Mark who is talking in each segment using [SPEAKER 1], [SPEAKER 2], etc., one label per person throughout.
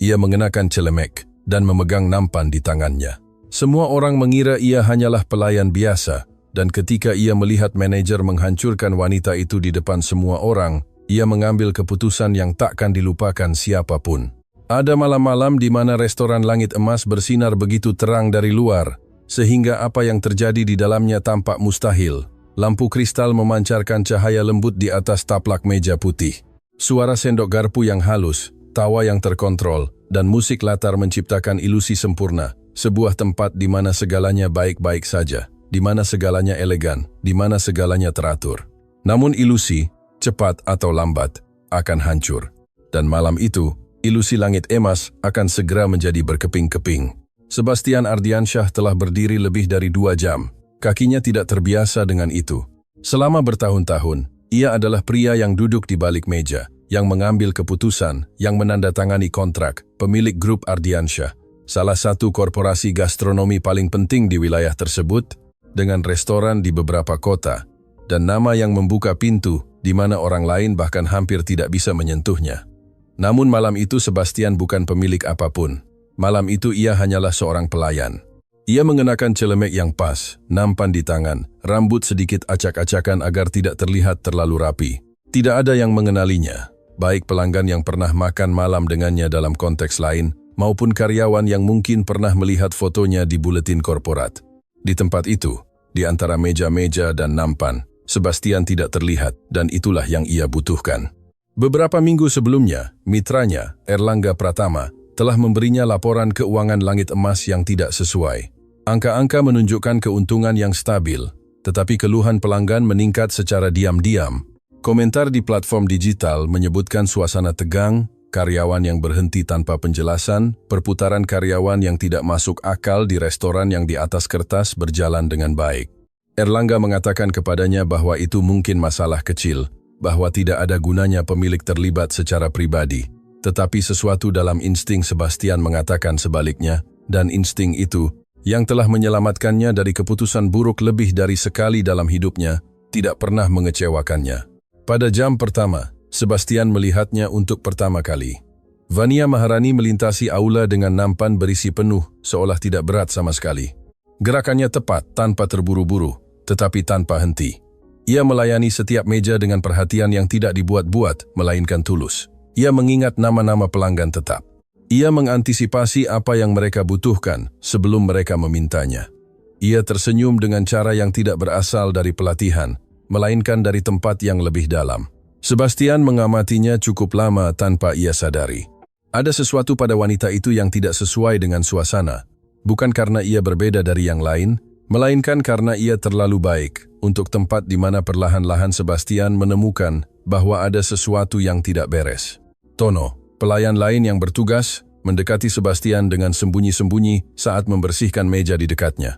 [SPEAKER 1] Ia mengenakan celemek dan memegang nampan di tangannya. Semua orang mengira ia hanyalah pelayan biasa, dan ketika ia melihat manajer menghancurkan wanita itu di depan semua orang, ia mengambil keputusan yang takkan dilupakan siapapun. Ada malam-malam di mana restoran Langit Emas bersinar begitu terang dari luar, sehingga apa yang terjadi di dalamnya tampak mustahil. Lampu kristal memancarkan cahaya lembut di atas taplak meja putih. Suara sendok garpu yang halus, tawa yang terkontrol, dan musik latar menciptakan ilusi sempurna. Sebuah tempat di mana segalanya baik-baik saja, di mana segalanya elegan, di mana segalanya teratur. Namun ilusi, cepat atau lambat, akan hancur. Dan malam itu, ilusi Langit Emas akan segera menjadi berkeping-keping. Sebastian Ardiansyah telah berdiri lebih dari 2 jam. Kakinya tidak terbiasa dengan itu. Selama bertahun-tahun, ia adalah pria yang duduk di balik meja, yang mengambil keputusan, yang menandatangani kontrak, pemilik grup Ardiansyah, salah satu korporasi gastronomi paling penting di wilayah tersebut, dengan restoran di beberapa kota, dan nama yang membuka pintu di mana orang lain bahkan hampir tidak bisa menyentuhnya. Namun malam itu Sebastian bukan pemilik apapun. Malam itu ia hanyalah seorang pelayan. Ia mengenakan celemek yang pas, nampan di tangan, rambut sedikit acak-acakan agar tidak terlihat terlalu rapi. Tidak ada yang mengenalinya, baik pelanggan yang pernah makan malam dengannya dalam konteks lain, maupun karyawan yang mungkin pernah melihat fotonya di buletin korporat. Di tempat itu, di antara meja-meja dan nampan, Sebastian tidak terlihat, dan itulah yang ia butuhkan. Beberapa minggu sebelumnya, mitranya, Erlangga Pratama, telah memberinya laporan keuangan Langit Emas yang tidak sesuai. Angka-angka menunjukkan keuntungan yang stabil, tetapi keluhan pelanggan meningkat secara diam-diam. Komentar di platform digital menyebutkan suasana tegang, karyawan yang berhenti tanpa penjelasan, perputaran karyawan yang tidak masuk akal di restoran yang di atas kertas berjalan dengan baik. Erlangga mengatakan kepadanya bahwa itu mungkin masalah kecil, bahwa tidak ada gunanya pemilik terlibat secara pribadi. Tetapi sesuatu dalam insting Sebastian mengatakan sebaliknya, dan insting itu, yang telah menyelamatkannya dari keputusan buruk lebih dari sekali dalam hidupnya, tidak pernah mengecewakannya. Pada jam pertama, Sebastian melihatnya untuk pertama kali. Vania Maharani melintasi aula dengan nampan berisi penuh, seolah tidak berat sama sekali. Gerakannya tepat, tanpa terburu-buru, tetapi tanpa henti. Ia melayani setiap meja dengan perhatian yang tidak dibuat-buat, melainkan tulus. Ia mengingat nama-nama pelanggan tetap. Ia mengantisipasi apa yang mereka butuhkan sebelum mereka memintanya. Ia tersenyum dengan cara yang tidak berasal dari pelatihan, melainkan dari tempat yang lebih dalam. Sebastian mengamatinya cukup lama tanpa ia sadari. Ada sesuatu pada wanita itu yang tidak sesuai dengan suasana, bukan karena ia berbeda dari yang lain, melainkan karena ia terlalu baik untuk tempat di mana perlahan-lahan Sebastian menemukan bahwa ada sesuatu yang tidak beres. Tono, pelayan lain yang bertugas, mendekati Sebastian dengan sembunyi-sembunyi saat membersihkan meja di dekatnya.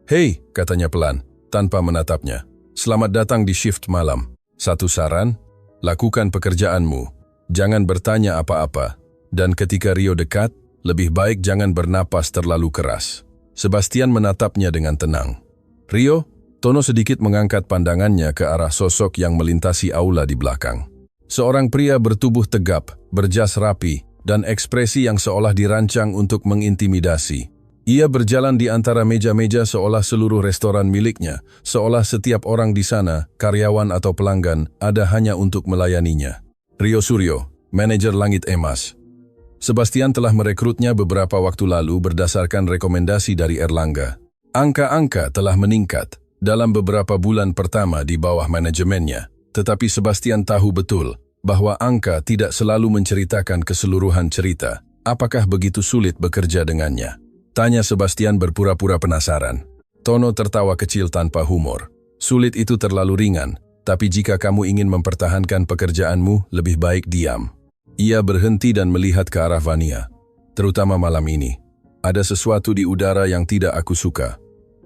[SPEAKER 1] "Hei," katanya pelan, tanpa menatapnya. "Selamat datang di shift malam. Satu saran, lakukan pekerjaanmu. Jangan bertanya apa-apa. Dan ketika Rio dekat, lebih baik jangan bernapas terlalu keras." Sebastian menatapnya dengan tenang. "Rio?" Tono sedikit mengangkat pandangannya ke arah sosok yang melintasi aula di belakang. Seorang pria bertubuh tegap, berjas rapi, dan ekspresi yang seolah dirancang untuk mengintimidasi. Ia berjalan di antara meja-meja seolah seluruh restoran miliknya, seolah setiap orang di sana, karyawan atau pelanggan, ada hanya untuk melayaninya. Rio Suryo, manajer Langit Emas. Sebastian telah merekrutnya beberapa waktu lalu berdasarkan rekomendasi dari Erlangga. Angka-angka telah meningkat dalam beberapa bulan pertama di bawah manajemennya, tetapi Sebastian tahu betul bahwa angka tidak selalu menceritakan keseluruhan cerita. Apakah begitu sulit bekerja dengannya? Tanya Sebastian berpura-pura penasaran. Tono tertawa kecil tanpa humor. "Sulit itu terlalu ringan, tapi jika kamu ingin mempertahankan pekerjaanmu, lebih baik diam." Ia berhenti dan melihat ke arah Vania. "Terutama malam ini. Ada sesuatu di udara yang tidak aku suka."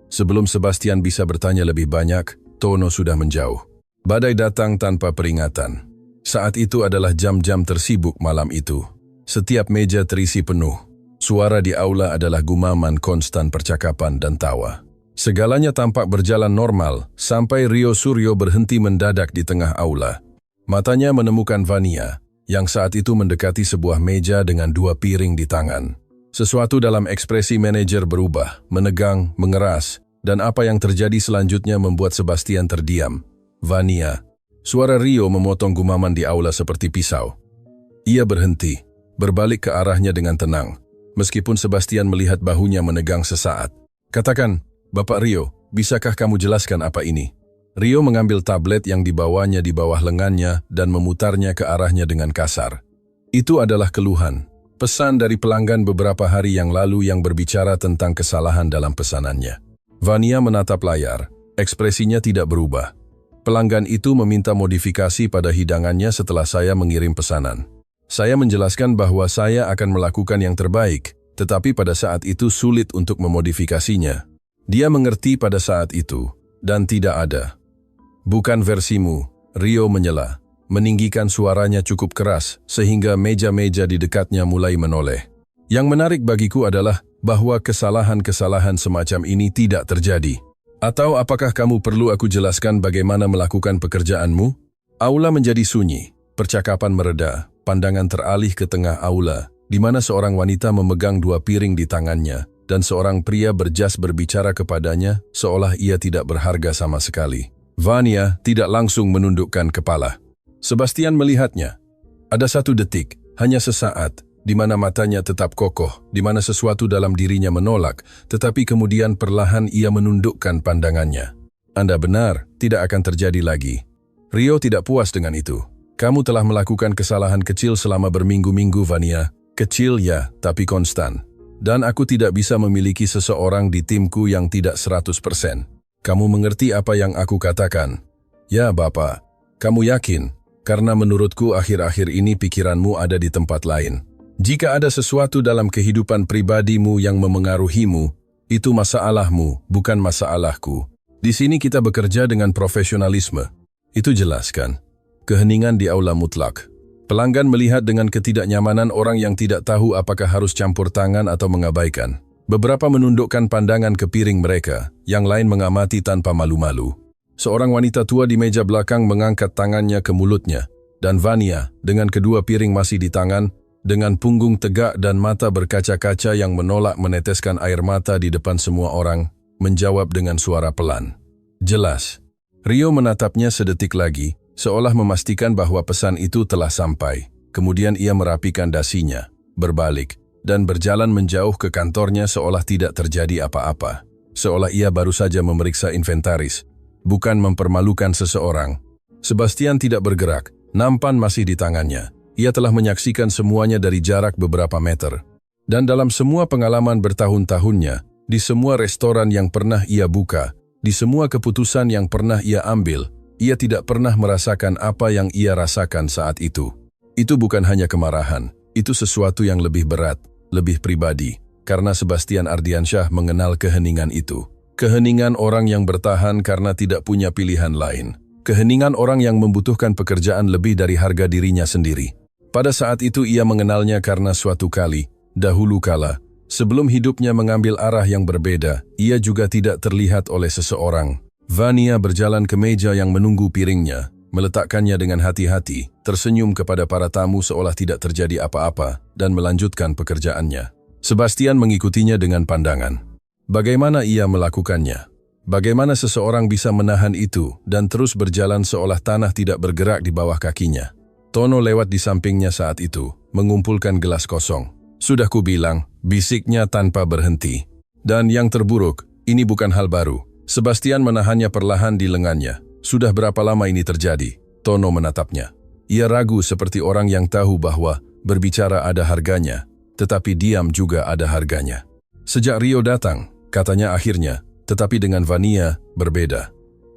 [SPEAKER 1] Sebelum Sebastian bisa bertanya lebih banyak, Tono sudah menjauh. Badai datang tanpa peringatan. Saat itu adalah jam-jam tersibuk malam itu. Setiap meja terisi penuh. Suara di aula adalah gumaman konstan percakapan dan tawa. Segalanya tampak berjalan normal, sampai Rio Suryo berhenti mendadak di tengah aula. Matanya menemukan Vania, yang saat itu mendekati sebuah meja dengan 2 piring di tangan. Sesuatu dalam ekspresi manajer berubah, menegang, mengeras, dan apa yang terjadi selanjutnya membuat Sebastian terdiam. "Vania." Suara Rio memotong gumaman di aula seperti pisau. Ia berhenti, berbalik ke arahnya dengan tenang, meskipun Sebastian melihat bahunya menegang sesaat. "Katakan, Bapak Rio, bisakah kamu jelaskan apa ini?" Rio mengambil tablet yang dibawanya di bawah lengannya dan memutarnya ke arahnya dengan kasar. Itu adalah keluhan, pesan dari pelanggan beberapa hari yang lalu yang berbicara tentang kesalahan dalam pesanannya. Vania menatap layar, ekspresinya tidak berubah. Pelanggan itu meminta modifikasi pada hidangannya setelah saya mengirim pesanan. Saya menjelaskan bahwa saya akan melakukan yang terbaik, tetapi pada saat itu sulit untuk memodifikasinya. Dia mengerti pada saat itu, dan tidak ada. "Bukan versimu," Rio menyela, meninggikan suaranya cukup keras sehingga meja-meja di dekatnya mulai menoleh. "Yang menarik bagiku adalah bahwa kesalahan-kesalahan semacam ini tidak terjadi. Atau apakah kamu perlu aku jelaskan bagaimana melakukan pekerjaanmu?" Aula menjadi sunyi, percakapan mereda, pandangan teralih ke tengah aula, di mana seorang wanita memegang 2 piring di tangannya, dan seorang pria berjas berbicara kepadanya seolah ia tidak berharga sama sekali. Vania tidak langsung menundukkan kepala. Sebastian melihatnya. Ada 1 detik, hanya sesaat, di mana matanya tetap kokoh, di mana sesuatu dalam dirinya menolak, tetapi kemudian perlahan ia menundukkan pandangannya. "Anda benar, tidak akan terjadi lagi." Rio tidak puas dengan itu. "Kamu telah melakukan kesalahan kecil selama berminggu-minggu, Vania. Kecil ya, tapi konstan. Dan aku tidak bisa memiliki seseorang di timku yang tidak 100%. Kamu mengerti apa yang aku katakan?" "Ya, Bapak." "Kamu yakin? Karena menurutku akhir-akhir ini pikiranmu ada di tempat lain. Jika ada sesuatu dalam kehidupan pribadimu yang memengaruhimu, itu masalahmu, bukan masalahku. Di sini kita bekerja dengan profesionalisme." Itu jelaskan. Keheningan di aula mutlak. Pelanggan melihat dengan ketidaknyamanan orang yang tidak tahu apakah harus campur tangan atau mengabaikan. Beberapa menundukkan pandangan ke piring mereka, yang lain mengamati tanpa malu-malu. Seorang wanita tua di meja belakang mengangkat tangannya ke mulutnya, dan Vania, dengan kedua piring masih di tangan, dengan punggung tegak dan mata berkaca-kaca yang menolak meneteskan air mata di depan semua orang, menjawab dengan suara pelan. "Jelas." Rio menatapnya sedetik lagi, seolah memastikan bahwa pesan itu telah sampai. Kemudian ia merapikan dasinya, berbalik, dan berjalan menjauh ke kantornya seolah tidak terjadi apa-apa. Seolah ia baru saja memeriksa inventaris, bukan mempermalukan seseorang. Sebastian tidak bergerak, nampan masih di tangannya. Ia telah menyaksikan semuanya dari jarak beberapa meter. Dan dalam semua pengalaman bertahun-tahunnya, di semua restoran yang pernah ia buka, di semua keputusan yang pernah ia ambil, ia tidak pernah merasakan apa yang ia rasakan saat itu. Itu bukan hanya kemarahan, itu sesuatu yang lebih berat, lebih pribadi, karena Sebastian Ardiansyah mengenal keheningan itu. Keheningan orang yang bertahan karena tidak punya pilihan lain. Keheningan orang yang membutuhkan pekerjaan lebih dari harga dirinya sendiri. Pada saat itu ia mengenalnya karena suatu kali, dahulu kala, sebelum hidupnya mengambil arah yang berbeda, ia juga tidak terlihat oleh seseorang. Vania berjalan ke meja yang menunggu piringnya, meletakkannya dengan hati-hati, tersenyum kepada para tamu seolah tidak terjadi apa-apa, dan melanjutkan pekerjaannya. Sebastian mengikutinya dengan pandangan. Bagaimana ia melakukannya? Bagaimana seseorang bisa menahan itu dan terus berjalan seolah tanah tidak bergerak di bawah kakinya? Tono lewat di sampingnya saat itu, mengumpulkan gelas kosong. "Sudah kubilang," bisiknya tanpa berhenti. Dan yang terburuk, ini bukan hal baru. Sebastian menahannya perlahan di lengannya. "Sudah berapa lama ini terjadi?" Tono menatapnya. Ia ragu seperti orang yang tahu bahwa berbicara ada harganya, tetapi diam juga ada harganya. "Sejak Rio datang," katanya akhirnya, tetapi dengan Vania berbeda.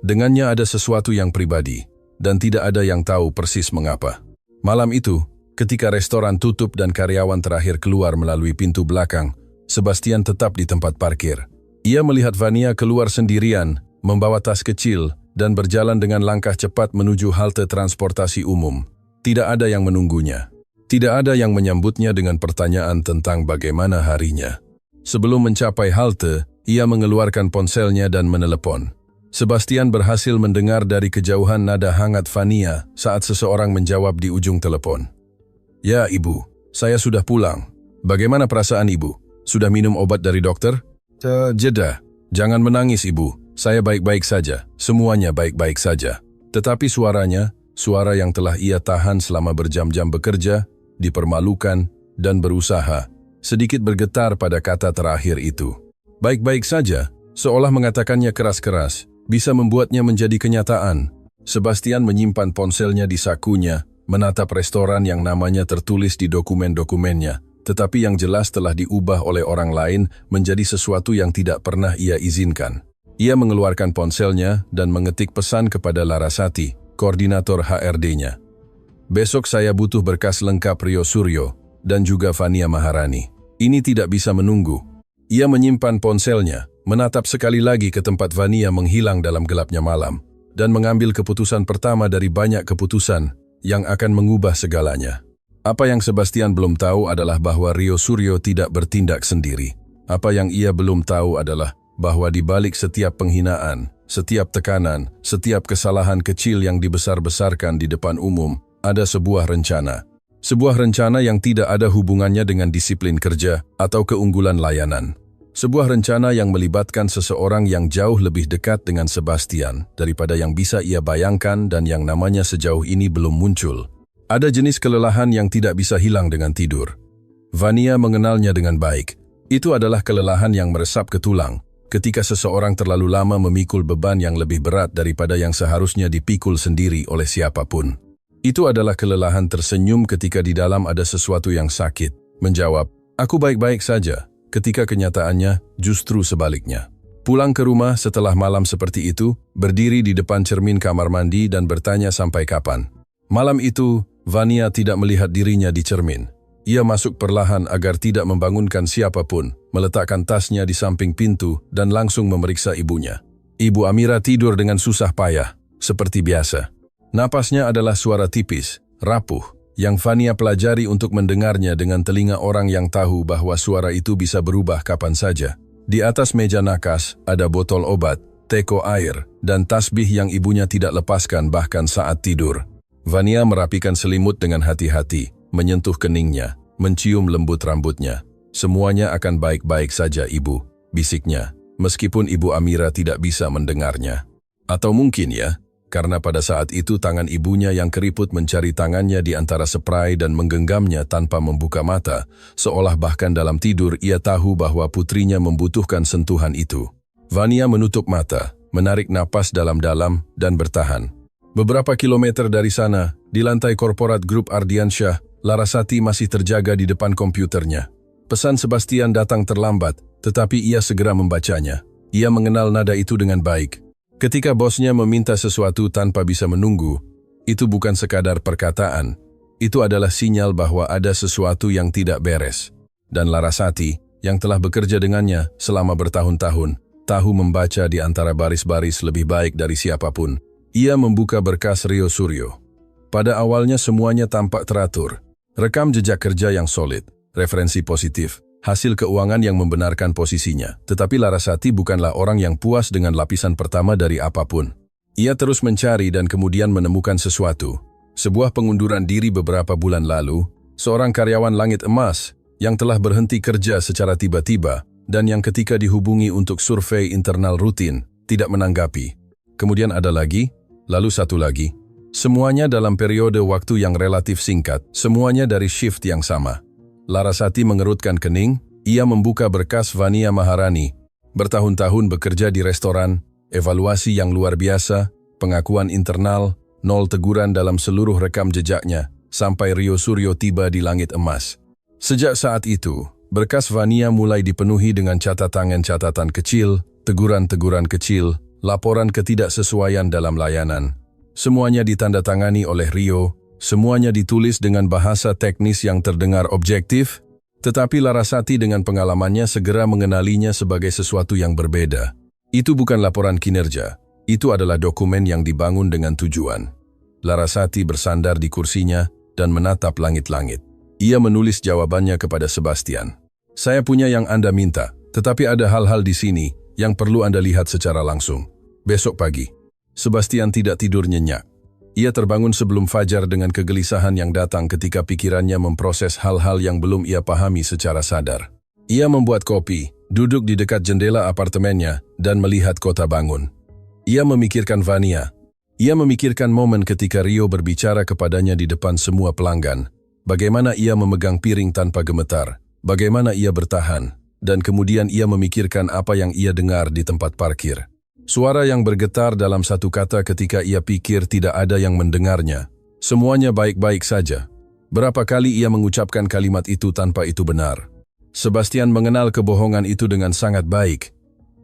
[SPEAKER 1] Dengannya ada sesuatu yang pribadi, dan tidak ada yang tahu persis mengapa. Malam itu, ketika restoran tutup dan karyawan terakhir keluar melalui pintu belakang, Sebastian tetap di tempat parkir. Ia melihat Vania keluar sendirian, membawa tas kecil, dan berjalan dengan langkah cepat menuju halte transportasi umum. Tidak ada yang menunggunya. Tidak ada yang menyambutnya dengan pertanyaan tentang bagaimana harinya. Sebelum mencapai halte, ia mengeluarkan ponselnya dan menelepon. Sebastian berhasil mendengar dari kejauhan nada hangat Vania saat seseorang menjawab di ujung telepon. Ya, Ibu. Saya sudah pulang. Bagaimana perasaan Ibu? Sudah minum obat dari dokter? Jeda. Jangan menangis, Ibu. Saya baik-baik saja. Semuanya baik-baik saja. Tetapi suaranya, suara yang telah ia tahan selama berjam-jam bekerja, dipermalukan, dan berusaha, sedikit bergetar pada kata terakhir itu. Baik-baik saja, seolah mengatakannya keras-keras, bisa membuatnya menjadi kenyataan. Sebastian menyimpan ponselnya di sakunya, menatap restoran yang namanya tertulis di dokumen-dokumennya, tetapi yang jelas telah diubah oleh orang lain menjadi sesuatu yang tidak pernah ia izinkan. Ia mengeluarkan ponselnya dan mengetik pesan kepada Larasati, koordinator HRD-nya. Besok saya butuh berkas lengkap Rio Suryo dan juga Vania Maharani. Ini tidak bisa menunggu. Ia menyimpan ponselnya, menatap sekali lagi ke tempat Vania menghilang dalam gelapnya malam, dan mengambil keputusan pertama dari banyak keputusan yang akan mengubah segalanya. Apa yang Sebastian belum tahu adalah bahwa Rio Suryo tidak bertindak sendiri. Apa yang ia belum tahu adalah bahwa di balik setiap penghinaan, setiap tekanan, setiap kesalahan kecil yang dibesar-besarkan di depan umum, ada sebuah rencana. Sebuah rencana yang tidak ada hubungannya dengan disiplin kerja atau keunggulan layanan. Sebuah rencana yang melibatkan seseorang yang jauh lebih dekat dengan Sebastian daripada yang bisa ia bayangkan dan yang namanya sejauh ini belum muncul. Ada jenis kelelahan yang tidak bisa hilang dengan tidur. Vania mengenalnya dengan baik. Itu adalah kelelahan yang meresap ke tulang, ketika seseorang terlalu lama memikul beban yang lebih berat daripada yang seharusnya dipikul sendiri oleh siapapun. Itu adalah kelelahan tersenyum ketika di dalam ada sesuatu yang sakit, menjawab, "Aku baik-baik saja," ketika kenyataannya justru sebaliknya. Pulang ke rumah setelah malam seperti itu, berdiri di depan cermin kamar mandi dan bertanya sampai kapan. Malam itu, Vania tidak melihat dirinya di cermin. Ia masuk perlahan agar tidak membangunkan siapapun, meletakkan tasnya di samping pintu dan langsung memeriksa ibunya. Ibu Amira tidur dengan susah payah, seperti biasa. Napasnya adalah suara tipis, rapuh, yang Vania pelajari untuk mendengarnya dengan telinga orang yang tahu bahwa suara itu bisa berubah kapan saja. Di atas meja nakas ada botol obat, teko air, dan tasbih yang ibunya tidak lepaskan bahkan saat tidur. Vania merapikan selimut dengan hati-hati, menyentuh keningnya, mencium lembut rambutnya. "Semuanya akan baik-baik saja, Ibu," bisiknya, meskipun Ibu Amira tidak bisa mendengarnya. Atau mungkin ya, karena pada saat itu tangan ibunya yang keriput mencari tangannya di antara spray dan menggenggamnya tanpa membuka mata, seolah bahkan dalam tidur ia tahu bahwa putrinya membutuhkan sentuhan itu. Vania menutup mata, menarik napas dalam-dalam, dan bertahan. Beberapa kilometer dari sana, di lantai korporat grup Ardiansyah, Larasati masih terjaga di depan komputernya. Pesan Sebastian datang terlambat, tetapi ia segera membacanya. Ia mengenal nada itu dengan baik. Ketika bosnya meminta sesuatu tanpa bisa menunggu, itu bukan sekadar perkataan. Itu adalah sinyal bahwa ada sesuatu yang tidak beres. Dan Larasati, yang telah bekerja dengannya selama bertahun-tahun, tahu membaca di antara baris-baris lebih baik dari siapapun. Ia membuka berkas Rio Suryo. Pada awalnya semuanya tampak teratur. Rekam jejak kerja yang solid, referensi positif, hasil keuangan yang membenarkan posisinya. Tetapi Larasati bukanlah orang yang puas dengan lapisan pertama dari apapun. Ia terus mencari dan kemudian menemukan sesuatu. Sebuah pengunduran diri beberapa bulan lalu, seorang karyawan langit emas yang telah berhenti kerja secara tiba-tiba dan yang ketika dihubungi untuk survei internal rutin, tidak menanggapi. Kemudian ada lagi, lalu satu lagi. Semuanya dalam periode waktu yang relatif singkat, semuanya dari shift yang sama. Larasati mengerutkan kening, ia membuka berkas Vania Maharani. Bertahun-tahun bekerja di restoran, evaluasi yang luar biasa, pengakuan internal, 0 teguran dalam seluruh rekam jejaknya, sampai Rio Suryo tiba di langit emas. Sejak saat itu, berkas Vania mulai dipenuhi dengan catatan kecil, teguran-teguran kecil, laporan ketidaksesuaian dalam layanan. Semuanya ditandatangani oleh Rio, semuanya ditulis dengan bahasa teknis yang terdengar objektif, tetapi Larasati dengan pengalamannya segera mengenalinya sebagai sesuatu yang berbeda. Itu bukan laporan kinerja, itu adalah dokumen yang dibangun dengan tujuan. Larasati bersandar di kursinya dan menatap langit-langit. Ia menulis jawabannya kepada Sebastian. "Saya punya yang Anda minta, tetapi ada hal-hal di sini yang perlu Anda lihat secara langsung. Besok pagi." Sebastian tidak tidur nyenyak. Ia terbangun sebelum fajar dengan kegelisahan yang datang ketika pikirannya memproses hal-hal yang belum ia pahami secara sadar. Ia membuat kopi, duduk di dekat jendela apartemennya, dan melihat kota bangun. Ia memikirkan Vania. Ia memikirkan momen ketika Rio berbicara kepadanya di depan semua pelanggan. Bagaimana ia memegang piring tanpa gemetar, bagaimana ia bertahan, dan kemudian ia memikirkan apa yang ia dengar di tempat parkir. Suara yang bergetar dalam satu kata ketika ia pikir tidak ada yang mendengarnya. Semuanya baik-baik saja. Berapa kali ia mengucapkan kalimat itu tanpa itu benar. Sebastian mengenal kebohongan itu dengan sangat baik.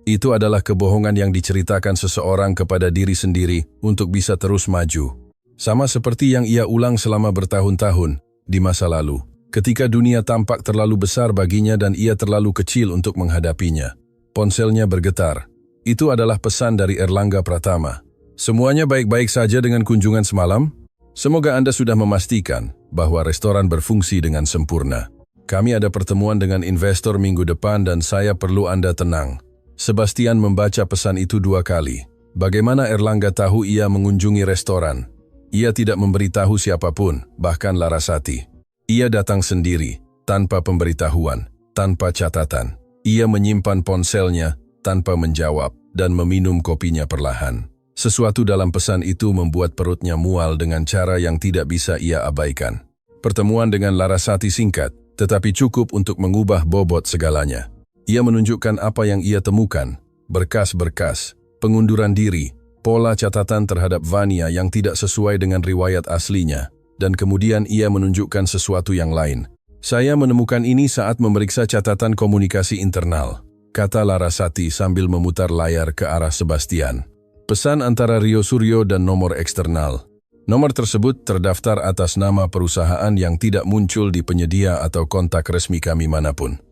[SPEAKER 1] Itu adalah kebohongan yang diceritakan seseorang kepada diri sendiri untuk bisa terus maju. Sama seperti yang ia ulang selama bertahun-tahun di masa lalu, ketika dunia tampak terlalu besar baginya dan ia terlalu kecil untuk menghadapinya. Ponselnya bergetar. Itu adalah pesan dari Erlangga Pratama. Semuanya baik-baik saja dengan kunjungan semalam? Semoga Anda sudah memastikan bahwa restoran berfungsi dengan sempurna. Kami ada pertemuan dengan investor minggu depan dan saya perlu Anda tenang. Sebastian membaca pesan itu 2 kali. Bagaimana Erlangga tahu ia mengunjungi restoran? Ia tidak memberitahu siapapun, bahkan Larasati. Ia datang sendiri, tanpa pemberitahuan, tanpa catatan. Ia menyimpan ponselnya tanpa menjawab dan meminum kopinya perlahan. Sesuatu dalam pesan itu membuat perutnya mual dengan cara yang tidak bisa ia abaikan. Pertemuan dengan Larasati singkat, tetapi cukup untuk mengubah bobot segalanya. Ia menunjukkan apa yang ia temukan, berkas-berkas, pengunduran diri, pola catatan terhadap Vania yang tidak sesuai dengan riwayat aslinya, dan kemudian ia menunjukkan sesuatu yang lain. Saya menemukan ini saat memeriksa catatan komunikasi internal, kata Larasati sambil memutar layar ke arah Sebastian. Pesan antara Rio Suryo dan nomor eksternal. Nomor tersebut terdaftar atas nama perusahaan yang tidak muncul di penyedia atau kontak resmi kami manapun.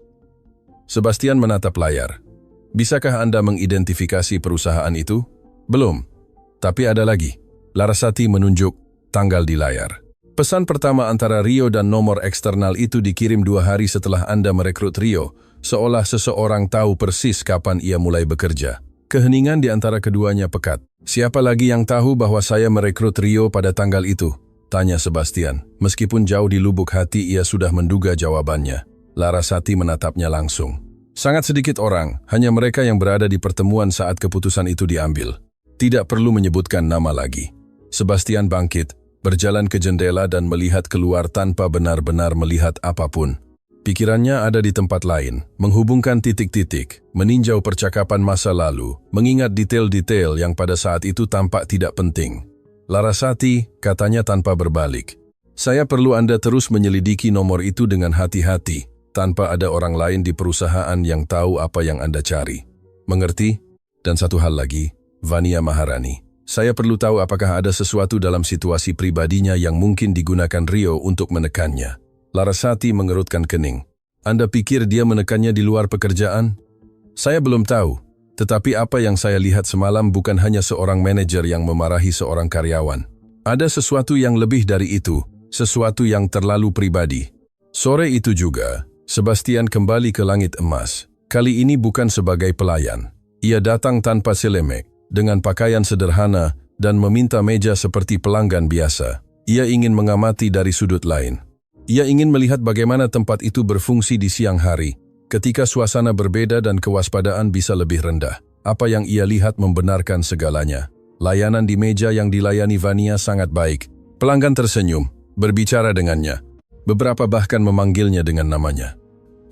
[SPEAKER 1] Sebastian menatap layar. Bisakah Anda mengidentifikasi perusahaan itu? Belum. Tapi ada lagi. Larasati menunjuk tanggal di layar. Pesan pertama antara Rio dan nomor eksternal itu dikirim 2 hari setelah Anda merekrut Rio, seolah seseorang tahu persis kapan ia mulai bekerja. Keheningan di antara keduanya pekat. Siapa lagi yang tahu bahwa saya merekrut Rio pada tanggal itu? Tanya Sebastian. Meskipun jauh di lubuk hati ia sudah menduga jawabannya. Larasati menatapnya langsung. Sangat sedikit orang, hanya mereka yang berada di pertemuan saat keputusan itu diambil. Tidak perlu menyebutkan nama lagi. Sebastian bangkit, berjalan ke jendela dan melihat keluar tanpa benar-benar melihat apapun. Pikirannya ada di tempat lain, menghubungkan titik-titik, meninjau percakapan masa lalu, mengingat detail-detail yang pada saat itu tampak tidak penting. Larasati, katanya tanpa berbalik. Saya perlu Anda terus menyelidiki nomor itu dengan hati-hati, tanpa ada orang lain di perusahaan yang tahu apa yang Anda cari. Mengerti? Dan satu hal lagi, Vania Maharani. Saya perlu tahu apakah ada sesuatu dalam situasi pribadinya yang mungkin digunakan Rio untuk menekannya. Larasati mengerutkan kening. Anda pikir dia menekannya di luar pekerjaan? Saya belum tahu, tetapi apa yang saya lihat semalam bukan hanya seorang manajer yang memarahi seorang karyawan. Ada sesuatu yang lebih dari itu, sesuatu yang terlalu pribadi. Sore itu juga, Sebastian kembali ke Langit Emas. Kali ini bukan sebagai pelayan. Ia datang tanpa selemek, dengan pakaian sederhana, dan meminta meja seperti pelanggan biasa. Ia ingin mengamati dari sudut lain. Ia ingin melihat bagaimana tempat itu berfungsi di siang hari, ketika suasana berbeda dan kewaspadaan bisa lebih rendah. Apa yang ia lihat membenarkan segalanya. Layanan di meja yang dilayani Vania sangat baik. Pelanggan tersenyum, berbicara dengannya. Beberapa bahkan memanggilnya dengan namanya.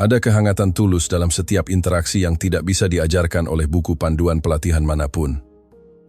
[SPEAKER 1] Ada kehangatan tulus dalam setiap interaksi yang tidak bisa diajarkan oleh buku panduan pelatihan manapun.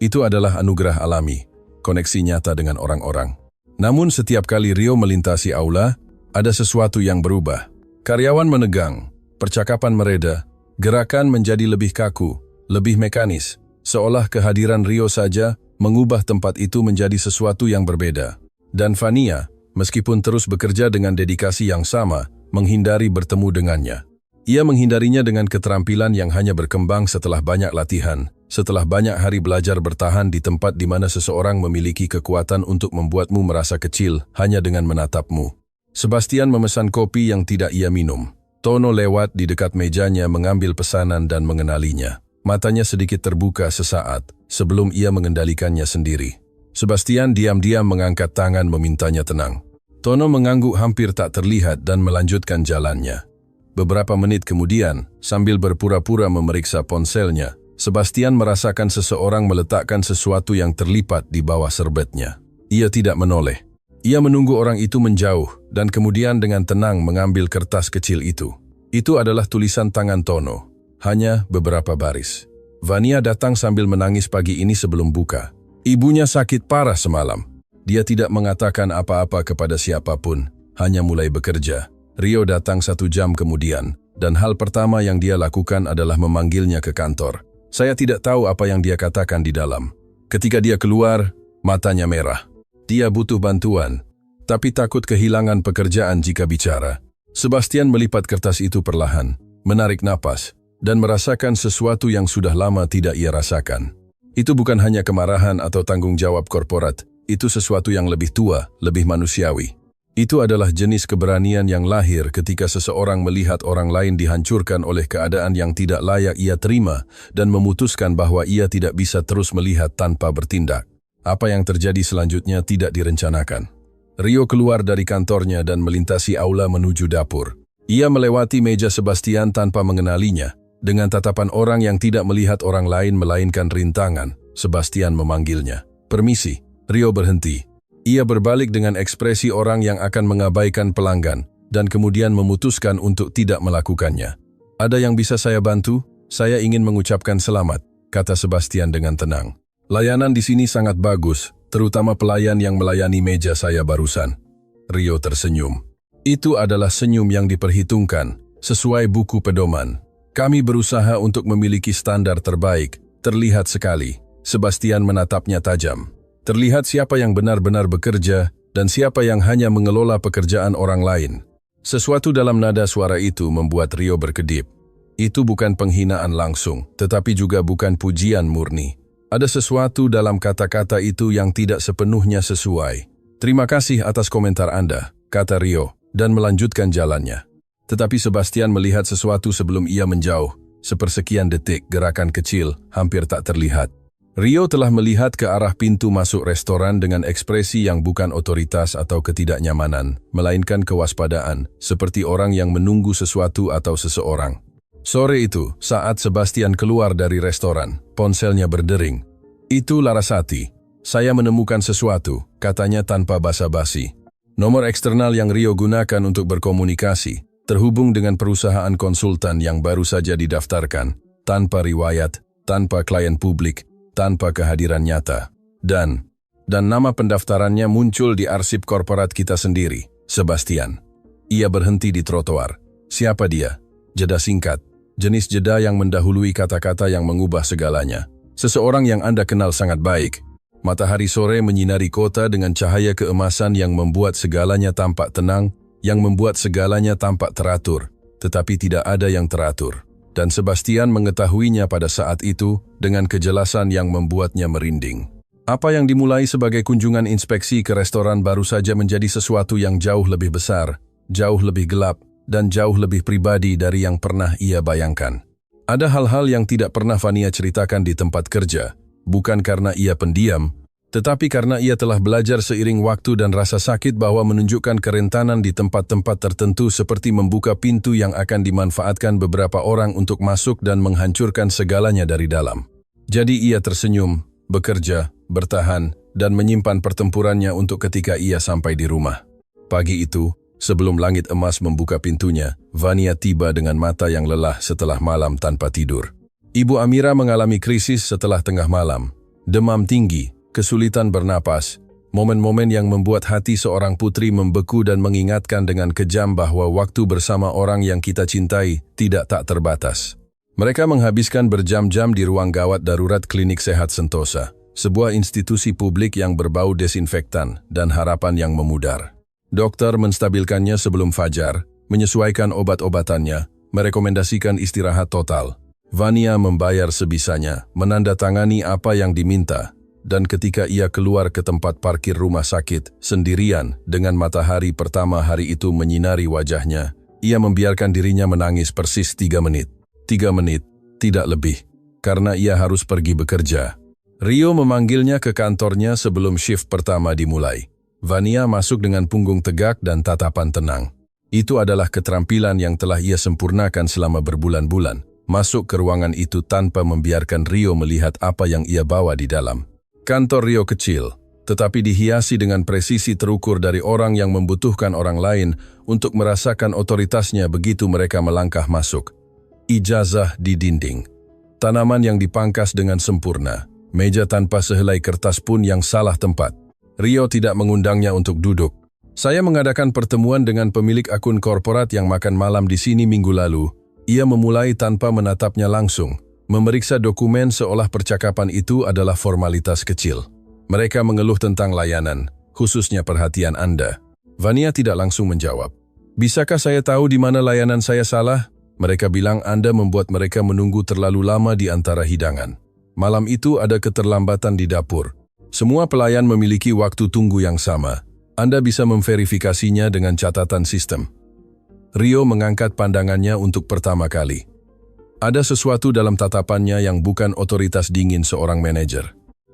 [SPEAKER 1] Itu adalah anugerah alami, koneksi nyata dengan orang-orang. Namun setiap kali Rio melintasi aula, ada sesuatu yang berubah. Karyawan menegang, percakapan mereda, gerakan menjadi lebih kaku, lebih mekanis, seolah kehadiran Rio saja mengubah tempat itu menjadi sesuatu yang berbeda. Dan Vania, meskipun terus bekerja dengan dedikasi yang sama, menghindari bertemu dengannya. Ia menghindarinya dengan keterampilan yang hanya berkembang setelah banyak latihan, setelah banyak hari belajar bertahan di tempat di mana seseorang memiliki kekuatan untuk membuatmu merasa kecil hanya dengan menatapmu. Sebastian memesan kopi yang tidak ia minum. Tono lewat di dekat mejanya mengambil pesanan dan mengenalinya. Matanya sedikit terbuka sesaat sebelum ia mengendalikannya sendiri. Sebastian diam-diam mengangkat tangan memintanya tenang. Tono mengangguk hampir tak terlihat dan melanjutkan jalannya. Beberapa menit kemudian, sambil berpura-pura memeriksa ponselnya, Sebastian merasakan seseorang meletakkan sesuatu yang terlipat di bawah serbetnya. Ia tidak menoleh. Ia menunggu orang itu menjauh dan kemudian dengan tenang mengambil kertas kecil itu. Itu adalah tulisan tangan Tono. Hanya beberapa baris. Vania datang sambil menangis pagi ini sebelum buka. Ibunya sakit parah semalam. Dia tidak mengatakan apa-apa kepada siapapun, hanya mulai bekerja. Rio datang 1 jam kemudian, dan hal pertama yang dia lakukan adalah memanggilnya ke kantor. Saya tidak tahu apa yang dia katakan di dalam. Ketika dia keluar, matanya merah. Dia butuh bantuan, tapi takut kehilangan pekerjaan jika bicara. Sebastian melipat kertas itu perlahan, menarik napas, dan merasakan sesuatu yang sudah lama tidak ia rasakan. Itu bukan hanya kemarahan atau tanggung jawab korporat, itu sesuatu yang lebih tua, lebih manusiawi. Itu adalah jenis keberanian yang lahir ketika seseorang melihat orang lain dihancurkan oleh keadaan yang tidak layak ia terima dan memutuskan bahwa ia tidak bisa terus melihat tanpa bertindak. Apa yang terjadi selanjutnya tidak direncanakan. Rio keluar dari kantornya dan melintasi aula menuju dapur. Ia melewati meja Sebastian tanpa mengenalinya. Dengan tatapan orang yang tidak melihat orang lain melainkan rintangan, Sebastian memanggilnya. Permisi. Rio berhenti. Ia berbalik dengan ekspresi orang yang akan mengabaikan pelanggan dan kemudian memutuskan untuk tidak melakukannya. Ada yang bisa saya bantu? Saya ingin mengucapkan selamat, kata Sebastian dengan tenang. Layanan di sini sangat bagus, terutama pelayan yang melayani meja saya barusan. Rio tersenyum. Itu adalah senyum yang diperhitungkan, sesuai buku pedoman. Kami berusaha untuk memiliki standar terbaik, terlihat sekali. Sebastian menatapnya tajam. Terlihat siapa yang benar-benar bekerja dan siapa yang hanya mengelola pekerjaan orang lain. Sesuatu dalam nada suara itu membuat Rio berkedip. Itu bukan penghinaan langsung, tetapi juga bukan pujian murni. Ada sesuatu dalam kata-kata itu yang tidak sepenuhnya sesuai. Terima kasih atas komentar Anda, kata Rio, dan melanjutkan jalannya. Tetapi Sebastian melihat sesuatu sebelum ia menjauh. Sepersekian detik gerakan kecil, hampir tak terlihat. Rio telah melihat ke arah pintu masuk restoran dengan ekspresi yang bukan otoritas atau ketidaknyamanan, melainkan kewaspadaan, seperti orang yang menunggu sesuatu atau seseorang. Sore itu, saat Sebastian keluar dari restoran, ponselnya berdering. Itu Larasati. Saya menemukan sesuatu, katanya tanpa basa-basi. Nomor eksternal yang Rio gunakan untuk berkomunikasi, terhubung dengan perusahaan konsultan yang baru saja didaftarkan, tanpa riwayat, tanpa klien publik, tanpa kehadiran nyata. Dan nama pendaftarannya muncul di arsip korporat kita sendiri, Sebastian. Ia berhenti di trotoar. Siapa dia? Jeda singkat. Jenis jeda yang mendahului kata-kata yang mengubah segalanya. Seseorang yang Anda kenal sangat baik. Matahari sore menyinari kota dengan cahaya keemasan yang membuat segalanya tampak tenang, yang membuat segalanya tampak teratur, tetapi tidak ada yang teratur. Dan Sebastian mengetahuinya pada saat itu dengan kejelasan yang membuatnya merinding. Apa yang dimulai sebagai kunjungan inspeksi ke restoran baru saja menjadi sesuatu yang jauh lebih besar, jauh lebih gelap, dan jauh lebih pribadi dari yang pernah ia bayangkan. Ada hal-hal yang tidak pernah Vania ceritakan di tempat kerja, bukan karena ia pendiam, tetapi karena ia telah belajar seiring waktu dan rasa sakit bahwa menunjukkan kerentanan di tempat-tempat tertentu seperti membuka pintu yang akan dimanfaatkan beberapa orang untuk masuk dan menghancurkan segalanya dari dalam. Jadi ia tersenyum, bekerja, bertahan, dan menyimpan pertempurannya untuk ketika ia sampai di rumah. Pagi itu, sebelum langit emas membuka pintunya, Vania tiba dengan mata yang lelah setelah malam tanpa tidur. Ibu Amira mengalami krisis setelah tengah malam. Demam tinggi, kesulitan bernapas, momen-momen yang membuat hati seorang putri membeku dan mengingatkan dengan kejam bahwa waktu bersama orang yang kita cintai tidak tak terbatas. Mereka menghabiskan berjam-jam di ruang gawat darurat Klinik Sehat Sentosa, sebuah institusi publik yang berbau desinfektan dan harapan yang memudar. Dokter menstabilkannya sebelum fajar, menyesuaikan obat-obatannya, merekomendasikan istirahat total. Vania membayar sebisanya, menandatangani apa yang diminta, dan ketika ia keluar ke tempat parkir rumah sakit, sendirian, dengan matahari pertama hari itu menyinari wajahnya, ia membiarkan dirinya menangis persis 3 menit. 3 menit, tidak lebih, karena ia harus pergi bekerja. Rio memanggilnya ke kantornya sebelum shift pertama dimulai. Vania masuk dengan punggung tegak dan tatapan tenang. Itu adalah keterampilan yang telah ia sempurnakan selama berbulan-bulan. Masuk ke ruangan itu tanpa membiarkan Rio melihat apa yang ia bawa di dalam. Kantor Rio kecil, tetapi dihiasi dengan presisi terukur dari orang yang membutuhkan orang lain untuk merasakan otoritasnya begitu mereka melangkah masuk. Ijazah di dinding. Tanaman yang dipangkas dengan sempurna. Meja tanpa sehelai kertas pun yang salah tempat. Rio tidak mengundangnya untuk duduk. Saya mengadakan pertemuan dengan pemilik akun korporat yang makan malam di sini minggu lalu. Ia memulai tanpa menatapnya langsung. Memeriksa dokumen seolah percakapan itu adalah formalitas kecil. Mereka mengeluh tentang layanan, khususnya perhatian Anda. Vania tidak langsung menjawab. Bisakah saya tahu di mana layanan saya salah? Mereka bilang Anda membuat mereka menunggu terlalu lama di antara hidangan. Malam itu ada keterlambatan di dapur. Semua pelayan memiliki waktu tunggu yang sama. Anda bisa memverifikasinya dengan catatan sistem. Rio mengangkat pandangannya untuk pertama kali. Ada sesuatu dalam tatapannya yang bukan otoritas dingin seorang manajer.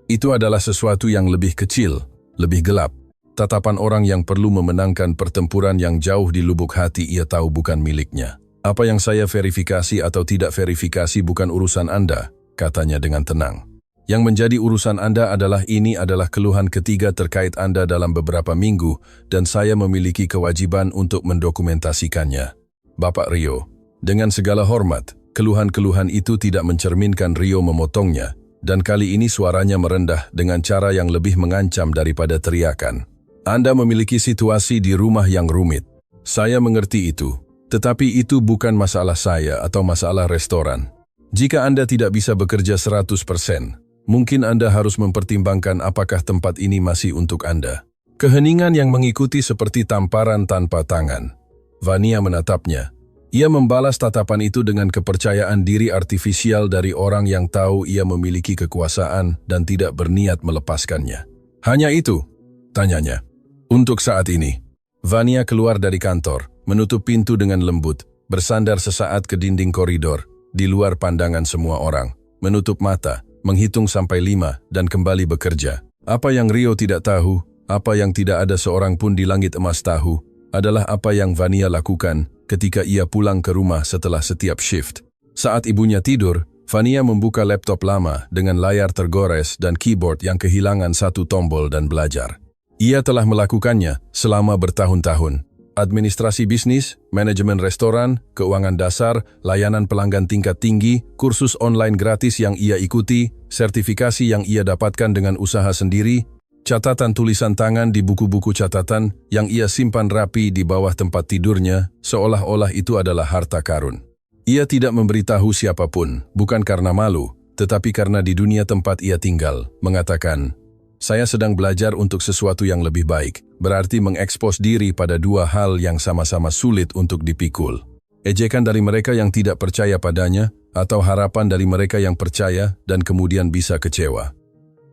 [SPEAKER 1] Itu adalah sesuatu yang lebih kecil, lebih gelap. Tatapan orang yang perlu memenangkan pertempuran yang jauh di lubuk hati ia tahu bukan miliknya. Apa yang saya verifikasi atau tidak verifikasi bukan urusan Anda, katanya dengan tenang. Yang menjadi urusan Anda adalah ini adalah keluhan ketiga terkait Anda dalam beberapa minggu dan saya memiliki kewajiban untuk mendokumentasikannya. Bapak Rio, dengan segala hormat, keluhan-keluhan itu tidak mencerminkan Rio memotongnya dan kali ini suaranya merendah dengan cara yang lebih mengancam daripada teriakan. Anda memiliki situasi di rumah yang rumit. Saya mengerti itu, tetapi itu bukan masalah saya atau masalah restoran. Jika Anda tidak bisa bekerja 100%, mungkin Anda harus mempertimbangkan apakah tempat ini masih untuk Anda. Keheningan yang mengikuti seperti tamparan tanpa tangan. Vania menatapnya. Ia membalas tatapan itu dengan kepercayaan diri artifisial dari orang yang tahu ia memiliki kekuasaan dan tidak berniat melepaskannya. Hanya itu? Tanyanya. Untuk saat ini. Vania keluar dari kantor, menutup pintu dengan lembut, bersandar sesaat ke dinding koridor, di luar pandangan semua orang, menutup mata, menghitung sampai 5 dan kembali bekerja. Apa yang Rio tidak tahu, apa yang tidak ada seorang pun di langit emas tahu, adalah apa yang Vania lakukan ketika ia pulang ke rumah setelah setiap shift. Saat ibunya tidur, Vania membuka laptop lama dengan layar tergores dan keyboard yang kehilangan satu tombol dan belajar. Ia telah melakukannya selama bertahun-tahun. Administrasi bisnis, manajemen restoran, keuangan dasar, layanan pelanggan tingkat tinggi, kursus online gratis yang ia ikuti, sertifikasi yang ia dapatkan dengan usaha sendiri, catatan tulisan tangan di buku-buku catatan yang ia simpan rapi di bawah tempat tidurnya, seolah-olah itu adalah harta karun. Ia tidak memberitahu siapapun, bukan karena malu, tetapi karena di dunia tempat ia tinggal, mengatakan, saya sedang belajar untuk sesuatu yang lebih baik, berarti mengekspos diri pada dua hal yang sama-sama sulit untuk dipikul. Ejekan dari mereka yang tidak percaya padanya, atau harapan dari mereka yang percaya dan kemudian bisa kecewa.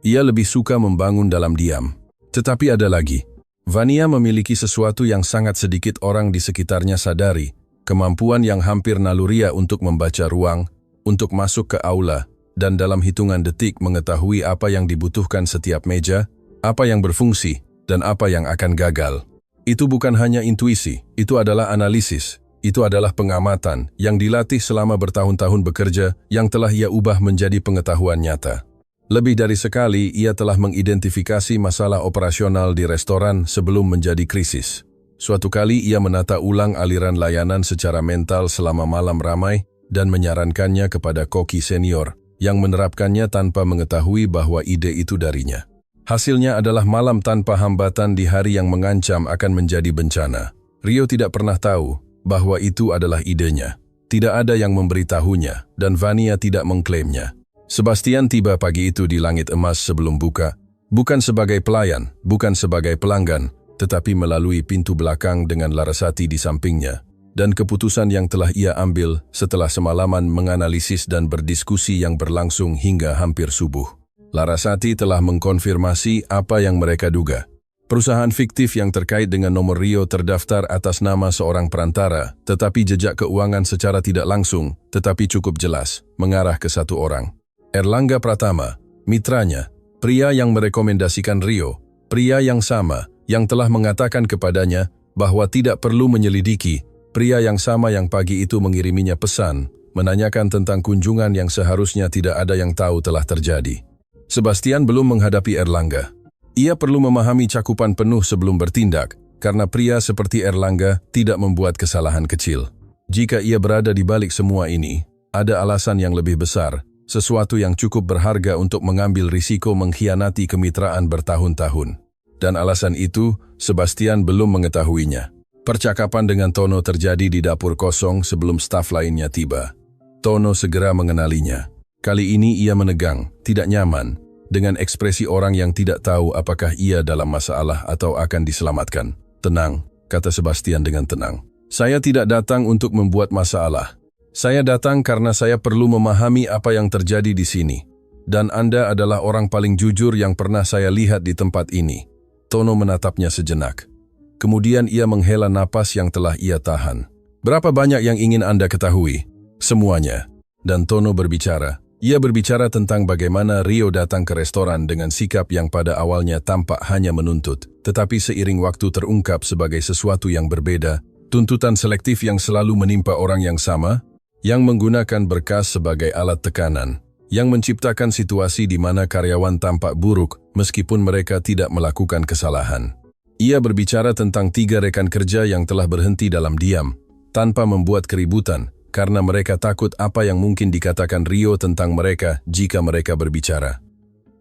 [SPEAKER 1] Ia lebih suka membangun dalam diam. Tetapi ada lagi. Vania memiliki sesuatu yang sangat sedikit orang di sekitarnya sadari, kemampuan yang hampir naluriah untuk membaca ruang, untuk masuk ke aula, dan dalam hitungan detik mengetahui apa yang dibutuhkan setiap meja, apa yang berfungsi, dan apa yang akan gagal. Itu bukan hanya intuisi, itu adalah analisis, itu adalah pengamatan yang dilatih selama bertahun-tahun bekerja yang telah ia ubah menjadi pengetahuan nyata. Lebih dari sekali ia telah mengidentifikasi masalah operasional di restoran sebelum menjadi krisis. Suatu kali ia menata ulang aliran layanan secara mental selama malam ramai dan menyarankannya kepada koki senior, yang menerapkannya tanpa mengetahui bahwa ide itu darinya. Hasilnya adalah malam tanpa hambatan di hari yang mengancam akan menjadi bencana. Rio tidak pernah tahu bahwa itu adalah idenya. Tidak ada yang memberitahunya, dan Vania tidak mengklaimnya. Sebastian tiba pagi itu di langit emas sebelum buka, bukan sebagai pelayan, bukan sebagai pelanggan, tetapi melalui pintu belakang dengan Larasati di sampingnya. Dan keputusan yang telah ia ambil setelah semalaman menganalisis dan berdiskusi yang berlangsung hingga hampir subuh. Larasati telah mengkonfirmasi apa yang mereka duga. Perusahaan fiktif yang terkait dengan nomor Rio terdaftar atas nama seorang perantara, tetapi jejak keuangan secara tidak langsung, tetapi cukup jelas, mengarah ke satu orang. Erlangga Pratama, Mitranya, pria yang merekomendasikan Rio, pria yang sama, yang telah mengatakan kepadanya bahwa tidak perlu menyelidiki, pria yang sama yang pagi itu mengiriminya pesan, menanyakan tentang kunjungan yang seharusnya tidak ada yang tahu telah terjadi. Sebastian belum menghadapi Erlangga. Ia perlu memahami cakupan penuh sebelum bertindak, karena pria seperti Erlangga tidak membuat kesalahan kecil. Jika ia berada di balik semua ini, ada alasan yang lebih besar, sesuatu yang cukup berharga untuk mengambil risiko mengkhianati kemitraan bertahun-tahun. Dan alasan itu, Sebastian belum mengetahuinya. Percakapan dengan Tono terjadi di dapur kosong sebelum staf lainnya tiba. Tono segera mengenalinya. Kali ini ia menegang, tidak nyaman, dengan ekspresi orang yang tidak tahu apakah ia dalam masalah atau akan diselamatkan. "Tenang," kata Sebastian dengan tenang. "Saya tidak datang untuk membuat masalah. Saya datang karena saya perlu memahami apa yang terjadi di sini. Dan Anda adalah orang paling jujur yang pernah saya lihat di tempat ini." Tono menatapnya sejenak. Kemudian ia menghela napas yang telah ia tahan. "Berapa banyak yang ingin Anda ketahui?" "Semuanya." Dan Tono berbicara. Ia berbicara tentang bagaimana Rio datang ke restoran dengan sikap yang pada awalnya tampak hanya menuntut, tetapi seiring waktu terungkap sebagai sesuatu yang berbeda, tuntutan selektif yang selalu menimpa orang yang sama, yang menggunakan berkas sebagai alat tekanan, yang menciptakan situasi di mana karyawan tampak buruk meskipun mereka tidak melakukan kesalahan. Ia berbicara tentang 3 rekan kerja yang telah berhenti dalam diam, tanpa membuat keributan, karena mereka takut apa yang mungkin dikatakan Rio tentang mereka jika mereka berbicara.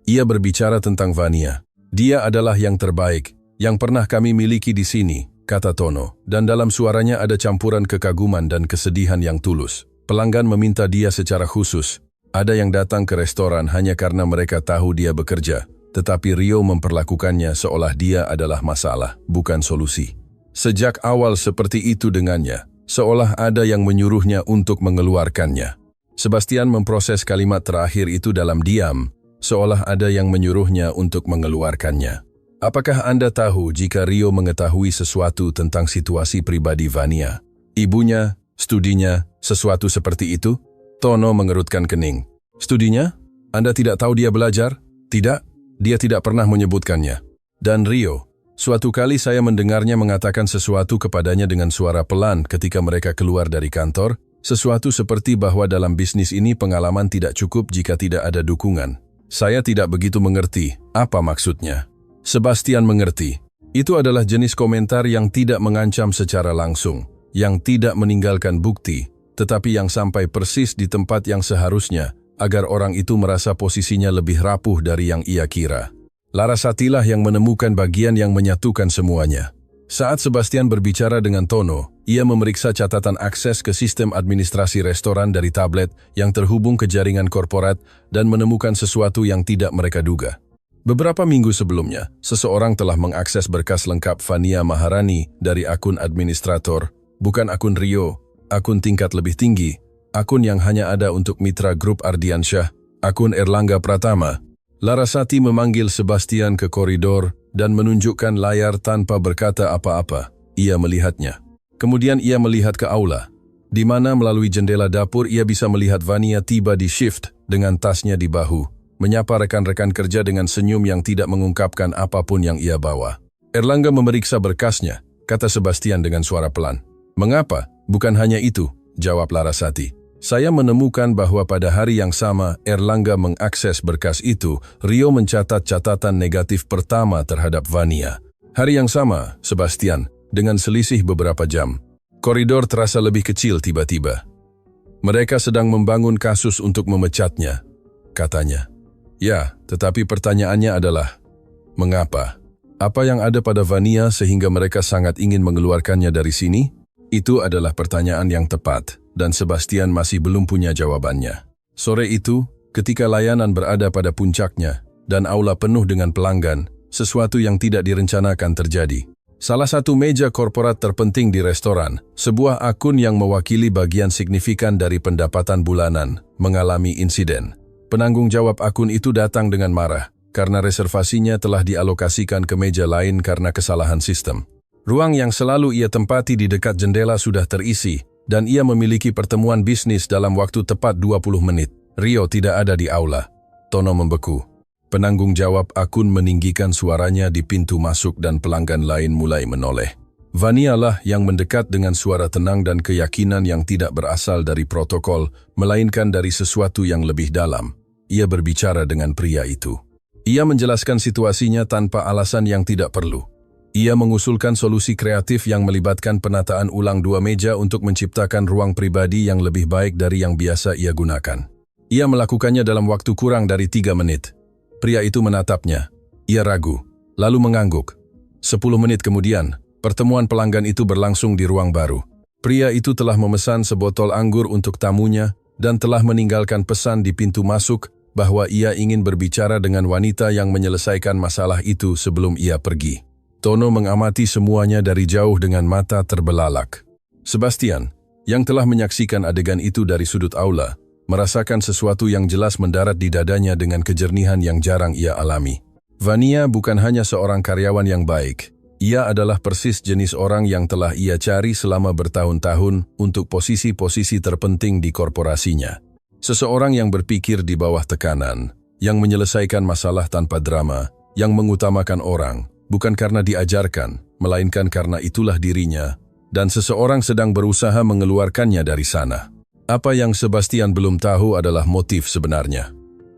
[SPEAKER 1] Ia berbicara tentang Vania. "Dia adalah yang terbaik, yang pernah kami miliki di sini," kata Tono, dan dalam suaranya ada campuran kekaguman dan kesedihan yang tulus. "Pelanggan meminta dia secara khusus. Ada yang datang ke restoran hanya karena mereka tahu dia bekerja, tetapi Rio memperlakukannya seolah dia adalah masalah, bukan solusi. Sejak awal seperti itu dengannya, seolah ada yang menyuruhnya untuk mengeluarkannya." Sebastian memproses kalimat terakhir itu dalam diam, seolah ada yang menyuruhnya untuk mengeluarkannya. "Apakah Anda tahu jika Rio mengetahui sesuatu tentang situasi pribadi Vania? Ibunya, studinya, sesuatu seperti itu?" Tono mengerutkan kening. "Studinya? Anda tidak tahu dia belajar?" "Tidak, dia tidak pernah menyebutkannya." "Dan Rio? Suatu kali saya mendengarnya mengatakan sesuatu kepadanya dengan suara pelan ketika mereka keluar dari kantor, sesuatu seperti bahwa dalam bisnis ini pengalaman tidak cukup jika tidak ada dukungan. Saya tidak begitu mengerti apa maksudnya." Sebastian mengerti. Itu adalah jenis komentar yang tidak mengancam secara langsung, yang tidak meninggalkan bukti, tetapi yang sampai persis di tempat yang seharusnya, agar orang itu merasa posisinya lebih rapuh dari yang ia kira. Larasatilah yang menemukan bagian yang menyatukan semuanya. Saat Sebastian berbicara dengan Tono, ia memeriksa catatan akses ke sistem administrasi restoran dari tablet yang terhubung ke jaringan korporat dan menemukan sesuatu yang tidak mereka duga. Beberapa minggu sebelumnya, seseorang telah mengakses berkas lengkap Vania Maharani dari akun administrator, bukan akun Rio, akun tingkat lebih tinggi, akun yang hanya ada untuk mitra grup Ardiansyah, akun Erlangga Pratama. Larasati memanggil Sebastian ke koridor dan menunjukkan layar tanpa berkata apa-apa. Ia melihatnya. Kemudian ia melihat ke aula, di mana melalui jendela dapur ia bisa melihat Vania tiba di shift dengan tasnya di bahu, menyapa rekan-rekan kerja dengan senyum yang tidak mengungkapkan apapun yang ia bawa. "Erlangga memeriksa berkasnya," kata Sebastian dengan suara pelan. "Mengapa? Bukan hanya itu," jawab Larasati. "Saya menemukan bahwa pada hari yang sama Erlangga mengakses berkas itu, Rio mencatat catatan negatif pertama terhadap Vania. Hari yang sama, Sebastian, dengan selisih beberapa jam. Koridor terasa lebih kecil tiba-tiba. Mereka sedang membangun kasus untuk memecatnya," katanya. "Ya, tetapi pertanyaannya adalah, mengapa? Apa yang ada pada Vania sehingga mereka sangat ingin mengeluarkannya dari sini?" Itu adalah pertanyaan yang tepat, dan Sebastian masih belum punya jawabannya. Sore itu, ketika layanan berada pada puncaknya, dan aula penuh dengan pelanggan, sesuatu yang tidak direncanakan terjadi. Salah satu meja korporat terpenting di restoran, sebuah akun yang mewakili bagian signifikan dari pendapatan bulanan, mengalami insiden. Penanggung jawab akun itu datang dengan marah, karena reservasinya telah dialokasikan ke meja lain karena kesalahan sistem. Ruang yang selalu ia tempati di dekat jendela sudah terisi, dan ia memiliki pertemuan bisnis dalam waktu tepat 20 menit. Rio tidak ada di aula. Tono membeku. Penanggung jawab akun meninggikan suaranya di pintu masuk dan pelanggan lain mulai menoleh. Vania lah yang mendekat dengan suara tenang dan keyakinan yang tidak berasal dari protokol, melainkan dari sesuatu yang lebih dalam. Ia berbicara dengan pria itu. Ia menjelaskan situasinya tanpa alasan yang tidak perlu. Ia mengusulkan solusi kreatif yang melibatkan penataan ulang 2 meja untuk menciptakan ruang pribadi yang lebih baik dari yang biasa ia gunakan. Ia melakukannya dalam waktu kurang dari 3 menit. Pria itu menatapnya. Ia ragu, lalu mengangguk. 10 menit kemudian, pertemuan pelanggan itu berlangsung di ruang baru. Pria itu telah memesan sebotol anggur untuk tamunya dan telah meninggalkan pesan di pintu masuk bahwa ia ingin berbicara dengan wanita yang menyelesaikan masalah itu sebelum ia pergi. Tono mengamati semuanya dari jauh dengan mata terbelalak. Sebastian, yang telah menyaksikan adegan itu dari sudut aula, merasakan sesuatu yang jelas mendarat di dadanya dengan kejernihan yang jarang ia alami. Vania bukan hanya seorang karyawan yang baik. Ia adalah persis jenis orang yang telah ia cari selama bertahun-tahun untuk posisi-posisi terpenting di korporasinya. Seseorang yang berpikir di bawah tekanan, yang menyelesaikan masalah tanpa drama, yang mengutamakan orang, bukan karena diajarkan, melainkan karena itulah dirinya, dan seseorang sedang berusaha mengeluarkannya dari sana. Apa yang Sebastian belum tahu adalah motif sebenarnya.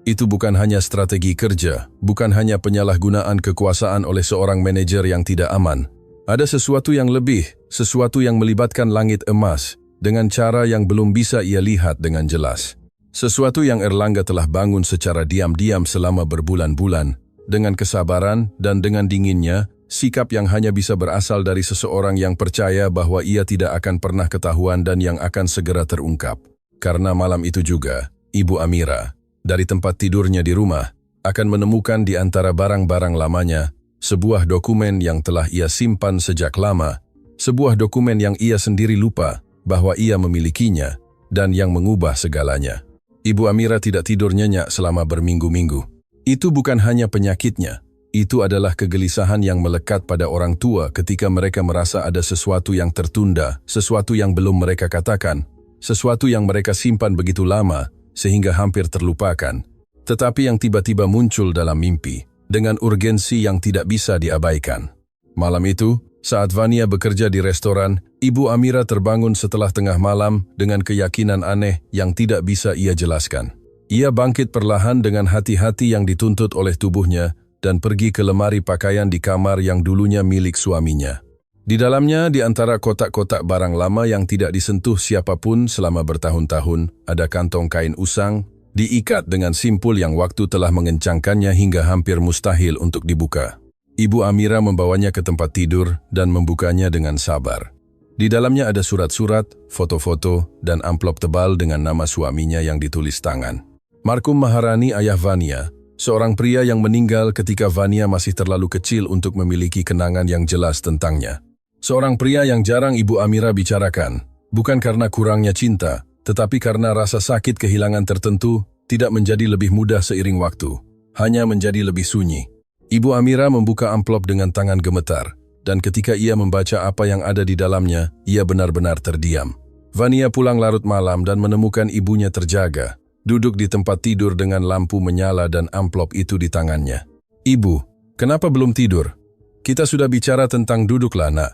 [SPEAKER 1] Itu bukan hanya strategi kerja, bukan hanya penyalahgunaan kekuasaan oleh seorang manajer yang tidak aman. Ada sesuatu yang lebih, sesuatu yang melibatkan langit emas, dengan cara yang belum bisa ia lihat dengan jelas. Sesuatu yang Erlangga telah bangun secara diam-diam selama berbulan-bulan, dengan kesabaran dan dengan dinginnya, sikap yang hanya bisa berasal dari seseorang yang percaya bahwa ia tidak akan pernah ketahuan dan yang akan segera terungkap. Karena malam itu juga, Ibu Amira, dari tempat tidurnya di rumah, akan menemukan di antara barang-barang lamanya, sebuah dokumen yang telah ia simpan sejak lama, sebuah dokumen yang ia sendiri lupa bahwa ia memilikinya, dan yang mengubah segalanya. Ibu Amira tidak tidur nyenyak selama berminggu-minggu. Itu bukan hanya penyakitnya. Itu adalah kegelisahan yang melekat pada orang tua ketika mereka merasa ada sesuatu yang tertunda, sesuatu yang belum mereka katakan, sesuatu yang mereka simpan begitu lama sehingga hampir terlupakan, tetapi yang tiba-tiba muncul dalam mimpi, dengan urgensi yang tidak bisa diabaikan. Malam itu, saat Vania bekerja di restoran, Ibu Amira terbangun setelah tengah malam dengan keyakinan aneh yang tidak bisa ia jelaskan. Ia bangkit perlahan dengan hati-hati yang dituntut oleh tubuhnya, dan pergi ke lemari pakaian di kamar yang dulunya milik suaminya. Di dalamnya, di antara kotak-kotak barang lama yang tidak disentuh siapapun selama bertahun-tahun, ada kantong kain usang, diikat dengan simpul yang waktu telah mengencangkannya hingga hampir mustahil untuk dibuka. Ibu Amira membawanya ke tempat tidur dan membukanya dengan sabar. Di dalamnya ada surat-surat, foto-foto, dan amplop tebal dengan nama suaminya yang ditulis tangan. Markum Maharani, ayah Vania, seorang pria yang meninggal ketika Vania masih terlalu kecil untuk memiliki kenangan yang jelas tentangnya. Seorang pria yang jarang Ibu Amira bicarakan, bukan karena kurangnya cinta, tetapi karena rasa sakit kehilangan tertentu tidak menjadi lebih mudah seiring waktu, hanya menjadi lebih sunyi. Ibu Amira membuka amplop dengan tangan gemetar, dan ketika ia membaca apa yang ada di dalamnya, ia benar-benar terdiam. Vania pulang larut malam dan menemukan ibunya terjaga, duduk di tempat tidur dengan lampu menyala dan amplop itu di tangannya. "Ibu, kenapa belum tidur? Kita sudah bicara tentang duduklah, nak."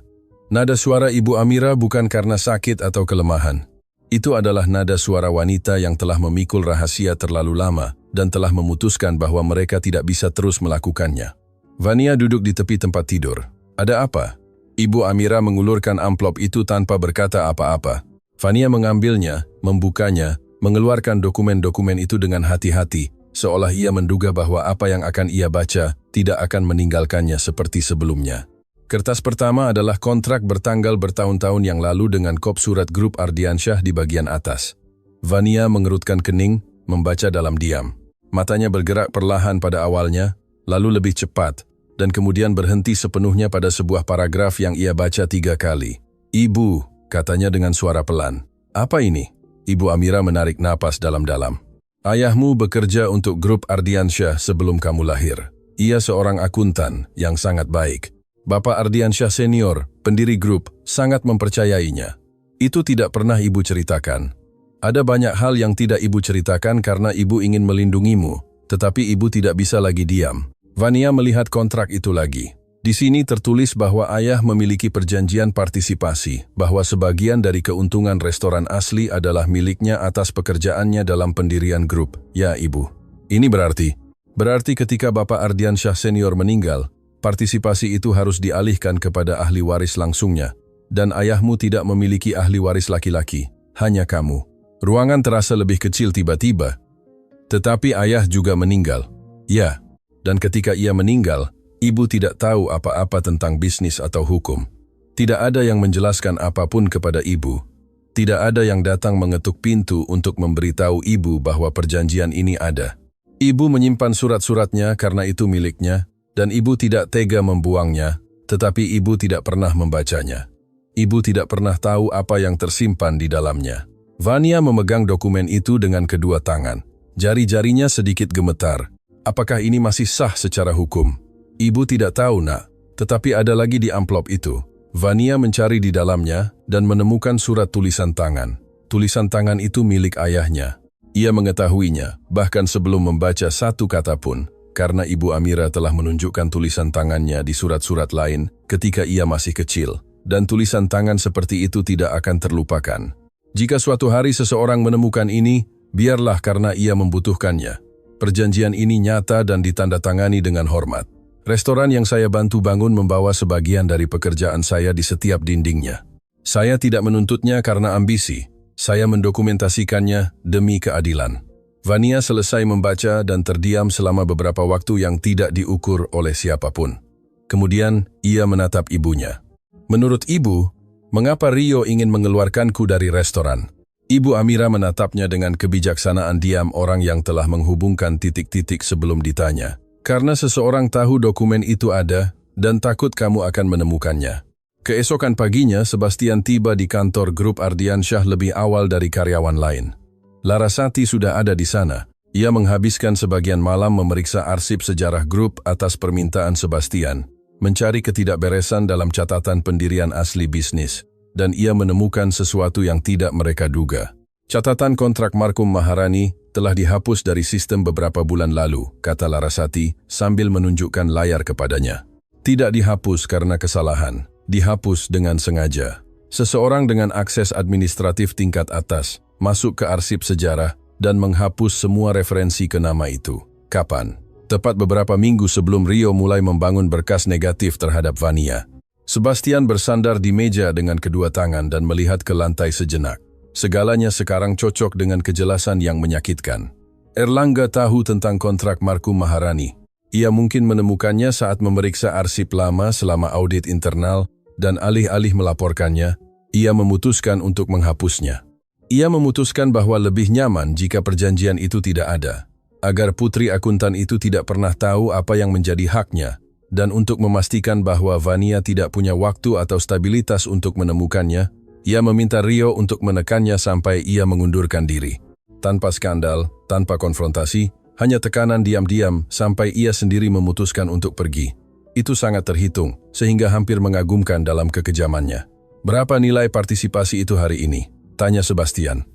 [SPEAKER 1] Nada suara Ibu Amira bukan karena sakit atau kelemahan. Itu adalah nada suara wanita yang telah memikul rahasia terlalu lama dan telah memutuskan bahwa mereka tidak bisa terus melakukannya. Vania duduk di tepi tempat tidur. "Ada apa?" Ibu Amira mengulurkan amplop itu tanpa berkata apa-apa. Vania mengambilnya, membukanya, mengeluarkan dokumen-dokumen itu dengan hati-hati, seolah ia menduga bahwa apa yang akan ia baca tidak akan meninggalkannya seperti sebelumnya. Kertas pertama adalah kontrak bertanggal bertahun-tahun yang lalu dengan kop surat grup Ardiansyah di bagian atas. Vania mengerutkan kening, membaca dalam diam. Matanya bergerak perlahan pada awalnya, lalu lebih cepat, dan kemudian berhenti sepenuhnya pada sebuah paragraf yang ia baca 3 kali. "Ibu," katanya dengan suara pelan. "Apa ini?" Ibu Amira menarik napas dalam-dalam. "Ayahmu bekerja untuk grup Ardiansyah sebelum kamu lahir. Ia seorang akuntan yang sangat baik. Bapak Ardiansyah senior, pendiri grup, sangat mempercayainya. Itu tidak pernah ibu ceritakan. Ada banyak hal yang tidak ibu ceritakan karena ibu ingin melindungimu, Tetapi ibu tidak bisa lagi diam. Vania melihat kontrak itu lagi. Di sini tertulis bahwa ayah memiliki perjanjian partisipasi, bahwa sebagian dari keuntungan restoran asli adalah miliknya atas pekerjaannya dalam pendirian grup. Ya, Ibu. Ini berarti ketika Bapak Ardiansyah Senior meninggal, partisipasi itu harus dialihkan kepada ahli waris langsungnya, dan ayahmu tidak memiliki ahli waris laki-laki, hanya kamu. Ruangan terasa lebih kecil tiba-tiba. Tetapi ayah juga meninggal. Ya, dan ketika ia meninggal, ibu tidak tahu apa-apa tentang bisnis atau hukum. Tidak ada yang menjelaskan apapun kepada ibu. Tidak ada yang datang mengetuk pintu untuk memberitahu ibu bahwa perjanjian ini ada. Ibu menyimpan surat-suratnya karena itu miliknya, dan ibu tidak tega membuangnya, tetapi ibu tidak pernah membacanya. Ibu tidak pernah tahu apa yang tersimpan di dalamnya. Vania memegang dokumen itu dengan kedua tangan. Jari-jarinya sedikit gemetar. Apakah ini masih sah secara hukum? Ibu tidak tahu, Nak. Tetapi ada lagi di amplop itu. Vania mencari di dalamnya dan menemukan surat tulisan tangan. Tulisan tangan itu milik ayahnya. Ia mengetahuinya, bahkan sebelum membaca satu kata pun, karena Ibu Amira telah menunjukkan tulisan tangannya di surat-surat lain ketika ia masih kecil, dan tulisan tangan seperti itu tidak akan terlupakan. Jika suatu hari seseorang menemukan ini, biarlah karena ia membutuhkannya. Perjanjian ini nyata dan ditandatangani dengan hormat. Restoran yang saya bantu bangun membawa sebagian dari pekerjaan saya di setiap dindingnya. Saya tidak menuntutnya karena ambisi. Saya mendokumentasikannya demi keadilan. Vania selesai membaca dan terdiam selama beberapa waktu yang tidak diukur oleh siapapun. Kemudian, ia menatap ibunya. Menurut ibu, mengapa Rio ingin mengeluarkanku dari restoran? Ibu Amira menatapnya dengan kebijaksanaan diam orang yang telah menghubungkan titik-titik sebelum ditanya. Karena seseorang tahu dokumen itu ada dan takut kamu akan menemukannya. Keesokan paginya, Sebastian tiba di kantor grup Ardiansyah lebih awal dari karyawan lain. Larasati sudah ada di sana. Ia menghabiskan sebagian malam memeriksa arsip sejarah grup atas permintaan Sebastian, mencari ketidakberesan dalam catatan pendirian asli bisnis, dan ia menemukan sesuatu yang tidak mereka duga. Catatan kontrak Markum Maharani telah dihapus dari sistem beberapa bulan lalu, kata Larasati sambil menunjukkan layar kepadanya. Tidak dihapus karena kesalahan, dihapus dengan sengaja. Seseorang dengan akses administratif tingkat atas masuk ke arsip sejarah dan menghapus semua referensi ke nama itu. Kapan? Tepat beberapa minggu sebelum Rio mulai membangun berkas negatif terhadap Vania. Sebastian bersandar di meja dengan kedua tangan dan melihat ke lantai sejenak. Segalanya sekarang cocok dengan kejelasan yang menyakitkan. Erlangga tahu tentang kontrak Markum Maharani. Ia mungkin menemukannya saat memeriksa arsip lama selama audit internal dan alih-alih melaporkannya, ia memutuskan untuk menghapusnya. Ia memutuskan bahwa lebih nyaman jika perjanjian itu tidak ada, agar putri akuntan itu tidak pernah tahu apa yang menjadi haknya, dan untuk memastikan bahwa Vania tidak punya waktu atau stabilitas untuk menemukannya, ia meminta Rio untuk menekannya sampai ia mengundurkan diri. Tanpa skandal, tanpa konfrontasi, hanya tekanan diam-diam sampai ia sendiri memutuskan untuk pergi. Itu sangat terhitung, sehingga hampir mengagumkan dalam kekejamannya. Berapa nilai partisipasi itu hari ini? Tanya Sebastian.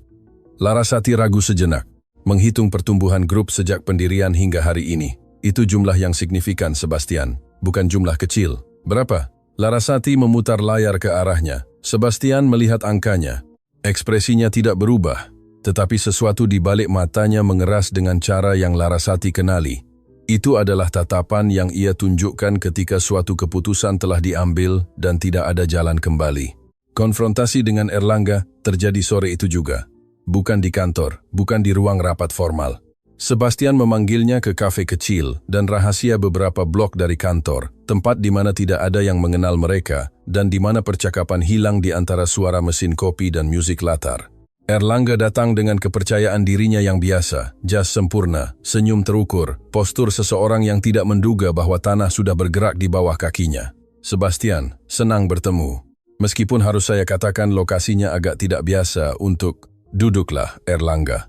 [SPEAKER 1] Larasati ragu sejenak, menghitung pertumbuhan grup sejak pendirian hingga hari ini. Itu jumlah yang signifikan, Sebastian, bukan jumlah kecil. Berapa? Larasati memutar layar ke arahnya. Sebastian melihat angkanya. Ekspresinya tidak berubah, tetapi sesuatu di balik matanya mengeras dengan cara yang Larasati kenali. Itu adalah tatapan yang ia tunjukkan ketika suatu keputusan telah diambil dan tidak ada jalan kembali. Konfrontasi dengan Erlangga terjadi sore itu juga. Bukan di kantor, bukan di ruang rapat formal. Sebastian memanggilnya ke kafe kecil dan rahasia beberapa blok dari kantor, tempat di mana tidak ada yang mengenal mereka dan di mana percakapan hilang di antara suara mesin kopi dan musik latar. Erlangga datang dengan kepercayaan dirinya yang biasa, jas sempurna, senyum terukur, postur seseorang yang tidak menduga bahwa tanah sudah bergerak di bawah kakinya. Sebastian, senang bertemu. Meskipun harus saya katakan lokasinya agak tidak biasa untuk... Duduklah, Erlangga.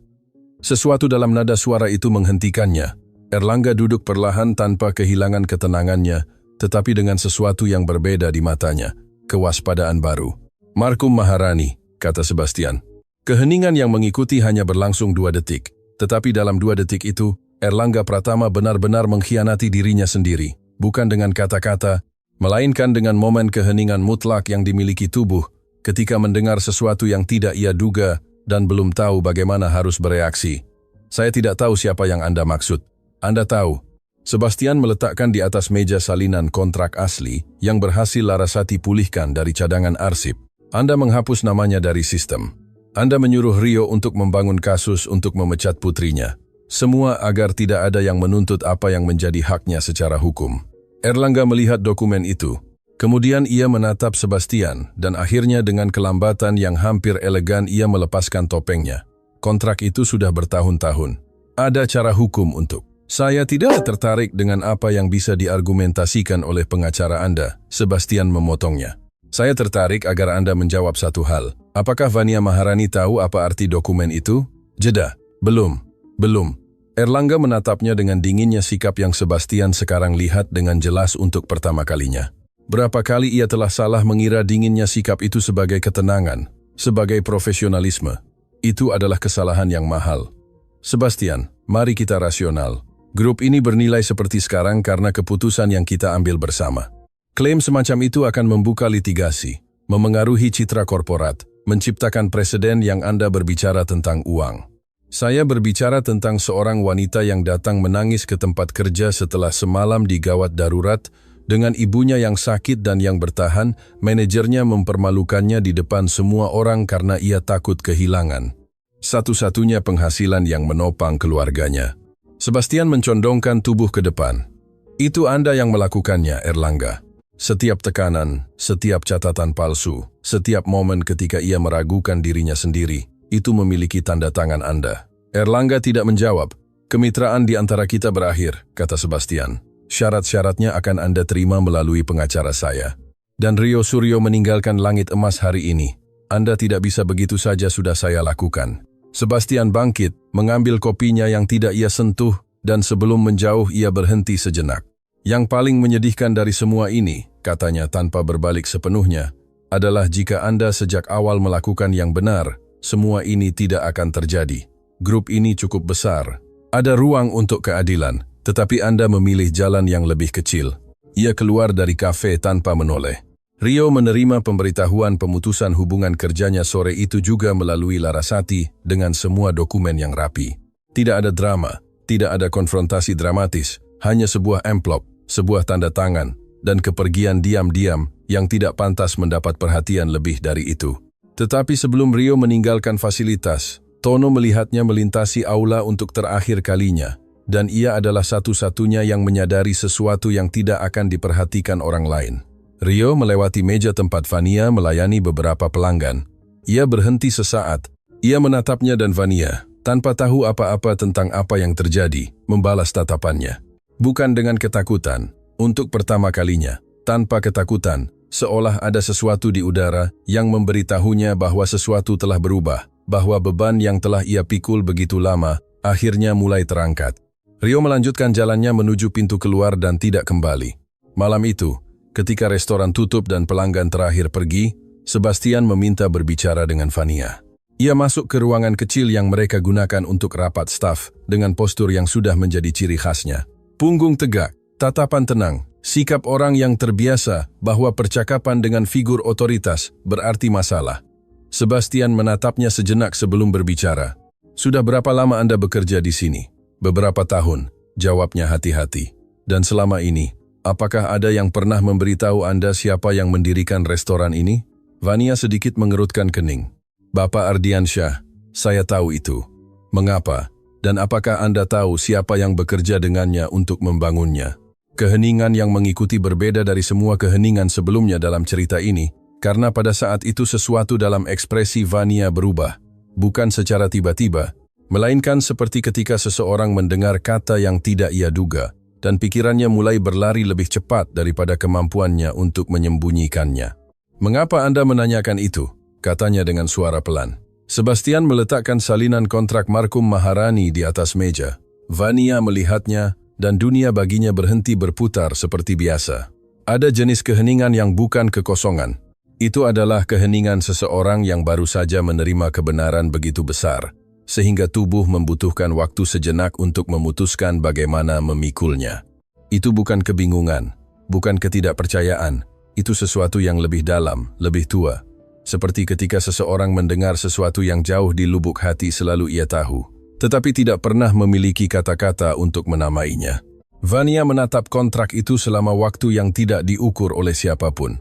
[SPEAKER 1] Sesuatu dalam nada suara itu menghentikannya. Erlangga duduk perlahan tanpa kehilangan ketenangannya, tetapi dengan sesuatu yang berbeda di matanya, kewaspadaan baru. Markum Maharani, kata Sebastian. Keheningan yang mengikuti hanya berlangsung 2 detik, tetapi dalam 2 detik itu, Erlangga Pratama benar-benar mengkhianati dirinya sendiri, bukan dengan kata-kata, melainkan dengan momen keheningan mutlak yang dimiliki tubuh ketika mendengar sesuatu yang tidak ia duga dan belum tahu bagaimana harus bereaksi. Saya tidak tahu siapa yang Anda maksud. Anda tahu. Sebastian meletakkan di atas meja salinan kontrak asli yang berhasil Larasati pulihkan dari cadangan arsip. Anda menghapus namanya dari sistem. Anda menyuruh Rio untuk membangun kasus untuk memecat putrinya. Semua agar tidak ada yang menuntut apa yang menjadi haknya secara hukum. Erlangga melihat dokumen itu. Kemudian ia menatap Sebastian dan akhirnya dengan kelambatan yang hampir elegan ia melepaskan topengnya. Kontrak itu sudah bertahun-tahun. Ada cara hukum untuk. Saya tidak tertarik dengan apa yang bisa diargumentasikan oleh pengacara Anda, Sebastian memotongnya. Saya tertarik agar Anda menjawab satu hal. Apakah Vania Maharani tahu apa arti dokumen itu? Jeda. Belum. Erlangga menatapnya dengan dinginnya, sikap yang Sebastian sekarang lihat dengan jelas untuk pertama kalinya. Berapa kali ia telah salah mengira dinginnya sikap itu sebagai ketenangan, sebagai profesionalisme. Itu adalah kesalahan yang mahal. Sebastian, mari kita rasional. Grup ini bernilai seperti sekarang karena keputusan yang kita ambil bersama. Klaim semacam itu akan membuka litigasi, memengaruhi citra korporat, menciptakan preseden yang Anda berbicara tentang uang. Saya berbicara tentang seorang wanita yang datang menangis ke tempat kerja setelah semalam digawat darurat dengan ibunya yang sakit dan yang bertahan, manajernya mempermalukannya di depan semua orang karena ia takut kehilangan satu-satunya penghasilan yang menopang keluarganya. Sebastian mencondongkan tubuh ke depan. Itu Anda yang melakukannya, Erlangga. Setiap tekanan, setiap catatan palsu, setiap momen ketika ia meragukan dirinya sendiri, itu memiliki tanda tangan Anda. Erlangga tidak menjawab. Kemitraan di antara kita berakhir, kata Sebastian. Syarat-syaratnya akan Anda terima melalui pengacara saya. Dan Rio Suryo meninggalkan langit emas hari ini. Anda tidak bisa begitu saja, sudah saya lakukan. Sebastian bangkit, mengambil kopinya yang tidak ia sentuh, dan sebelum menjauh ia berhenti sejenak. Yang paling menyedihkan dari semua ini, katanya tanpa berbalik sepenuhnya, adalah jika Anda sejak awal melakukan yang benar, semua ini tidak akan terjadi. Grup ini cukup besar. Ada ruang untuk keadilan, tetapi Anda memilih jalan yang lebih kecil. Ia keluar dari kafe tanpa menoleh. Rio menerima pemberitahuan pemutusan hubungan kerjanya sore itu juga melalui Larasati dengan semua dokumen yang rapi. Tidak ada drama, tidak ada konfrontasi dramatis, hanya sebuah amplop, sebuah tanda tangan, dan kepergian diam-diam yang tidak pantas mendapat perhatian lebih dari itu. Tetapi sebelum Rio meninggalkan fasilitas, Tono melihatnya melintasi aula untuk terakhir kalinya, dan ia adalah satu-satunya yang menyadari sesuatu yang tidak akan diperhatikan orang lain. Rio melewati meja tempat Vania melayani beberapa pelanggan. Ia berhenti sesaat. Ia menatapnya dan Vania, tanpa tahu apa-apa tentang apa yang terjadi, membalas tatapannya. Bukan dengan ketakutan, untuk pertama kalinya, tanpa ketakutan, seolah ada sesuatu di udara yang memberitahunya bahwa sesuatu telah berubah, bahwa beban yang telah ia pikul begitu lama, akhirnya mulai terangkat. Rio melanjutkan jalannya menuju pintu keluar dan tidak kembali. Malam itu, ketika restoran tutup dan pelanggan terakhir pergi, Sebastian meminta berbicara dengan Vania. Ia masuk ke ruangan kecil yang mereka gunakan untuk rapat staf dengan postur yang sudah menjadi ciri khasnya. Punggung tegak, tatapan tenang, sikap orang yang terbiasa bahwa percakapan dengan figur otoritas berarti masalah. Sebastian menatapnya sejenak sebelum berbicara. Sudah berapa lama Anda bekerja di sini? Beberapa tahun, jawabnya hati-hati. Dan selama ini, apakah ada yang pernah memberitahu Anda siapa yang mendirikan restoran ini? Vania sedikit mengerutkan kening. Bapak Ardiansyah, saya tahu itu. Mengapa? Dan apakah Anda tahu siapa yang bekerja dengannya untuk membangunnya? Keheningan yang mengikuti berbeda dari semua keheningan sebelumnya dalam cerita ini, karena pada saat itu sesuatu dalam ekspresi Vania berubah. Bukan secara tiba-tiba, melainkan seperti ketika seseorang mendengar kata yang tidak ia duga, dan pikirannya mulai berlari lebih cepat daripada kemampuannya untuk menyembunyikannya. Mengapa Anda menanyakan itu? Katanya dengan suara pelan. Sebastian meletakkan salinan kontrak Markum Maharani di atas meja. Vania melihatnya, dan dunia baginya berhenti berputar seperti biasa. Ada jenis keheningan yang bukan kekosongan. Itu adalah keheningan seseorang yang baru saja menerima kebenaran begitu besar. sehingga tubuh membutuhkan waktu sejenak untuk memutuskan bagaimana memikulnya. Itu bukan kebingungan, bukan ketidakpercayaan, itu sesuatu yang lebih dalam, lebih tua. Seperti ketika seseorang mendengar sesuatu yang jauh di lubuk hati selalu ia tahu, tetapi tidak pernah memiliki kata-kata untuk menamainya. Vania menatap kontrak itu selama waktu yang tidak diukur oleh siapapun.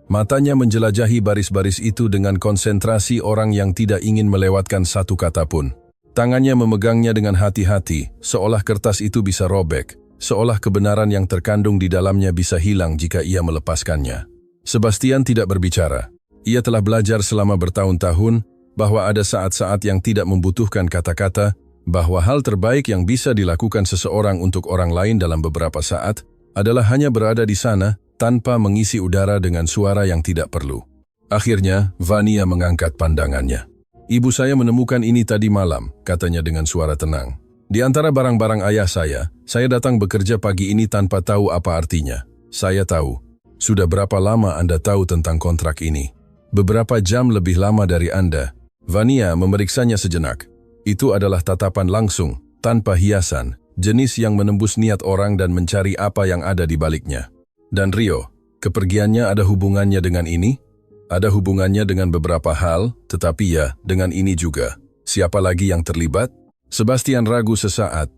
[SPEAKER 1] Matanya menjelajahi baris-baris itu dengan konsentrasi orang yang tidak ingin melewatkan satu kata pun. Tangannya memegangnya dengan hati-hati, seolah kertas itu bisa robek, seolah kebenaran yang terkandung di dalamnya bisa hilang jika ia melepaskannya. Sebastian tidak berbicara. Ia telah belajar selama bertahun-tahun bahwa ada saat-saat yang tidak membutuhkan kata-kata, bahwa hal terbaik yang bisa dilakukan seseorang untuk orang lain dalam beberapa saat adalah hanya berada di sana tanpa mengisi udara dengan suara yang tidak perlu. Akhirnya, Vania mengangkat pandangannya. "Ibu saya menemukan ini tadi malam," katanya dengan suara tenang. "Di antara barang-barang ayah saya datang bekerja pagi ini tanpa tahu apa artinya. Saya tahu. Sudah berapa lama Anda tahu tentang kontrak ini?" "Beberapa jam lebih lama dari Anda." Vania memeriksanya sejenak. Itu adalah tatapan langsung, tanpa hiasan, jenis yang menembus niat orang dan mencari apa yang ada di baliknya. "Dan Rio, kepergiannya ada hubungannya dengan ini?" "Ada hubungannya dengan beberapa hal, tetapi ya, dengan ini juga." "Siapa lagi yang terlibat?" Sebastian ragu sesaat,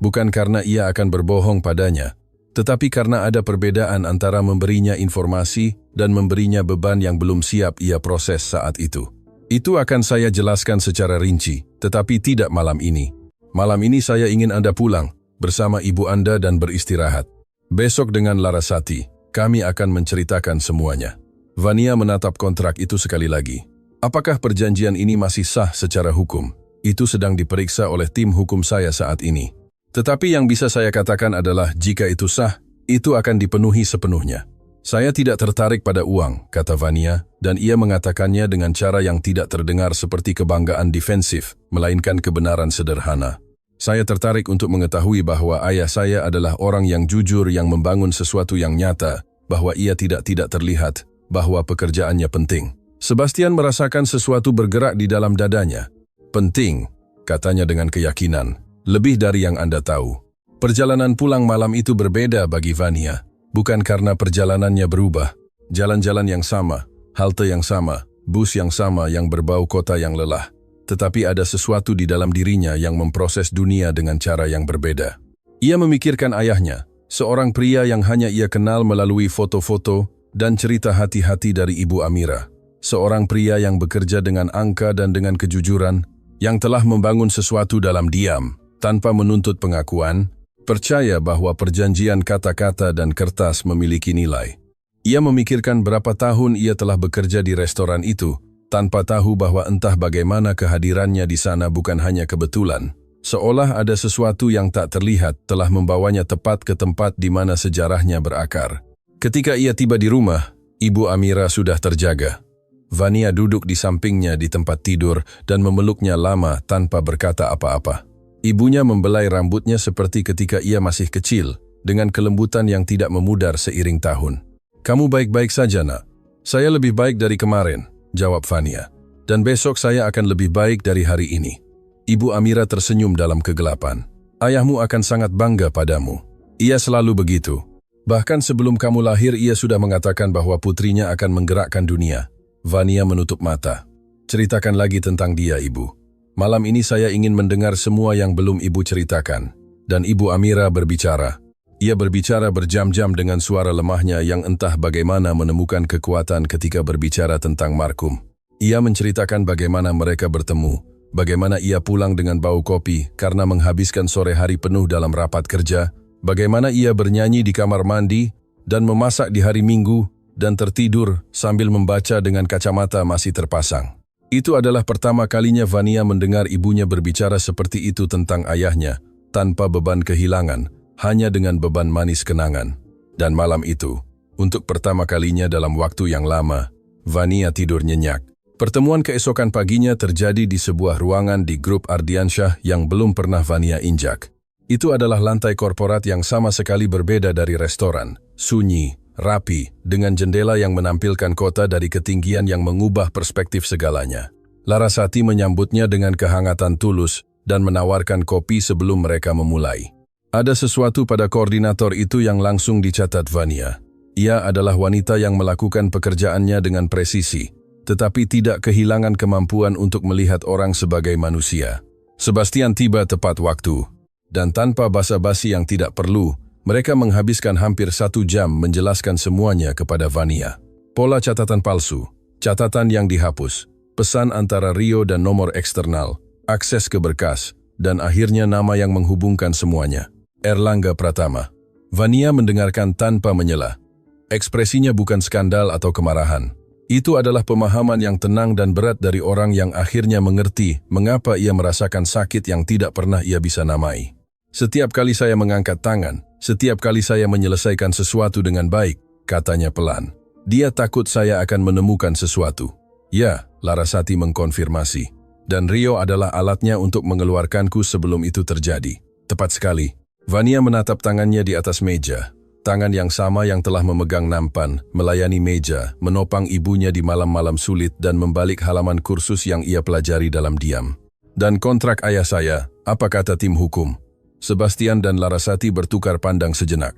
[SPEAKER 1] bukan karena ia akan berbohong padanya, tetapi karena ada perbedaan antara memberinya informasi dan memberinya beban yang belum siap ia proses saat itu. "Itu akan saya jelaskan secara rinci, tetapi tidak malam ini. Malam ini saya ingin Anda pulang, bersama ibu Anda dan beristirahat. Besok dengan Larasati, kami akan menceritakan semuanya." Vania menatap kontrak itu sekali lagi. "Apakah perjanjian ini masih sah secara hukum?" "Itu sedang diperiksa oleh tim hukum saya saat ini. Tetapi yang bisa saya katakan adalah jika itu sah, itu akan dipenuhi sepenuhnya." "Saya tidak tertarik pada uang," kata Vania, dan ia mengatakannya dengan cara yang tidak terdengar seperti kebanggaan defensif, melainkan kebenaran sederhana. "Saya tertarik untuk mengetahui bahwa ayah saya adalah orang yang jujur yang membangun sesuatu yang nyata, bahwa ia tidak terlihat, bahwa pekerjaannya penting." Sebastian merasakan sesuatu bergerak di dalam dadanya. "Penting," katanya dengan keyakinan, "lebih dari yang Anda tahu." Perjalanan pulang malam itu berbeda bagi Vania. Bukan karena perjalanannya berubah, jalan-jalan yang sama, halte yang sama, bus yang sama yang berbau kota yang lelah. Tetapi ada sesuatu di dalam dirinya yang memproses dunia dengan cara yang berbeda. Ia memikirkan ayahnya, seorang pria yang hanya ia kenal melalui foto-foto dan cerita hati-hati dari Ibu Amira. Seorang pria yang bekerja dengan angka dan dengan kejujuran, yang telah membangun sesuatu dalam diam, tanpa menuntut pengakuan, percaya bahwa perjanjian kata-kata dan kertas memiliki nilai. Ia memikirkan berapa tahun ia telah bekerja di restoran itu, tanpa tahu bahwa entah bagaimana kehadirannya di sana bukan hanya kebetulan, seolah ada sesuatu yang tak terlihat telah membawanya tepat ke tempat di mana sejarahnya berakar. Ketika ia tiba di rumah, Ibu Amira sudah terjaga. Vania duduk di sampingnya di tempat tidur dan memeluknya lama tanpa berkata apa-apa. Ibunya membelai rambutnya seperti ketika ia masih kecil, dengan kelembutan yang tidak memudar seiring tahun. "Kamu baik-baik saja, Nak?" "Saya lebih baik dari kemarin," jawab Vania. "Dan besok saya akan lebih baik dari hari ini." Ibu Amira tersenyum dalam kegelapan. "Ayahmu akan sangat bangga padamu. Ia selalu begitu. Bahkan sebelum kamu lahir ia sudah mengatakan bahwa putrinya akan menggerakkan dunia." Vania menutup mata. "Ceritakan lagi tentang dia, Ibu. Malam ini saya ingin mendengar semua yang belum Ibu ceritakan." Dan Ibu Amira berbicara. Ia berbicara berjam-jam dengan suara lemahnya yang entah bagaimana menemukan kekuatan ketika berbicara tentang marhum. Ia menceritakan bagaimana mereka bertemu, bagaimana ia pulang dengan bau kopi karena menghabiskan sore hari penuh dalam rapat kerja, bagaimana ia bernyanyi di kamar mandi dan memasak di hari Minggu dan tertidur sambil membaca dengan kacamata masih terpasang. Itu adalah pertama kalinya Vania mendengar ibunya berbicara seperti itu tentang ayahnya, tanpa beban kehilangan, hanya dengan beban manis kenangan. Dan malam itu, untuk pertama kalinya dalam waktu yang lama, Vania tidur nyenyak. Pertemuan keesokan paginya terjadi di sebuah ruangan di grup Ardiansyah yang belum pernah Vania injak. Itu adalah lantai korporat yang sama sekali berbeda dari restoran, sunyi, rapi, dengan jendela yang menampilkan kota dari ketinggian yang mengubah perspektif segalanya. Larasati menyambutnya dengan kehangatan tulus dan menawarkan kopi sebelum mereka memulai. Ada sesuatu pada koordinator itu yang langsung dicatat Vania. Ia adalah wanita yang melakukan pekerjaannya dengan presisi, tetapi tidak kehilangan kemampuan untuk melihat orang sebagai manusia. Sebastian tiba tepat waktu, dan tanpa basa-basi yang tidak perlu, mereka menghabiskan hampir 1 jam menjelaskan semuanya kepada Vania. Pola catatan palsu, catatan yang dihapus, pesan antara Rio dan nomor eksternal, akses ke berkas, dan akhirnya nama yang menghubungkan semuanya. Erlangga Pratama. Vania mendengarkan tanpa menyela. Ekspresinya bukan skandal atau kemarahan. Itu adalah pemahaman yang tenang dan berat dari orang yang akhirnya mengerti mengapa ia merasakan sakit yang tidak pernah ia bisa namai. Setiap kali saya mengangkat tangan, setiap kali saya menyelesaikan sesuatu dengan baik, katanya pelan. Dia takut saya akan menemukan sesuatu. Ya, Larasati mengkonfirmasi. Dan Rio adalah alatnya untuk mengeluarkanku sebelum itu terjadi. Tepat sekali. Vania menatap tangannya di atas meja. Tangan yang sama yang telah memegang nampan, melayani meja, menopang ibunya di malam-malam sulit dan membalik halaman kursus yang ia pelajari dalam diam. Dan kontrak ayah saya, apa kata tim hukum? Sebastian dan Larasati bertukar pandang sejenak.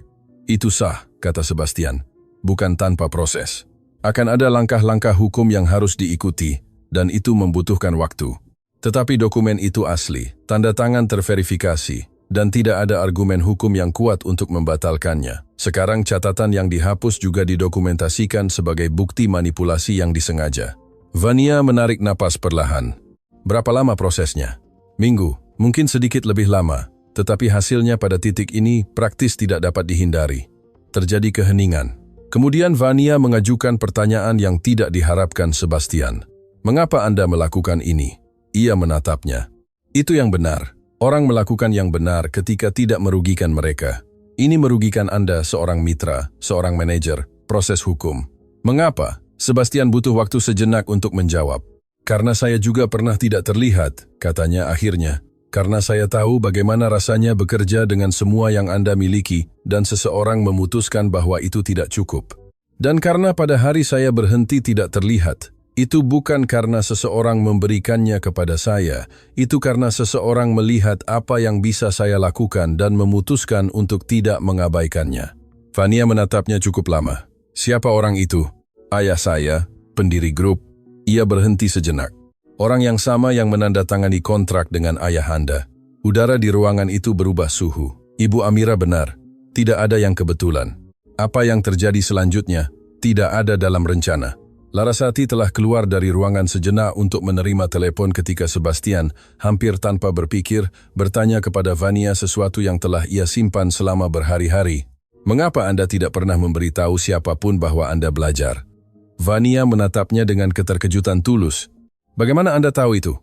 [SPEAKER 1] Itu sah, kata Sebastian. Bukan tanpa proses. Akan ada langkah-langkah hukum yang harus diikuti, dan itu membutuhkan waktu. Tetapi dokumen itu asli, tanda tangan terverifikasi, dan tidak ada argumen hukum yang kuat untuk membatalkannya. Sekarang catatan yang dihapus juga didokumentasikan sebagai bukti manipulasi yang disengaja. Vania menarik napas perlahan. Berapa lama prosesnya? Minggu, mungkin sedikit lebih lama, tetapi hasilnya pada titik ini praktis tidak dapat dihindari. Terjadi keheningan. Kemudian Vania mengajukan pertanyaan yang tidak diharapkan Sebastian. Mengapa Anda melakukan ini? Ia menatapnya. Itu yang benar. Orang melakukan yang benar ketika tidak merugikan mereka. Ini merugikan Anda seorang mitra, seorang manajer, proses hukum. Mengapa? Sebastian butuh waktu sejenak untuk menjawab. Karena saya juga pernah tidak terlihat, katanya akhirnya. Karena saya tahu bagaimana rasanya bekerja dengan semua yang Anda miliki dan seseorang memutuskan bahwa itu tidak cukup. Dan karena pada hari saya berhenti tidak terlihat, itu bukan karena seseorang memberikannya kepada saya, itu karena seseorang melihat apa yang bisa saya lakukan dan memutuskan untuk tidak mengabaikannya. Vania menatapnya cukup lama. Siapa orang itu? Ayah saya, pendiri grup. Ia berhenti sejenak. Orang yang sama yang menandatangani kontrak dengan ayah Anda. Udara di ruangan itu berubah suhu. Ibu Amira benar. Tidak ada yang kebetulan. Apa yang terjadi selanjutnya tidak ada dalam rencana. Larasati telah keluar dari ruangan sejenak untuk menerima telepon ketika Sebastian, hampir tanpa berpikir, bertanya kepada Vania sesuatu yang telah ia simpan selama berhari-hari. Mengapa Anda tidak pernah memberitahu siapapun bahwa Anda belajar? Vania menatapnya dengan keterkejutan tulus. Bagaimana Anda tahu itu?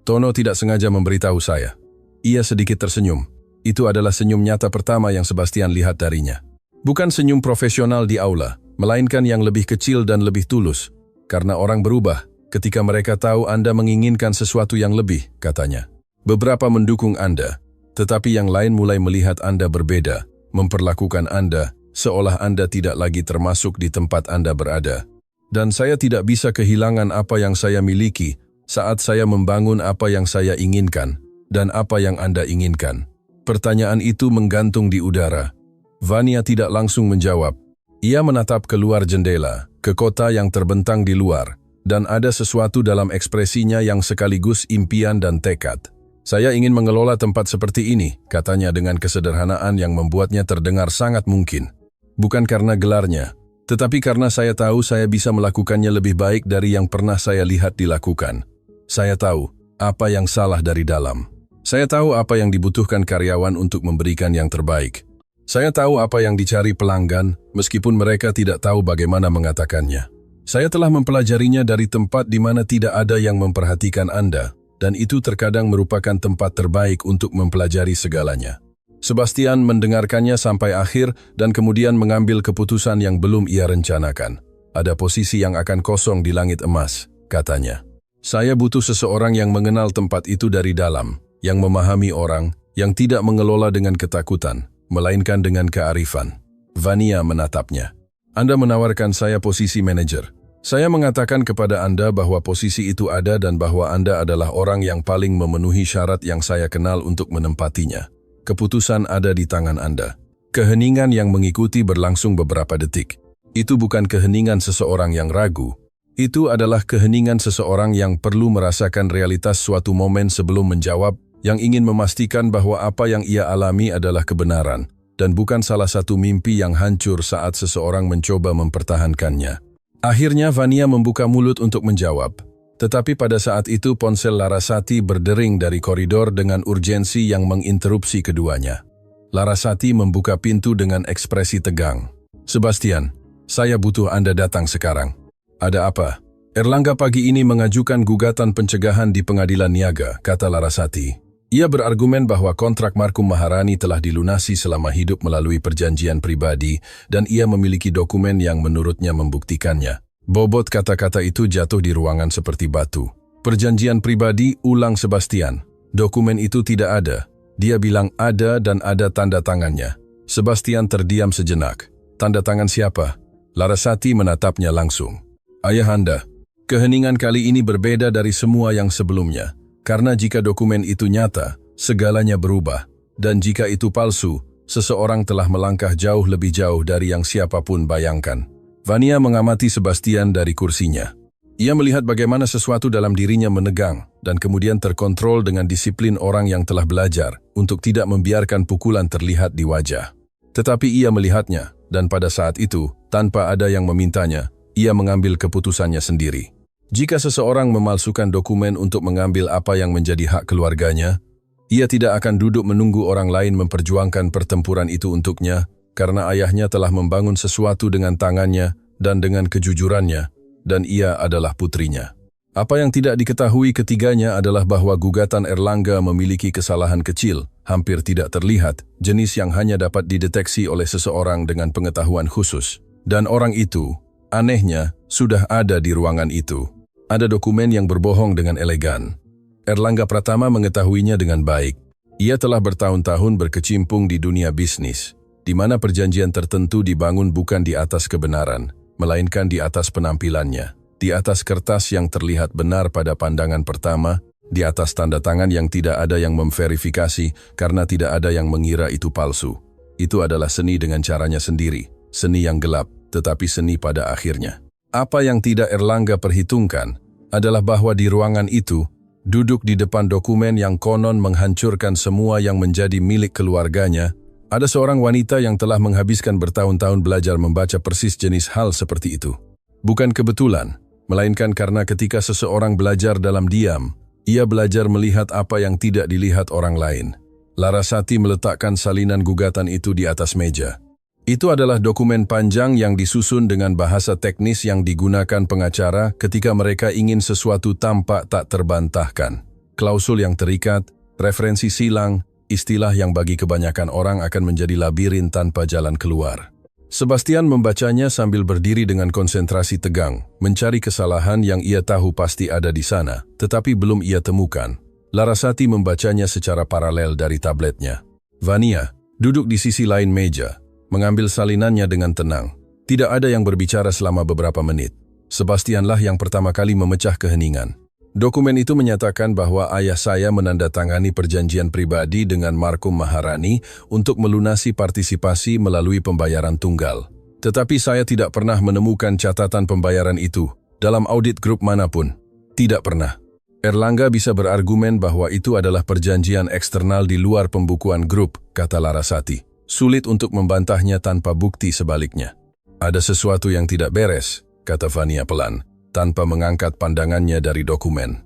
[SPEAKER 1] Tono tidak sengaja memberitahu saya. Ia sedikit tersenyum. Itu adalah senyum nyata pertama yang Sebastian lihat darinya. Bukan senyum profesional di aula, melainkan yang lebih kecil dan lebih tulus. Karena orang berubah ketika mereka tahu Anda menginginkan sesuatu yang lebih, katanya. Beberapa mendukung Anda, tetapi yang lain mulai melihat Anda berbeda, memperlakukan Anda seolah Anda tidak lagi termasuk di tempat Anda berada. Dan saya tidak bisa kehilangan apa yang saya miliki saat saya membangun apa yang saya inginkan dan apa yang Anda inginkan. Pertanyaan itu menggantung di udara. Vania tidak langsung menjawab. Ia menatap keluar jendela, ke kota yang terbentang di luar, dan ada sesuatu dalam ekspresinya yang sekaligus impian dan tekad. Saya ingin mengelola tempat seperti ini, katanya dengan kesederhanaan yang membuatnya terdengar sangat mungkin. Bukan karena gelarnya, tetapi karena saya tahu saya bisa melakukannya lebih baik dari yang pernah saya lihat dilakukan. Saya tahu apa yang salah dari dalam. Saya tahu apa yang dibutuhkan karyawan untuk memberikan yang terbaik. Saya tahu apa yang dicari pelanggan, meskipun mereka tidak tahu bagaimana mengatakannya. Saya telah mempelajarinya dari tempat di mana tidak ada yang memperhatikan Anda, dan itu terkadang merupakan tempat terbaik untuk mempelajari segalanya. Sebastian mendengarkannya sampai akhir dan kemudian mengambil keputusan yang belum ia rencanakan. Ada posisi yang akan kosong di langit emas, katanya. Saya butuh seseorang yang mengenal tempat itu dari dalam, yang memahami orang, yang tidak mengelola dengan ketakutan, melainkan dengan kearifan. Vania menatapnya. Anda menawarkan saya posisi manajer. Saya mengatakan kepada Anda bahwa posisi itu ada dan bahwa Anda adalah orang yang paling memenuhi syarat yang saya kenal untuk menempatinya. Keputusan ada di tangan Anda. Keheningan yang mengikuti berlangsung beberapa detik. Itu bukan keheningan seseorang yang ragu. Itu adalah keheningan seseorang yang perlu merasakan realitas suatu momen sebelum menjawab, yang ingin memastikan bahwa apa yang ia alami adalah kebenaran, dan bukan salah satu mimpi yang hancur saat seseorang mencoba mempertahankannya. Akhirnya Vania membuka mulut untuk menjawab, tetapi pada saat itu ponsel Larasati berdering dari koridor dengan urgensi yang menginterupsi keduanya. Larasati membuka pintu dengan ekspresi tegang. "Sebastian, saya butuh Anda datang sekarang." "Ada apa?" "Erlangga pagi ini mengajukan gugatan pencegahan di pengadilan niaga," kata Larasati. Ia berargumen bahwa kontrak Markum Maharani telah dilunasi selama hidup melalui perjanjian pribadi dan ia memiliki dokumen yang menurutnya membuktikannya. Bobot kata-kata itu jatuh di ruangan seperti batu. "Perjanjian pribadi," ulang Sebastian. "Dokumen itu tidak ada." Dia bilang ada dan ada tanda tangannya. Sebastian terdiam sejenak. "Tanda tangan siapa?" Larasati menatapnya langsung. "Ayahanda, keheningan kali ini berbeda dari semua yang sebelumnya. Karena jika dokumen itu nyata, segalanya berubah. Dan jika itu palsu, seseorang telah melangkah jauh lebih jauh dari yang siapapun bayangkan." Vania mengamati Sebastian dari kursinya. Ia melihat bagaimana sesuatu dalam dirinya menegang dan kemudian terkontrol dengan disiplin orang yang telah belajar untuk tidak membiarkan pukulan terlihat di wajah. Tetapi ia melihatnya, dan pada saat itu, tanpa ada yang memintanya, ia mengambil keputusannya sendiri. Jika seseorang memalsukan dokumen untuk mengambil apa yang menjadi hak keluarganya, ia tidak akan duduk menunggu orang lain memperjuangkan pertempuran itu untuknya, karena ayahnya telah membangun sesuatu dengan tangannya dan dengan kejujurannya, dan ia adalah putrinya. Apa yang tidak diketahui ketiganya adalah bahwa gugatan Erlangga memiliki kesalahan kecil, hampir tidak terlihat, jenis yang hanya dapat dideteksi oleh seseorang dengan pengetahuan khusus. Dan orang itu, anehnya, sudah ada di ruangan itu. Ada dokumen yang berbohong dengan elegan. Erlangga Pratama mengetahuinya dengan baik. Ia telah bertahun-tahun berkecimpung di dunia bisnis, di mana perjanjian tertentu dibangun bukan di atas kebenaran, melainkan di atas penampilannya, di atas kertas yang terlihat benar pada pandangan pertama, di atas tanda tangan yang tidak ada yang memverifikasi karena tidak ada yang mengira itu palsu. Itu adalah seni dengan caranya sendiri, seni yang gelap, tetapi seni pada akhirnya. Apa yang tidak Erlangga perhitungkan adalah bahwa di ruangan itu, duduk di depan dokumen yang konon menghancurkan semua yang menjadi milik keluarganya, ada seorang wanita yang telah menghabiskan bertahun-tahun belajar membaca persis jenis hal seperti itu. Bukan kebetulan, melainkan karena ketika seseorang belajar dalam diam, ia belajar melihat apa yang tidak dilihat orang lain. Larasati meletakkan salinan gugatan itu di atas meja. Itu adalah dokumen panjang yang disusun dengan bahasa teknis yang digunakan pengacara ketika mereka ingin sesuatu tampak tak terbantahkan. Klausul yang terikat, referensi silang, istilah yang bagi kebanyakan orang akan menjadi labirin tanpa jalan keluar. Sebastian membacanya sambil berdiri dengan konsentrasi tegang, mencari kesalahan yang ia tahu pasti ada di sana, tetapi belum ia temukan. Larasati membacanya secara paralel dari tabletnya. Vania duduk di sisi lain meja, mengambil salinannya dengan tenang. Tidak ada yang berbicara selama beberapa menit. Sebastianlah yang pertama kali memecah keheningan. Dokumen itu menyatakan bahwa ayah saya menandatangani perjanjian pribadi dengan Markum Maharani untuk melunasi partisipasi melalui pembayaran tunggal. Tetapi saya tidak pernah menemukan catatan pembayaran itu dalam audit grup manapun. Tidak pernah. Erlangga bisa berargumen bahwa itu adalah perjanjian eksternal di luar pembukuan grup, kata Larasati. Sulit untuk membantahnya tanpa bukti sebaliknya. Ada sesuatu yang tidak beres, kata Vania pelan, tanpa mengangkat pandangannya dari dokumen.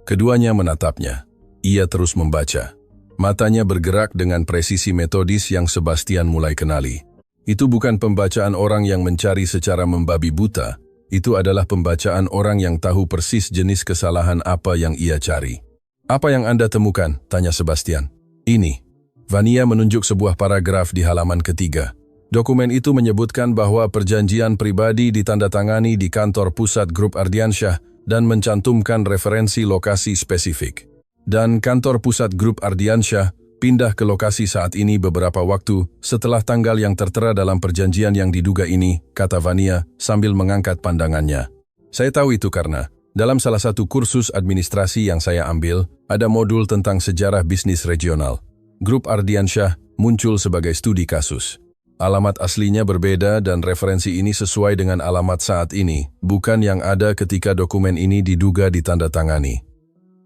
[SPEAKER 1] Keduanya menatapnya. Ia terus membaca. Matanya bergerak dengan presisi metodis yang Sebastian mulai kenali. Itu bukan pembacaan orang yang mencari secara membabi buta. Itu adalah pembacaan orang yang tahu persis jenis kesalahan apa yang ia cari. "Apa yang Anda temukan?" tanya Sebastian. "Ini." Vania menunjuk sebuah paragraf di halaman ketiga. Dokumen itu menyebutkan bahwa perjanjian pribadi ditandatangani di kantor pusat grup Ardiansyah dan mencantumkan referensi lokasi spesifik. Dan kantor pusat grup Ardiansyah pindah ke lokasi saat ini beberapa waktu setelah tanggal yang tertera dalam perjanjian yang diduga ini, kata Vania sambil mengangkat pandangannya. Saya tahu itu karena dalam salah satu kursus administrasi yang saya ambil, ada modul tentang sejarah bisnis regional. Grup Ardiansyah muncul sebagai studi kasus. Alamat aslinya berbeda dan referensi ini sesuai dengan alamat saat ini, bukan yang ada ketika dokumen ini diduga ditandatangani.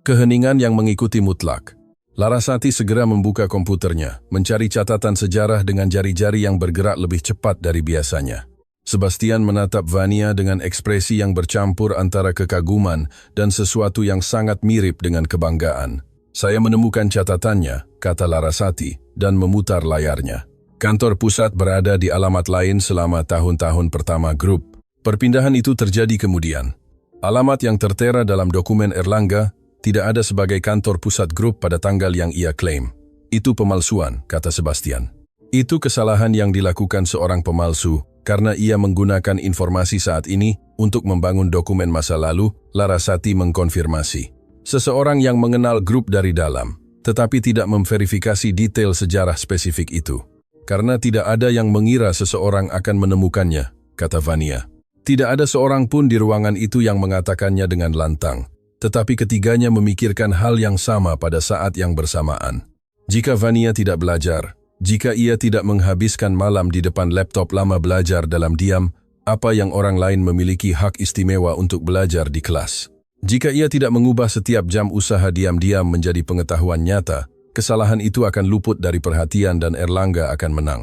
[SPEAKER 1] Keheningan yang mengikuti mutlak. Larasati segera membuka komputernya, mencari catatan sejarah dengan jari-jari yang bergerak lebih cepat dari biasanya. Sebastian menatap Vania dengan ekspresi yang bercampur antara kekaguman dan sesuatu yang sangat mirip dengan kebanggaan. Saya menemukan catatannya, kata Larasati, dan memutar layarnya. Kantor pusat berada di alamat lain selama tahun-tahun pertama grup. Perpindahan itu terjadi kemudian. Alamat yang tertera dalam dokumen Erlangga tidak ada sebagai kantor pusat grup pada tanggal yang ia klaim. Itu pemalsuan, kata Sebastian. Itu kesalahan yang dilakukan seorang pemalsu karena ia menggunakan informasi saat ini untuk membangun dokumen masa lalu. Larasati mengkonfirmasi. Seseorang yang mengenal grup dari dalam, tetapi tidak memverifikasi detail sejarah spesifik itu. Karena tidak ada yang mengira seseorang akan menemukannya, kata Vania. Tidak ada seorang pun di ruangan itu yang mengatakannya dengan lantang. Tetapi ketiganya memikirkan hal yang sama pada saat yang bersamaan. Jika Vania tidak belajar, jika ia tidak menghabiskan malam di depan laptop lama belajar dalam diam, apa yang orang lain memiliki hak istimewa untuk belajar di kelas. Jika ia tidak mengubah setiap jam usaha diam-diam menjadi pengetahuan nyata, kesalahan itu akan luput dari perhatian dan Erlangga akan menang.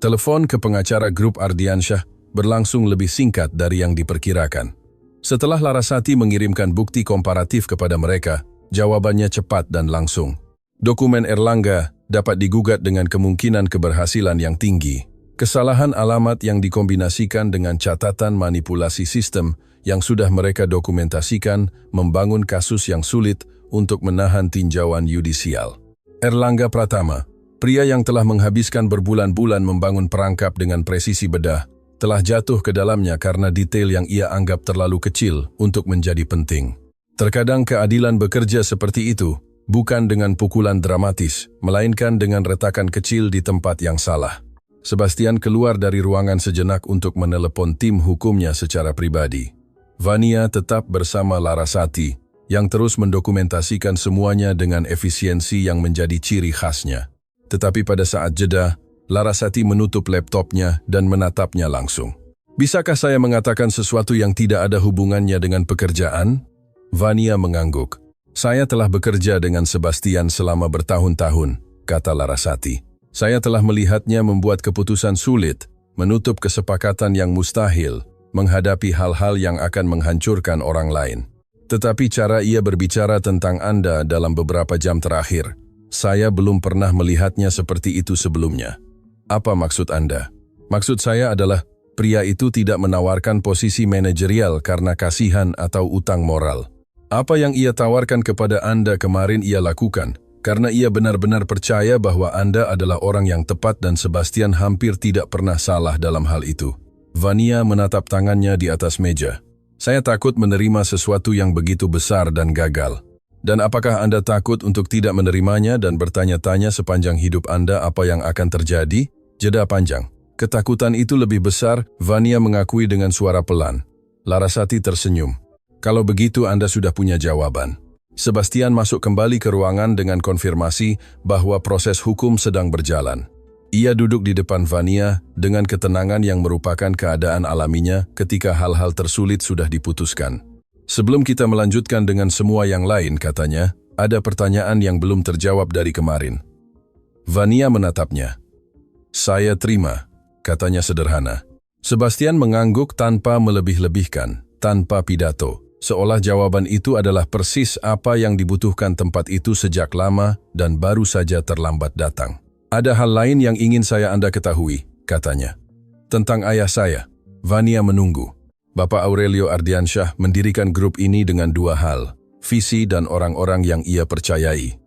[SPEAKER 1] Telepon ke pengacara grup Ardiansyah berlangsung lebih singkat dari yang diperkirakan. Setelah Larasati mengirimkan bukti komparatif kepada mereka, jawabannya cepat dan langsung. Dokumen Erlangga dapat digugat dengan kemungkinan keberhasilan yang tinggi. Kesalahan alamat yang dikombinasikan dengan catatan manipulasi sistem yang sudah mereka dokumentasikan membangun kasus yang sulit untuk menahan tinjauan yudisial. Erlangga Pratama, pria yang telah menghabiskan berbulan-bulan membangun perangkap dengan presisi bedah, telah jatuh ke dalamnya karena detail yang ia anggap terlalu kecil untuk menjadi penting. Terkadang keadilan bekerja seperti itu, bukan dengan pukulan dramatis, melainkan dengan retakan kecil di tempat yang salah. Sebastian keluar dari ruangan sejenak untuk menelepon tim hukumnya secara pribadi. Vania tetap bersama Larasati, yang terus mendokumentasikan semuanya dengan efisiensi yang menjadi ciri khasnya. Tetapi pada saat jeda, Larasati menutup laptopnya dan menatapnya langsung. Bisakah saya mengatakan sesuatu yang tidak ada hubungannya dengan pekerjaan? Vania mengangguk. Saya telah bekerja dengan Sebastian selama bertahun-tahun, kata Larasati. Saya telah melihatnya membuat keputusan sulit, menutup kesepakatan yang mustahil, menghadapi hal-hal yang akan menghancurkan orang lain. Tetapi cara ia berbicara tentang Anda dalam beberapa jam terakhir, saya belum pernah melihatnya seperti itu sebelumnya. Apa maksud Anda? Maksud saya adalah, pria itu tidak menawarkan posisi manajerial karena kasihan atau utang moral. Apa yang ia tawarkan kepada Anda kemarin ia lakukan, karena ia benar-benar percaya bahwa Anda adalah orang yang tepat dan Sebastian hampir tidak pernah salah dalam hal itu. Vania menatap tangannya di atas meja. Saya takut menerima sesuatu yang begitu besar dan gagal. Dan apakah Anda takut untuk tidak menerimanya dan bertanya-tanya sepanjang hidup Anda apa yang akan terjadi? Jeda panjang. Ketakutan itu lebih besar, Vania mengakui dengan suara pelan. Larasati tersenyum. Kalau begitu Anda sudah punya jawaban. Sebastian masuk kembali ke ruangan dengan konfirmasi bahwa proses hukum sedang berjalan. Ia duduk di depan Vania dengan ketenangan yang merupakan keadaan alaminya ketika hal-hal tersulit sudah diputuskan. Sebelum kita melanjutkan dengan semua yang lain, katanya, ada pertanyaan yang belum terjawab dari kemarin. Vania menatapnya. Saya terima, katanya sederhana. Sebastian mengangguk tanpa melebih-lebihkan, tanpa pidato. Seolah jawaban itu adalah persis apa yang dibutuhkan tempat itu sejak lama dan baru saja terlambat datang. Ada hal lain yang ingin Anda ketahui, katanya. Tentang ayah saya, Vania menunggu. Bapak Aurelio Ardiansyah mendirikan grup ini dengan dua hal, visi dan orang-orang yang ia percayai.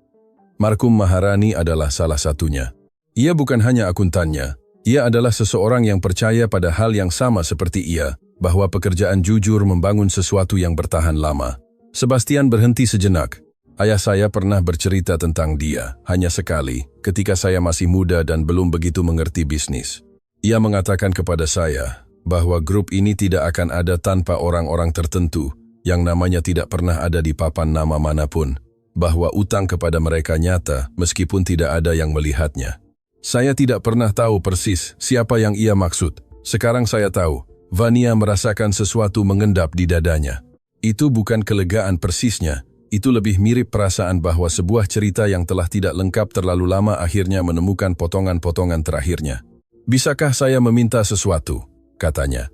[SPEAKER 1] Markum Maharani adalah salah satunya. Ia bukan hanya akuntannya, ia adalah seseorang yang percaya pada hal yang sama seperti ia, bahwa pekerjaan jujur membangun sesuatu yang bertahan lama. Sebastian berhenti sejenak. Ayah saya pernah bercerita tentang dia, hanya sekali, ketika saya masih muda dan belum begitu mengerti bisnis. Ia mengatakan kepada saya, bahwa grup ini tidak akan ada tanpa orang-orang tertentu yang namanya tidak pernah ada di papan nama manapun, bahwa utang kepada mereka nyata meskipun tidak ada yang melihatnya. Saya tidak pernah tahu persis siapa yang ia maksud. Sekarang saya tahu, Vania merasakan sesuatu mengendap di dadanya. Itu bukan kelegaan persisnya, itu lebih mirip perasaan bahwa sebuah cerita yang telah tidak lengkap terlalu lama akhirnya menemukan potongan-potongan terakhirnya. "Bisakah saya meminta sesuatu?" katanya.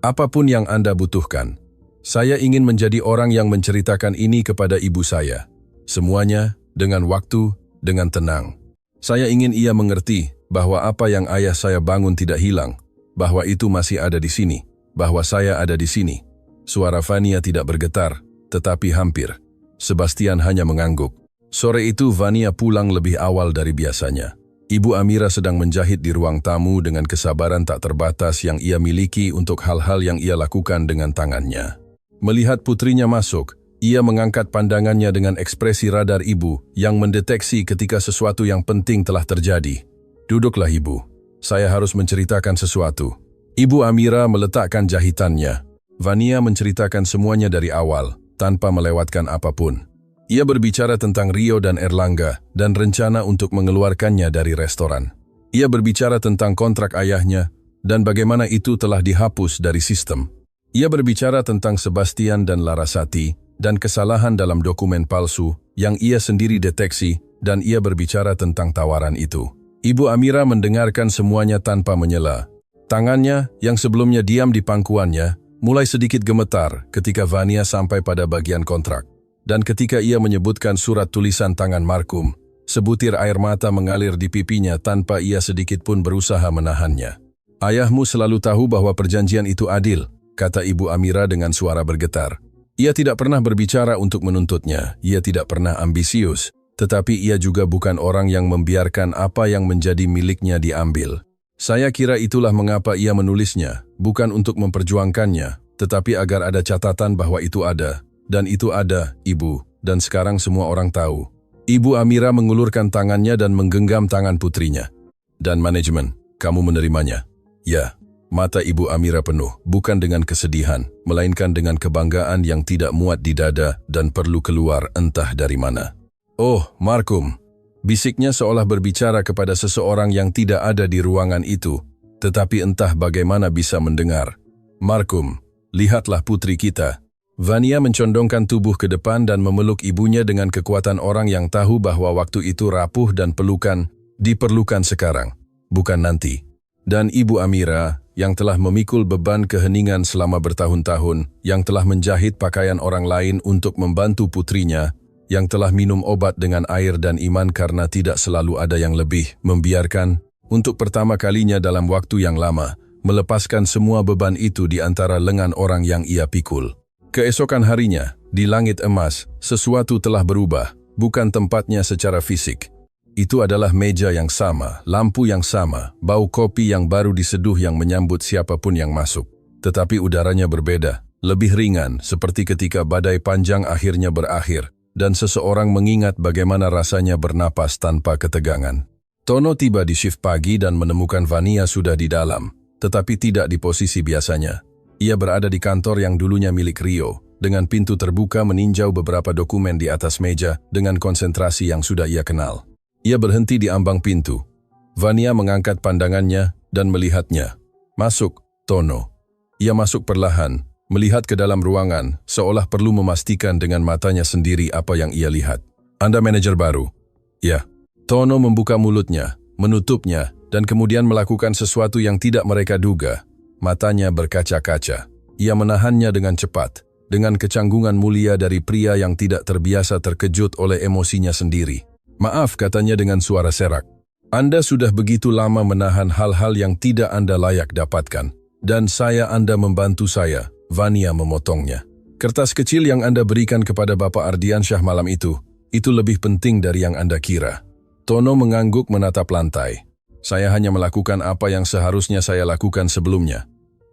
[SPEAKER 1] "Apapun yang Anda butuhkan. Saya ingin menjadi orang yang menceritakan ini kepada ibu saya. Semuanya dengan waktu, dengan tenang. Saya ingin ia mengerti bahwa apa yang ayah saya bangun tidak hilang, bahwa itu masih ada di sini, bahwa saya ada di sini." Suara Vania tidak bergetar, tetapi hampir. Sebastian hanya mengangguk. Sore itu Vania pulang lebih awal dari biasanya. Ibu Amira sedang menjahit di ruang tamu dengan kesabaran tak terbatas yang ia miliki untuk hal-hal yang ia lakukan dengan tangannya. Melihat putrinya masuk, ia mengangkat pandangannya dengan ekspresi radar ibu yang mendeteksi ketika sesuatu yang penting telah terjadi. "Duduklah ibu, saya harus menceritakan sesuatu." Ibu Amira meletakkan jahitannya. Vania menceritakan semuanya dari awal, tanpa melewatkan apapun. Ia berbicara tentang Rio dan Erlangga dan rencana untuk mengeluarkannya dari restoran. Ia berbicara tentang kontrak ayahnya dan bagaimana itu telah dihapus dari sistem. Ia berbicara tentang Sebastian dan Larasati dan kesalahan dalam dokumen palsu yang ia sendiri deteksi, dan ia berbicara tentang tawaran itu. Ibu Amira mendengarkan semuanya tanpa menyela. Tangannya yang sebelumnya diam di pangkuannya mulai sedikit gemetar ketika Vania sampai pada bagian kontrak. Dan ketika ia menyebutkan surat tulisan tangan marhum, sebutir air mata mengalir di pipinya tanpa ia sedikit pun berusaha menahannya. "Ayahmu selalu tahu bahwa perjanjian itu adil," kata Ibu Amira dengan suara bergetar. Ia tidak pernah berbicara untuk menuntutnya, ia tidak pernah ambisius, tetapi ia juga bukan orang yang membiarkan apa yang menjadi miliknya diambil. "Saya kira itulah mengapa ia menulisnya, bukan untuk memperjuangkannya, tetapi agar ada catatan bahwa itu ada. Dan itu ada, Ibu, dan sekarang semua orang tahu." Ibu Amira mengulurkan tangannya dan menggenggam tangan putrinya. "Dan manajemen, kamu menerimanya?" "Ya." Mata Ibu Amira penuh, bukan dengan kesedihan, melainkan dengan kebanggaan yang tidak muat di dada dan perlu keluar entah dari mana. "Oh, marhum," bisiknya seolah berbicara kepada seseorang yang tidak ada di ruangan itu, tetapi entah bagaimana bisa mendengar. "Marhum, lihatlah putri kita." Vania mencondongkan tubuh ke depan dan memeluk ibunya dengan kekuatan orang yang tahu bahwa waktu itu rapuh dan pelukan diperlukan sekarang, bukan nanti. Dan Ibu Amira, yang telah memikul beban keheningan selama bertahun-tahun, yang telah menjahit pakaian orang lain untuk membantu putrinya, yang telah minum obat dengan air dan iman karena tidak selalu ada yang lebih, membiarkan, untuk pertama kalinya dalam waktu yang lama, melepaskan semua beban itu di antara lengan orang yang ia pikul. Keesokan harinya, di langit emas, sesuatu telah berubah, bukan tempatnya secara fisik. Itu adalah meja yang sama, lampu yang sama, bau kopi yang baru diseduh yang menyambut siapapun yang masuk. Tetapi udaranya berbeda, lebih ringan, seperti ketika badai panjang akhirnya berakhir, dan seseorang mengingat bagaimana rasanya bernapas tanpa ketegangan. Tono tiba di shift pagi dan menemukan Vania sudah di dalam, tetapi tidak di posisi biasanya. Ia berada di kantor yang dulunya milik Rio, dengan pintu terbuka meninjau beberapa dokumen di atas meja dengan konsentrasi yang sudah ia kenal. Ia berhenti di ambang pintu. Vania mengangkat pandangannya dan melihatnya. "Masuk, Tono." Ia masuk perlahan, melihat ke dalam ruangan, seolah perlu memastikan dengan matanya sendiri apa yang ia lihat. "Anda manajer baru?" "Ya." Tono membuka mulutnya, menutupnya, dan kemudian melakukan sesuatu yang tidak mereka duga. Matanya berkaca-kaca. Ia menahannya dengan cepat, dengan kecanggungan mulia dari pria yang tidak terbiasa terkejut oleh emosinya sendiri. "Maaf," katanya dengan suara serak. "Anda sudah begitu lama menahan hal-hal yang tidak Anda layak dapatkan. Dan Anda membantu saya," Vania memotongnya. "Kertas kecil yang Anda berikan kepada Bapak Ardiansyah malam itu lebih penting dari yang Anda kira." Tono mengangguk menatap lantai. "Saya hanya melakukan apa yang seharusnya saya lakukan sebelumnya.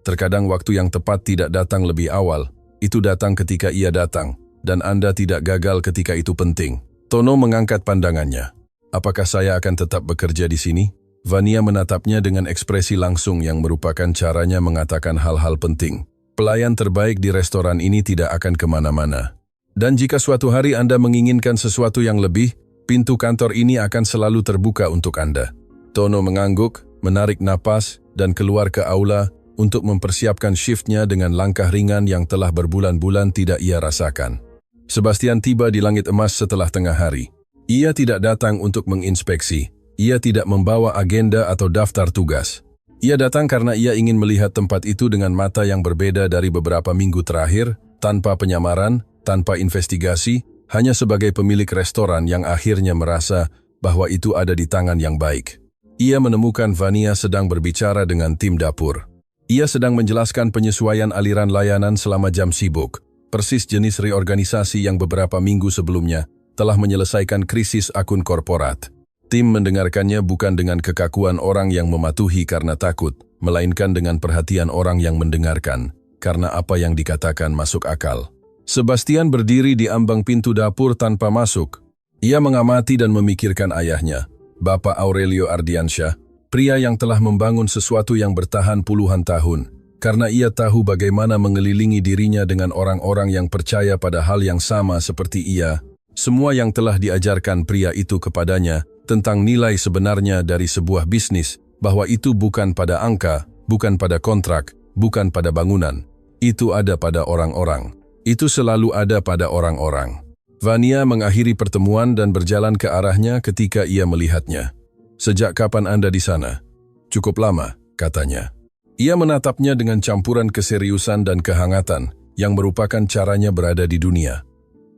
[SPEAKER 1] Terkadang waktu yang tepat tidak datang lebih awal, itu datang ketika ia datang, dan Anda tidak gagal ketika itu penting." Tono mengangkat pandangannya. "Apakah saya akan tetap bekerja di sini?" Vania menatapnya dengan ekspresi langsung yang merupakan caranya mengatakan hal-hal penting. Pelayan terbaik di restoran ini tidak akan kemana-mana. Dan jika suatu hari Anda menginginkan sesuatu yang lebih, pintu kantor ini akan selalu terbuka untuk Anda. Tono mengangguk, menarik napas, dan keluar ke aula untuk mempersiapkan shiftnya dengan langkah ringan yang telah berbulan-bulan tidak ia rasakan. Sebastian tiba di langit emas setelah tengah hari. Ia tidak datang untuk menginspeksi. Ia tidak membawa agenda atau daftar tugas. Ia datang karena ia ingin melihat tempat itu dengan mata yang berbeda dari beberapa minggu terakhir, tanpa penyamaran, tanpa investigasi, hanya sebagai pemilik restoran yang akhirnya merasa bahwa itu ada di tangan yang baik. Ia menemukan Vania sedang berbicara dengan tim dapur. Ia sedang menjelaskan penyesuaian aliran layanan selama jam sibuk, persis jenis reorganisasi yang beberapa minggu sebelumnya telah menyelesaikan krisis akun korporat. Tim mendengarkannya bukan dengan kekakuan orang yang mematuhi karena takut, melainkan dengan perhatian orang yang mendengarkan, karena apa yang dikatakan masuk akal. Sebastian berdiri di ambang pintu dapur tanpa masuk. Ia mengamati dan memikirkan ayahnya, Bapak Aurelio Ardiansyah, pria yang telah membangun sesuatu yang bertahan puluhan tahun, karena ia tahu bagaimana mengelilingi dirinya dengan orang-orang yang percaya pada hal yang sama seperti ia. Semua yang telah diajarkan pria itu kepadanya tentang nilai sebenarnya dari sebuah bisnis, bahwa itu bukan pada angka, bukan pada kontrak, bukan pada bangunan. Itu ada pada orang-orang. Itu selalu ada pada orang-orang. Vania mengakhiri pertemuan dan berjalan ke arahnya ketika ia melihatnya. Sejak kapan Anda di sana? Cukup lama, katanya. Ia menatapnya dengan campuran keseriusan dan kehangatan, yang merupakan caranya berada di dunia.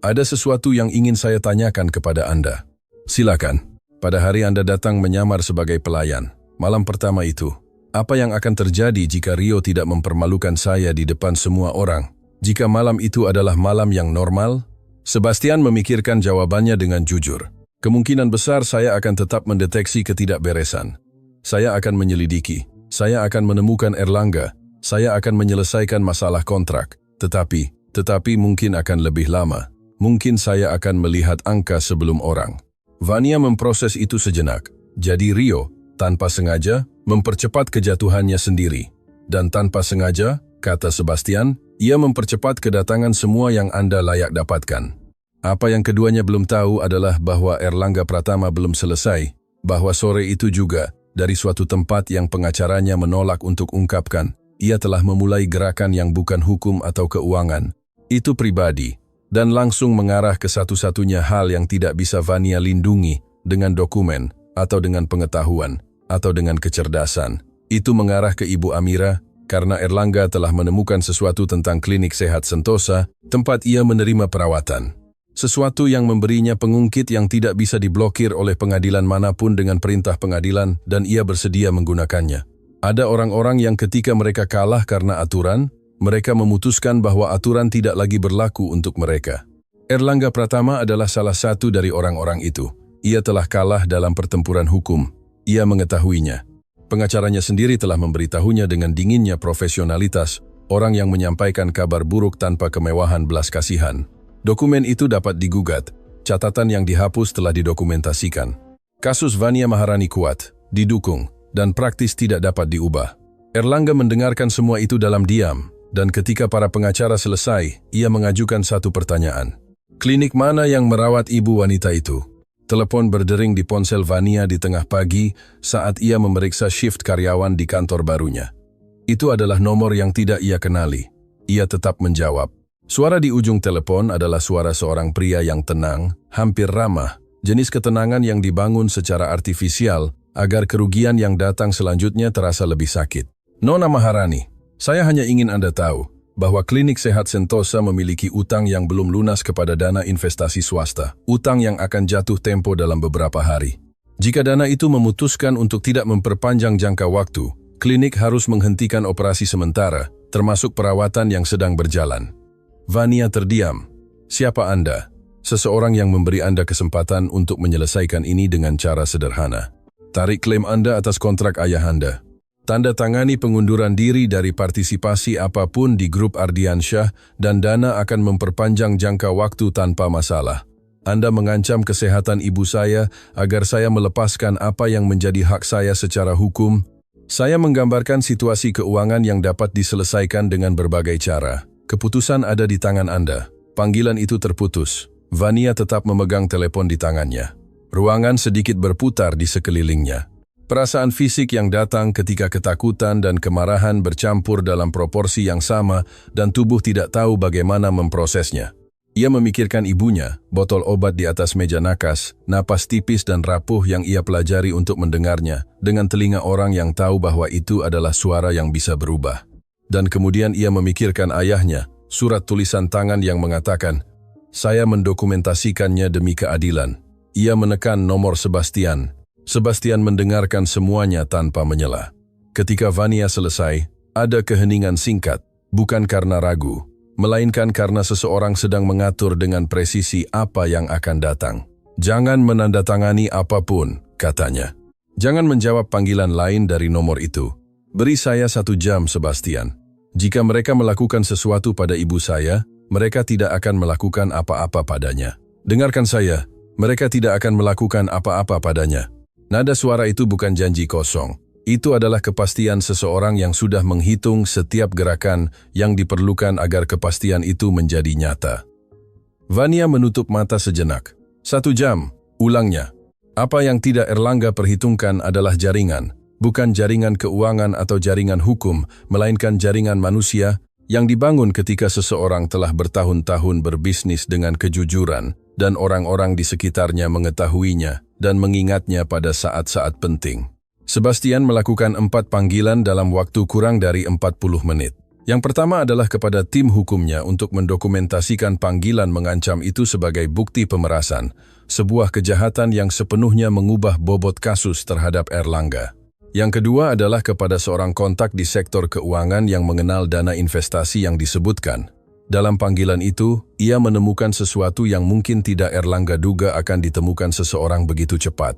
[SPEAKER 1] Ada sesuatu yang ingin saya tanyakan kepada Anda. Silakan. Pada hari Anda datang menyamar sebagai pelayan, malam pertama itu, apa yang akan terjadi jika Rio tidak mempermalukan saya di depan semua orang? Jika malam itu adalah malam yang normal? Sebastian memikirkan jawabannya dengan jujur. Kemungkinan besar saya akan tetap mendeteksi ketidakberesan. Saya akan menyelidiki. Saya akan menemukan Erlangga. Saya akan menyelesaikan masalah kontrak. Tetapi mungkin akan lebih lama. Mungkin saya akan melihat angka sebelum orang. Vania memproses itu sejenak. Jadi Rio, tanpa sengaja, mempercepat kejatuhannya sendiri. Dan tanpa sengaja, kata Sebastian, ia mempercepat kedatangan semua yang Anda layak dapatkan. Apa yang keduanya belum tahu adalah bahwa Erlangga Pratama belum selesai, bahwa sore itu juga, dari suatu tempat yang pengacaranya menolak untuk ungkapkan, ia telah memulai gerakan yang bukan hukum atau keuangan. Itu pribadi. Dan langsung mengarah ke satu-satunya hal yang tidak bisa Vania lindungi dengan dokumen, atau dengan pengetahuan, atau dengan kecerdasan. Itu mengarah ke Ibu Amira, karena Erlangga telah menemukan sesuatu tentang klinik sehat Sentosa, tempat ia menerima perawatan. Sesuatu yang memberinya pengungkit yang tidak bisa diblokir oleh pengadilan manapun dengan perintah pengadilan, dan ia bersedia menggunakannya. Ada orang-orang yang ketika mereka kalah karena aturan, mereka memutuskan bahwa aturan tidak lagi berlaku untuk mereka. Erlangga Pratama adalah salah satu dari orang-orang itu. Ia telah kalah dalam pertempuran hukum. Ia mengetahuinya. Pengacaranya sendiri telah memberitahunya dengan dinginnya profesionalitas, orang yang menyampaikan kabar buruk tanpa kemewahan belas kasihan. Dokumen itu dapat digugat. Catatan yang dihapus telah didokumentasikan. Kasus Vania Maharani kuat, didukung, dan praktis tidak dapat diubah. Erlangga mendengarkan semua itu dalam diam. Dan ketika para pengacara selesai, ia mengajukan satu pertanyaan. Klinik mana yang merawat ibu wanita itu? Telepon berdering di ponsel Vania di tengah pagi saat ia memeriksa shift karyawan di kantor barunya. Itu adalah nomor yang tidak ia kenali. Ia tetap menjawab. Suara di ujung telepon adalah suara seorang pria yang tenang, hampir ramah, jenis ketenangan yang dibangun secara artifisial agar kerugian yang datang selanjutnya terasa lebih sakit. Nona Maharani, saya hanya ingin Anda tahu bahwa klinik sehat Sentosa memiliki utang yang belum lunas kepada dana investasi swasta, utang yang akan jatuh tempo dalam beberapa hari. Jika dana itu memutuskan untuk tidak memperpanjang jangka waktu, klinik harus menghentikan operasi sementara, termasuk perawatan yang sedang berjalan. Vania terdiam. Siapa Anda? Seseorang yang memberi Anda kesempatan untuk menyelesaikan ini dengan cara sederhana. Tarik klaim Anda atas kontrak ayah Anda. Tanda tangani pengunduran diri dari partisipasi apapun di grup Ardiansyah dan dana akan memperpanjang jangka waktu tanpa masalah. Anda mengancam kesehatan ibu saya agar saya melepaskan apa yang menjadi hak saya secara hukum. Saya menggambarkan situasi keuangan yang dapat diselesaikan dengan berbagai cara. Keputusan ada di tangan Anda. Panggilan itu terputus. Vania tetap memegang telepon di tangannya. Ruangan sedikit berputar di sekelilingnya. Perasaan fisik yang datang ketika ketakutan dan kemarahan bercampur dalam proporsi yang sama dan tubuh tidak tahu bagaimana memprosesnya. Ia memikirkan ibunya, botol obat di atas meja nakas, napas tipis dan rapuh yang ia pelajari untuk mendengarnya, dengan telinga orang yang tahu bahwa itu adalah suara yang bisa berubah. Dan kemudian ia memikirkan ayahnya, surat tulisan tangan yang mengatakan, "Saya mendokumentasikannya demi keadilan." Ia menekan nomor Sebastian. Sebastian mendengarkan semuanya tanpa menyela. Ketika Vania selesai, ada keheningan singkat, bukan karena ragu, melainkan karena seseorang sedang mengatur dengan presisi apa yang akan datang. "Jangan menandatangani apapun," katanya. "Jangan menjawab panggilan lain dari nomor itu. Beri saya 1 jam, Sebastian. Jika mereka melakukan sesuatu pada ibu saya, mereka tidak akan melakukan apa-apa padanya. Dengarkan saya, mereka tidak akan melakukan apa-apa padanya." Nada suara itu bukan janji kosong. Itu adalah kepastian seseorang yang sudah menghitung setiap gerakan yang diperlukan agar kepastian itu menjadi nyata. Vania menutup mata sejenak. 1 jam, ulangnya. Apa yang tidak Erlangga perhitungkan adalah jaringan, bukan jaringan keuangan atau jaringan hukum, melainkan jaringan manusia yang dibangun ketika seseorang telah bertahun-tahun berbisnis dengan kejujuran dan orang-orang di sekitarnya mengetahuinya dan mengingatnya pada saat-saat penting. Sebastian melakukan 4 panggilan dalam waktu kurang dari 40 menit. Yang pertama adalah kepada tim hukumnya untuk mendokumentasikan panggilan mengancam itu sebagai bukti pemerasan, sebuah kejahatan yang sepenuhnya mengubah bobot kasus terhadap Erlangga. Yang kedua adalah kepada seorang kontak di sektor keuangan yang mengenal dana investasi yang disebutkan. Dalam panggilan itu, ia menemukan sesuatu yang mungkin tidak Erlangga duga akan ditemukan seseorang begitu cepat.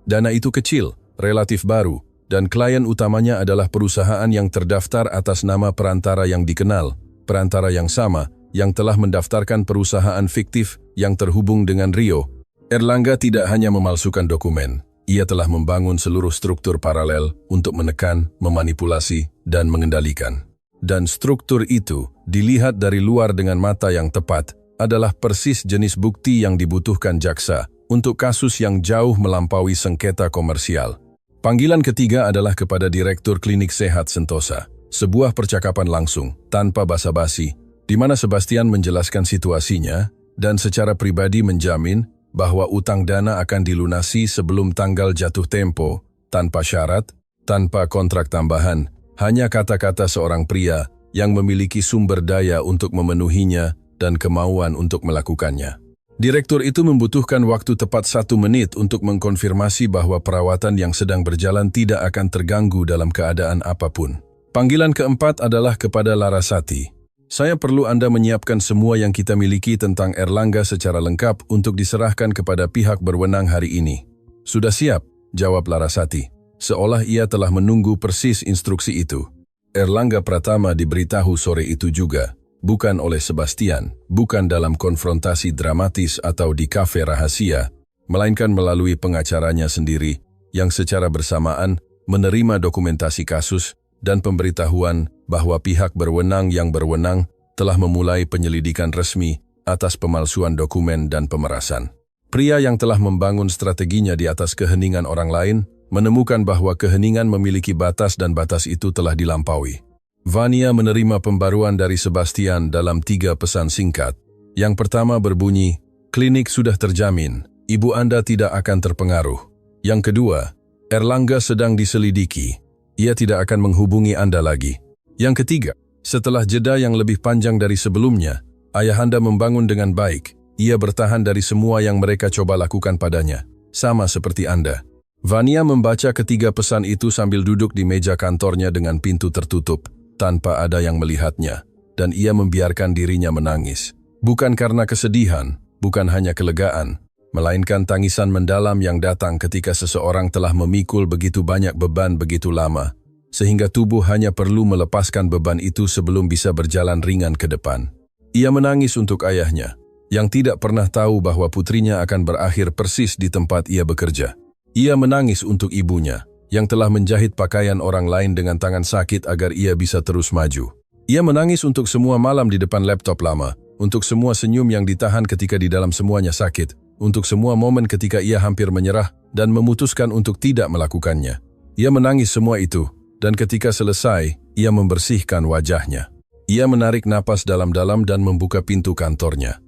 [SPEAKER 1] Dana itu kecil, relatif baru, dan klien utamanya adalah perusahaan yang terdaftar atas nama perantara yang dikenal, perantara yang sama, yang telah mendaftarkan perusahaan fiktif yang terhubung dengan Rio. Erlangga tidak hanya memalsukan dokumen, ia telah membangun seluruh struktur paralel untuk menekan, memanipulasi, dan mengendalikan. Dan struktur itu, dilihat dari luar dengan mata yang tepat, adalah persis jenis bukti yang dibutuhkan jaksa untuk kasus yang jauh melampaui sengketa komersial. Panggilan ketiga adalah kepada Direktur Klinik Sehat Sentosa. Sebuah percakapan langsung, tanpa basa-basi, di mana Sebastian menjelaskan situasinya dan secara pribadi menjamin bahwa utang dana akan dilunasi sebelum tanggal jatuh tempo, tanpa syarat, tanpa kontrak tambahan, hanya kata-kata seorang pria yang memiliki sumber daya untuk memenuhinya dan kemauan untuk melakukannya. Direktur itu membutuhkan waktu tepat 1 menit untuk mengkonfirmasi bahwa perawatan yang sedang berjalan tidak akan terganggu dalam keadaan apapun. Panggilan keempat adalah kepada Larasati. "Saya perlu Anda menyiapkan semua yang kita miliki tentang Erlangga secara lengkap untuk diserahkan kepada pihak berwenang hari ini." "Sudah siap," jawab Larasati, seolah ia telah menunggu persis instruksi itu. Erlangga Pratama diberitahu sore itu juga. Bukan oleh Sebastian, bukan dalam konfrontasi dramatis atau di kafe rahasia, melainkan melalui pengacaranya sendiri yang secara bersamaan menerima dokumentasi kasus dan pemberitahuan bahwa pihak berwenang yang berwenang telah memulai penyelidikan resmi atas pemalsuan dokumen dan pemerasan. Pria yang telah membangun strateginya di atas keheningan orang lain menemukan bahwa keheningan memiliki batas dan batas itu telah dilampaui. Vania menerima pembaruan dari Sebastian dalam 3 pesan singkat. Yang pertama berbunyi, "Klinik sudah terjamin, ibu Anda tidak akan terpengaruh." Yang kedua, "Erlangga sedang diselidiki, ia tidak akan menghubungi Anda lagi." Yang ketiga, setelah jeda yang lebih panjang dari sebelumnya, ayah Anda membangun dengan baik, ia bertahan dari semua yang mereka coba lakukan padanya, sama seperti Anda. Vania membaca ketiga pesan itu sambil duduk di meja kantornya dengan pintu tertutup, tanpa ada yang melihatnya, dan ia membiarkan dirinya menangis. Bukan karena kesedihan, bukan hanya kelegaan, melainkan tangisan mendalam yang datang ketika seseorang telah memikul begitu banyak beban begitu lama, sehingga tubuh hanya perlu melepaskan beban itu sebelum bisa berjalan ringan ke depan. Ia menangis untuk ayahnya, yang tidak pernah tahu bahwa putrinya akan berakhir persis di tempat ia bekerja. Ia menangis untuk ibunya, yang telah menjahit pakaian orang lain dengan tangan sakit agar ia bisa terus maju. Ia menangis untuk semua malam di depan laptop lama, untuk semua senyum yang ditahan ketika di dalam semuanya sakit, untuk semua momen ketika ia hampir menyerah dan memutuskan untuk tidak melakukannya. Ia menangis semua itu, dan ketika selesai, ia membersihkan wajahnya. Ia menarik napas dalam-dalam dan membuka pintu kantornya.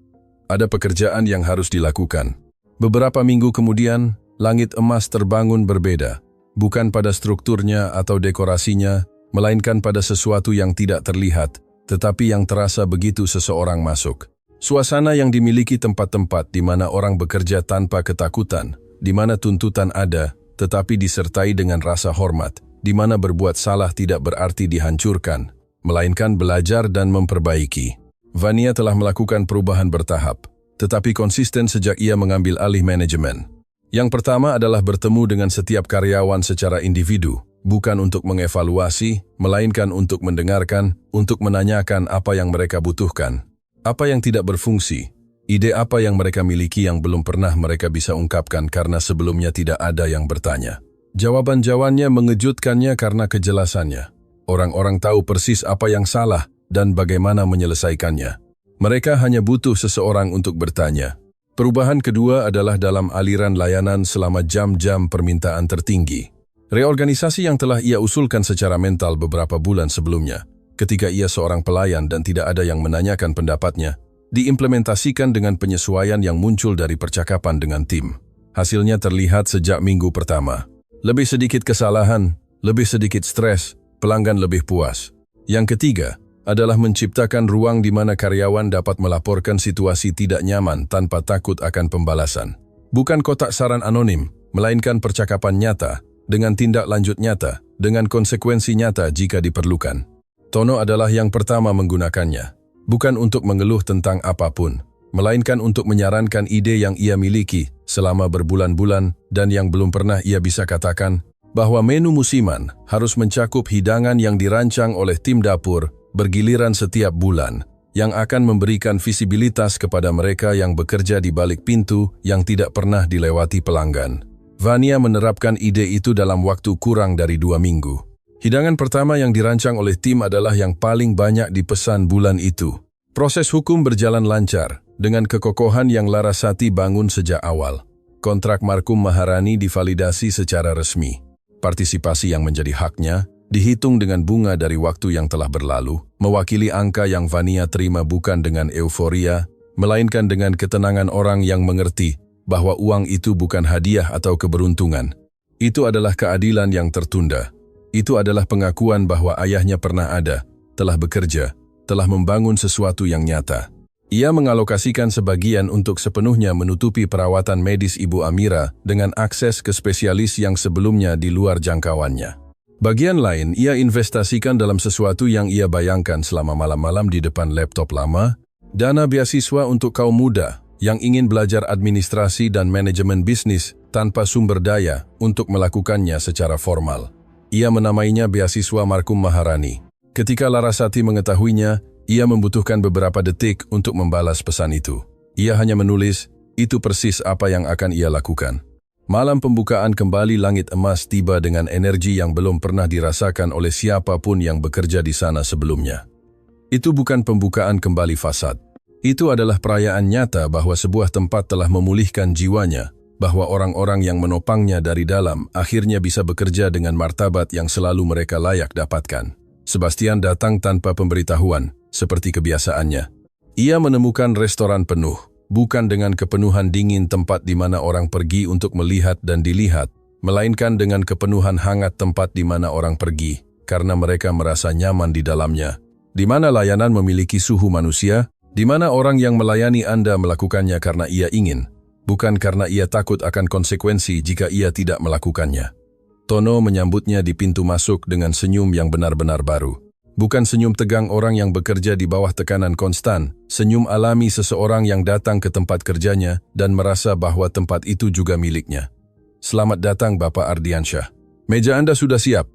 [SPEAKER 1] Ada pekerjaan yang harus dilakukan. Beberapa minggu kemudian, langit emas terbangun berbeda, bukan pada strukturnya atau dekorasinya, melainkan pada sesuatu yang tidak terlihat, tetapi yang terasa begitu seseorang masuk. Suasana yang dimiliki tempat-tempat di mana orang bekerja tanpa ketakutan, di mana tuntutan ada, tetapi disertai dengan rasa hormat, di mana berbuat salah tidak berarti dihancurkan, melainkan belajar dan memperbaiki. Vania telah melakukan perubahan bertahap, tetapi konsisten sejak ia mengambil alih manajemen. Yang pertama adalah bertemu dengan setiap karyawan secara individu, bukan untuk mengevaluasi, melainkan untuk mendengarkan, untuk menanyakan apa yang mereka butuhkan, apa yang tidak berfungsi, ide apa yang mereka miliki yang belum pernah mereka bisa ungkapkan karena sebelumnya tidak ada yang bertanya. Jawaban-jawabannya mengejutkannya karena kejelasannya. Orang-orang tahu persis apa yang salah dan bagaimana menyelesaikannya. Mereka hanya butuh seseorang untuk bertanya. Perubahan kedua adalah dalam aliran layanan selama jam-jam permintaan tertinggi. Reorganisasi yang telah ia usulkan secara mental beberapa bulan sebelumnya, ketika ia seorang pelayan dan tidak ada yang menanyakan pendapatnya, diimplementasikan dengan penyesuaian yang muncul dari percakapan dengan tim. Hasilnya terlihat sejak minggu pertama. Lebih sedikit kesalahan, lebih sedikit stres, pelanggan lebih puas. Yang ketiga adalah menciptakan ruang di mana karyawan dapat melaporkan situasi tidak nyaman tanpa takut akan pembalasan. Bukan kotak saran anonim, melainkan percakapan nyata, dengan tindak lanjut nyata, dengan konsekuensi nyata jika diperlukan. Tono adalah yang pertama menggunakannya, bukan untuk mengeluh tentang apapun, melainkan untuk menyarankan ide yang ia miliki selama berbulan-bulan dan yang belum pernah ia bisa katakan, bahwa menu musiman harus mencakup hidangan yang dirancang oleh tim dapur bergiliran setiap bulan, yang akan memberikan visibilitas kepada mereka yang bekerja di balik pintu yang tidak pernah dilewati pelanggan. Vania menerapkan ide itu dalam waktu kurang dari 2 minggu. Hidangan pertama yang dirancang oleh tim adalah yang paling banyak dipesan bulan itu. Proses hukum berjalan lancar, dengan kekokohan yang Larasati bangun sejak awal. Kontrak Markum Maharani divalidasi secara resmi. Partisipasi yang menjadi haknya dihitung dengan bunga dari waktu yang telah berlalu, mewakili angka yang Vania terima bukan dengan euforia, melainkan dengan ketenangan orang yang mengerti bahwa uang itu bukan hadiah atau keberuntungan. Itu adalah keadilan yang tertunda. Itu adalah pengakuan bahwa ayahnya pernah ada, telah bekerja, telah membangun sesuatu yang nyata. Ia mengalokasikan sebagian untuk sepenuhnya menutupi perawatan medis Ibu Amira dengan akses ke spesialis yang sebelumnya di luar jangkauannya. Bagian lain ia investasikan dalam sesuatu yang ia bayangkan selama malam-malam di depan laptop lama, dana beasiswa untuk kaum muda yang ingin belajar administrasi dan manajemen bisnis tanpa sumber daya untuk melakukannya secara formal. Ia menamainya beasiswa Markum Maharani. Ketika Larasati mengetahuinya, ia membutuhkan beberapa detik untuk membalas pesan itu. Ia hanya menulis, itu persis apa yang akan ia lakukan. Malam pembukaan kembali langit emas tiba dengan energi yang belum pernah dirasakan oleh siapapun yang bekerja di sana sebelumnya. Itu bukan pembukaan kembali fasad. Itu adalah perayaan nyata bahwa sebuah tempat telah memulihkan jiwanya, bahwa orang-orang yang menopangnya dari dalam akhirnya bisa bekerja dengan martabat yang selalu mereka layak dapatkan. Sebastian datang tanpa pemberitahuan, seperti kebiasaannya. Ia menemukan restoran penuh. Bukan dengan kepenuhan dingin tempat di mana orang pergi untuk melihat dan dilihat, melainkan dengan kepenuhan hangat tempat di mana orang pergi, karena mereka merasa nyaman di dalamnya. Di mana layanan memiliki suhu manusia, di mana orang yang melayani Anda melakukannya karena ia ingin, bukan karena ia takut akan konsekuensi jika ia tidak melakukannya. Tono menyambutnya di pintu masuk dengan senyum yang benar-benar baru. Bukan senyum tegang orang yang bekerja di bawah tekanan konstan, senyum alami seseorang yang datang ke tempat kerjanya dan merasa bahwa tempat itu juga miliknya. Selamat datang Bapak Ardiansyah. Meja Anda sudah siap.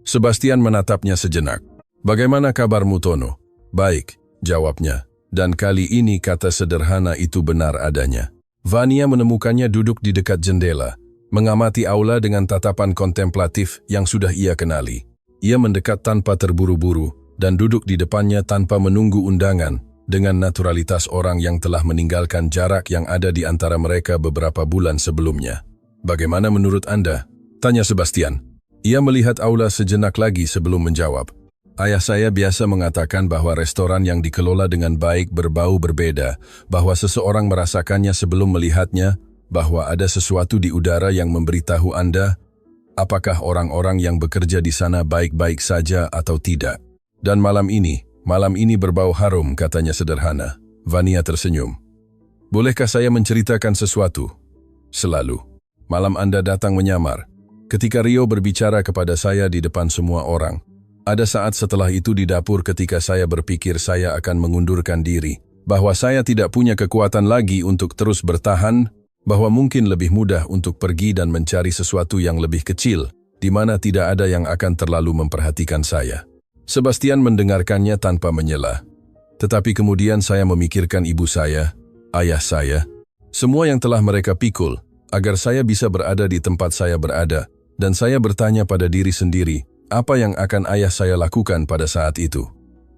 [SPEAKER 1] Sebastian menatapnya sejenak. Bagaimana kabarmu Tono? Baik, jawabnya. dan kali ini kata sederhana itu benar adanya. Vania menemukannya duduk di dekat jendela, mengamati aula dengan tatapan kontemplatif yang sudah ia kenali. Ia mendekat tanpa terburu-buru dan duduk di depannya tanpa menunggu undangan, dengan naturalitas orang yang telah meninggalkan jarak yang ada di antara mereka beberapa bulan sebelumnya. "Bagaimana menurut Anda?" tanya Sebastian. Ia melihat aula sejenak lagi sebelum menjawab. "Ayah saya biasa mengatakan bahwa restoran yang dikelola dengan baik berbau berbeda, bahwa seseorang merasakannya sebelum melihatnya, bahwa ada sesuatu di udara yang memberitahu Anda apakah orang-orang yang bekerja di sana baik-baik saja atau tidak. Dan malam ini berbau harum," katanya sederhana. Vania tersenyum. "Bolehkah saya menceritakan sesuatu?" "Selalu. Malam Anda datang menyamar. Ketika Rio berbicara kepada saya di depan semua orang. Ada saat setelah itu di dapur ketika saya berpikir saya akan mengundurkan diri, bahwa saya tidak punya kekuatan lagi untuk terus bertahan, bahwa mungkin lebih mudah untuk pergi dan mencari sesuatu yang lebih kecil, di mana tidak ada yang akan terlalu memperhatikan saya." Sebastian mendengarkannya tanpa menyela. "Tetapi kemudian saya memikirkan ibu saya, ayah saya, semua yang telah mereka pikul, agar saya bisa berada di tempat saya berada, dan saya bertanya pada diri sendiri, apa yang akan ayah saya lakukan pada saat itu?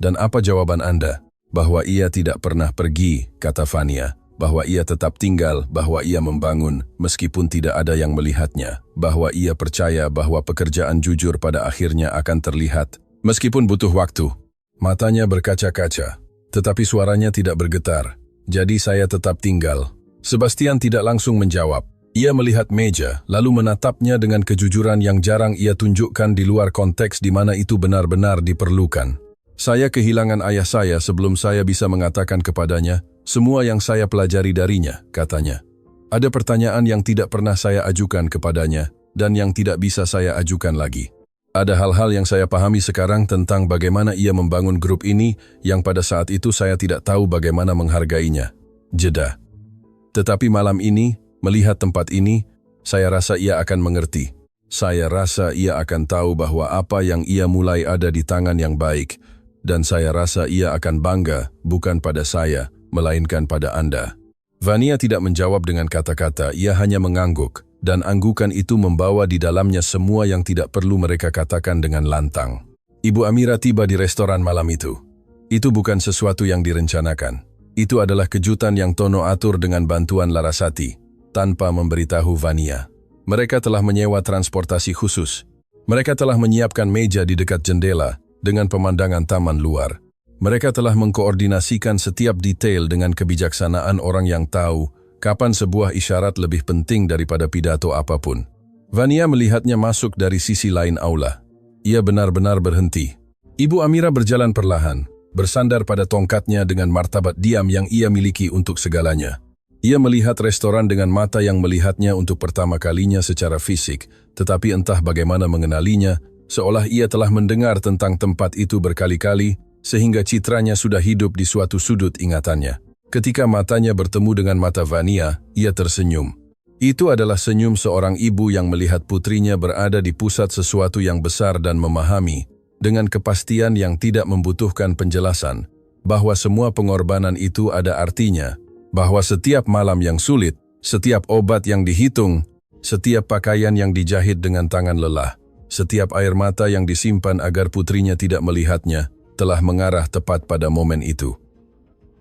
[SPEAKER 1] Dan apa jawaban Anda?" "Bahwa ia tidak pernah pergi," kata Vania. "Bahwa ia tetap tinggal, bahwa ia membangun, meskipun tidak ada yang melihatnya. Bahwa ia percaya bahwa pekerjaan jujur pada akhirnya akan terlihat, meskipun butuh waktu." Matanya berkaca-kaca, tetapi suaranya tidak bergetar. "Jadi saya tetap tinggal." Sebastian tidak langsung menjawab. Ia melihat meja, lalu menatapnya dengan kejujuran yang jarang ia tunjukkan di luar konteks di mana itu benar-benar diperlukan. "Saya kehilangan ayah saya sebelum saya bisa mengatakan kepadanya semua yang saya pelajari darinya," katanya. "Ada pertanyaan yang tidak pernah saya ajukan kepadanya, dan yang tidak bisa saya ajukan lagi. Ada hal-hal yang saya pahami sekarang tentang bagaimana ia membangun grup ini yang pada saat itu saya tidak tahu bagaimana menghargainya." Jeda. "Tetapi malam ini, melihat tempat ini, saya rasa ia akan mengerti. Saya rasa ia akan tahu bahwa apa yang ia mulai ada di tangan yang baik, dan saya rasa ia akan bangga, bukan pada saya, melainkan pada Anda." Vania tidak menjawab dengan kata-kata, ia hanya mengangguk, dan anggukan itu membawa di dalamnya semua yang tidak perlu mereka katakan dengan lantang. Ibu Amira tiba di restoran malam itu. Itu bukan sesuatu yang direncanakan. Itu adalah kejutan yang Tono atur dengan bantuan Larasati, tanpa memberitahu Vania. Mereka telah menyewa transportasi khusus. Mereka telah menyiapkan meja di dekat jendela dengan pemandangan taman luar. Mereka telah mengkoordinasikan setiap detail dengan kebijaksanaan orang yang tahu kapan sebuah isyarat lebih penting daripada pidato apapun. Vania melihatnya masuk dari sisi lain aula. Ia benar-benar berhenti. Ibu Amira berjalan perlahan, bersandar pada tongkatnya dengan martabat diam yang ia miliki untuk segalanya. Ia melihat restoran dengan mata yang melihatnya untuk pertama kalinya secara fisik, tetapi entah bagaimana mengenalinya, seolah ia telah mendengar tentang tempat itu berkali-kali, sehingga citranya sudah hidup di suatu sudut ingatannya. Ketika matanya bertemu dengan mata Vania, ia tersenyum. Itu adalah senyum seorang ibu yang melihat putrinya berada di pusat sesuatu yang besar dan memahami, dengan kepastian yang tidak membutuhkan penjelasan, bahwa semua pengorbanan itu ada artinya, bahwa setiap malam yang sulit, setiap obat yang dihitung, setiap pakaian yang dijahit dengan tangan lelah, setiap air mata yang disimpan agar putrinya tidak melihatnya, telah mengarah tepat pada momen itu.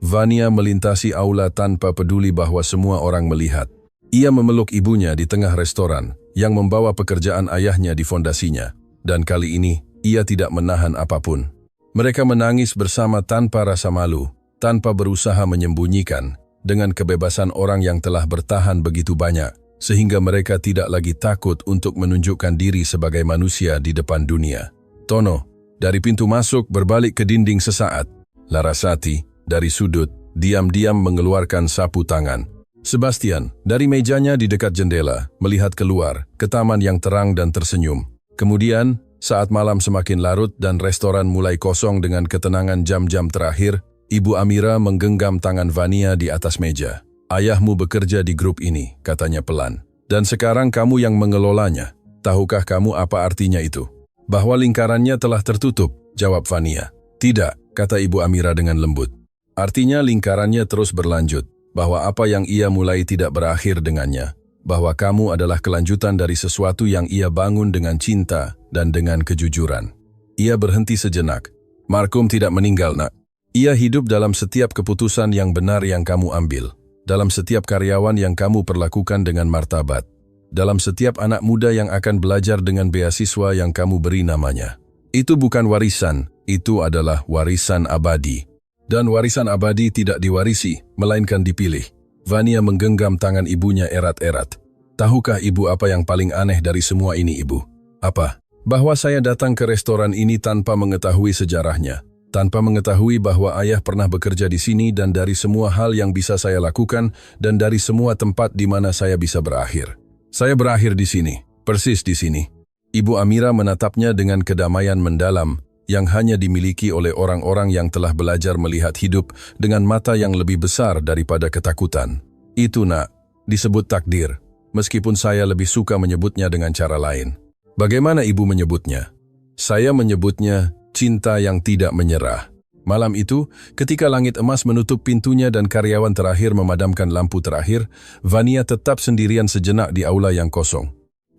[SPEAKER 1] Vania melintasi aula tanpa peduli bahwa semua orang melihat. Ia memeluk ibunya di tengah restoran, yang membawa pekerjaan ayahnya di fondasinya, dan kali ini, ia tidak menahan apapun. Mereka menangis bersama tanpa rasa malu, tanpa berusaha menyembunyikan, dengan kebebasan orang yang telah bertahan begitu banyak, sehingga mereka tidak lagi takut untuk menunjukkan diri sebagai manusia di depan dunia. Tono, dari pintu masuk berbalik ke dinding sesaat. Larasati, dari sudut, diam-diam mengeluarkan sapu tangan. Sebastian, dari mejanya di dekat jendela, melihat keluar, ke taman yang terang dan tersenyum. Kemudian, saat malam semakin larut dan restoran mulai kosong dengan ketenangan jam-jam terakhir, Ibu Amira menggenggam tangan Vania di atas meja. "Ayahmu bekerja di grup ini," katanya pelan. "Dan sekarang kamu yang mengelolanya. Tahukah kamu apa artinya itu?" "Bahwa lingkarannya telah tertutup," jawab Vania. "Tidak," kata Ibu Amira dengan lembut. Artinya lingkarannya terus berlanjut, bahwa apa yang ia mulai tidak berakhir dengannya, bahwa kamu adalah kelanjutan dari sesuatu yang ia bangun dengan cinta dan dengan kejujuran. Ia berhenti sejenak. Markum tidak meninggal, nak. Ia hidup dalam setiap keputusan yang benar yang kamu ambil, dalam setiap karyawan yang kamu perlakukan dengan martabat, dalam setiap anak muda yang akan belajar dengan beasiswa yang kamu beri namanya. Itu bukan warisan, itu adalah warisan abadi. Dan warisan abadi tidak diwarisi, melainkan dipilih. Vania menggenggam tangan ibunya erat-erat. Tahukah ibu apa yang paling aneh dari semua ini, ibu? Apa? Bahwa saya datang ke restoran ini tanpa mengetahui sejarahnya, tanpa mengetahui bahwa ayah pernah bekerja di sini dan dari semua hal yang bisa saya lakukan dan dari semua tempat di mana saya bisa berakhir. Saya berakhir di sini, persis di sini. Ibu Amira menatapnya dengan kedamaian mendalam yang hanya dimiliki oleh orang-orang yang telah belajar melihat hidup dengan mata yang lebih besar daripada ketakutan. Itu, nak, disebut takdir, meskipun saya lebih suka menyebutnya dengan cara lain. Bagaimana ibu menyebutnya? Saya menyebutnya cinta yang tidak menyerah. Malam itu, ketika langit emas menutup pintunya dan karyawan terakhir memadamkan lampu terakhir, Vania tetap sendirian sejenak di aula yang kosong.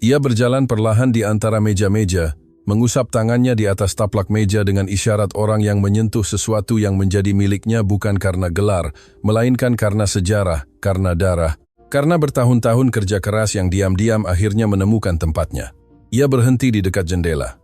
[SPEAKER 1] Ia berjalan perlahan di antara meja-meja, mengusap tangannya di atas taplak meja dengan isyarat orang yang menyentuh sesuatu yang menjadi miliknya bukan karena gelar, melainkan karena sejarah, karena darah, karena bertahun-tahun kerja keras yang diam-diam akhirnya menemukan tempatnya. Ia berhenti di dekat jendela.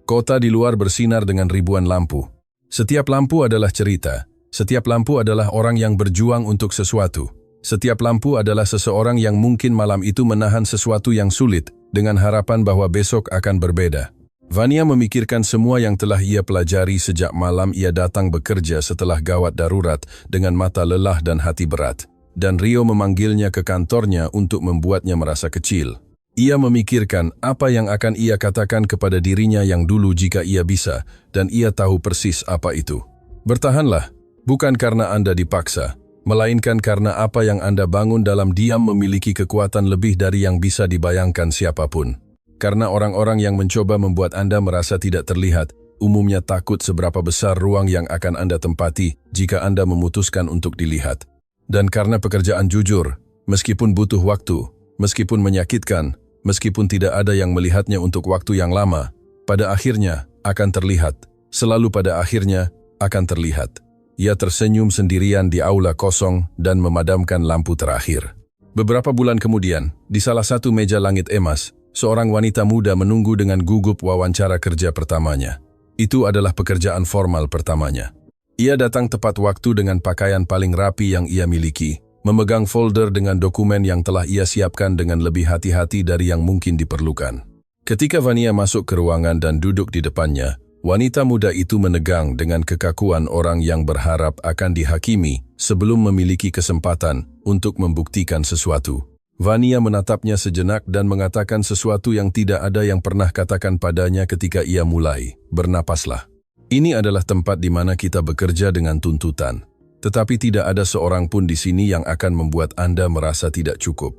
[SPEAKER 1] Kota di luar bersinar dengan ribuan lampu. Setiap lampu adalah cerita. Setiap lampu adalah orang yang berjuang untuk sesuatu. Setiap lampu adalah seseorang yang mungkin malam itu menahan sesuatu yang sulit dengan harapan bahwa besok akan berbeda. Vania memikirkan semua yang telah ia pelajari sejak malam ia datang bekerja setelah gawat darurat dengan mata lelah dan hati berat. Dan Rio memanggilnya ke kantornya untuk membuatnya merasa kecil. Ia memikirkan apa yang akan ia katakan kepada dirinya yang dulu jika ia bisa, dan ia tahu persis apa itu. Bertahanlah, bukan karena Anda dipaksa, melainkan karena apa yang Anda bangun dalam diam memiliki kekuatan lebih dari yang bisa dibayangkan siapapun. Karena orang-orang yang mencoba membuat Anda merasa tidak terlihat, umumnya takut seberapa besar ruang yang akan Anda tempati jika Anda memutuskan untuk dilihat. Dan karena pekerjaan jujur, meskipun butuh waktu, meskipun menyakitkan, meskipun tidak ada yang melihatnya untuk waktu yang lama, pada akhirnya akan terlihat, selalu pada akhirnya akan terlihat. Ia tersenyum sendirian di aula kosong dan memadamkan lampu terakhir. Beberapa bulan kemudian, di salah satu meja langit emas, seorang wanita muda menunggu dengan gugup wawancara kerja pertamanya. Itu adalah pekerjaan formal pertamanya. Ia datang tepat waktu dengan pakaian paling rapi yang ia miliki, memegang folder dengan dokumen yang telah ia siapkan dengan lebih hati-hati dari yang mungkin diperlukan. Ketika Vania masuk ke ruangan dan duduk di depannya, wanita muda itu menegang dengan kekakuan orang yang berharap akan dihakimi sebelum memiliki kesempatan untuk membuktikan sesuatu. Vania menatapnya sejenak dan mengatakan sesuatu yang tidak ada yang pernah katakan padanya ketika ia mulai. Bernapaslah. Ini adalah tempat di mana kita bekerja dengan tuntutan. Tetapi tidak ada seorang pun di sini yang akan membuat Anda merasa tidak cukup.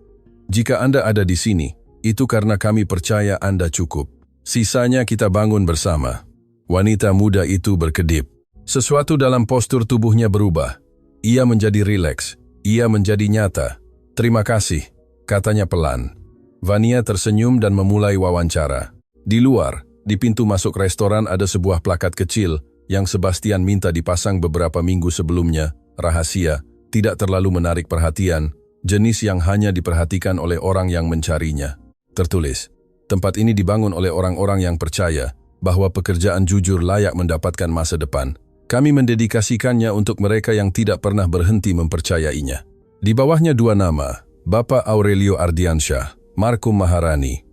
[SPEAKER 1] Jika Anda ada di sini, itu karena kami percaya Anda cukup. Sisanya kita bangun bersama. Wanita muda itu berkedip. Sesuatu dalam postur tubuhnya berubah. Ia menjadi rileks. Ia menjadi nyata. Terima kasih, katanya pelan. Vania tersenyum dan memulai wawancara. Di luar, di pintu masuk restoran ada sebuah plakat kecil yang Sebastian minta dipasang beberapa minggu sebelumnya, rahasia, tidak terlalu menarik perhatian, jenis yang hanya diperhatikan oleh orang yang mencarinya. Tertulis, tempat ini dibangun oleh orang-orang yang percaya bahwa pekerjaan jujur layak mendapatkan masa depan. Kami mendedikasikannya untuk mereka yang tidak pernah berhenti mempercayainya. Di bawahnya dua nama, Bapak Aurelio Ardiansyah, Markum Maharani.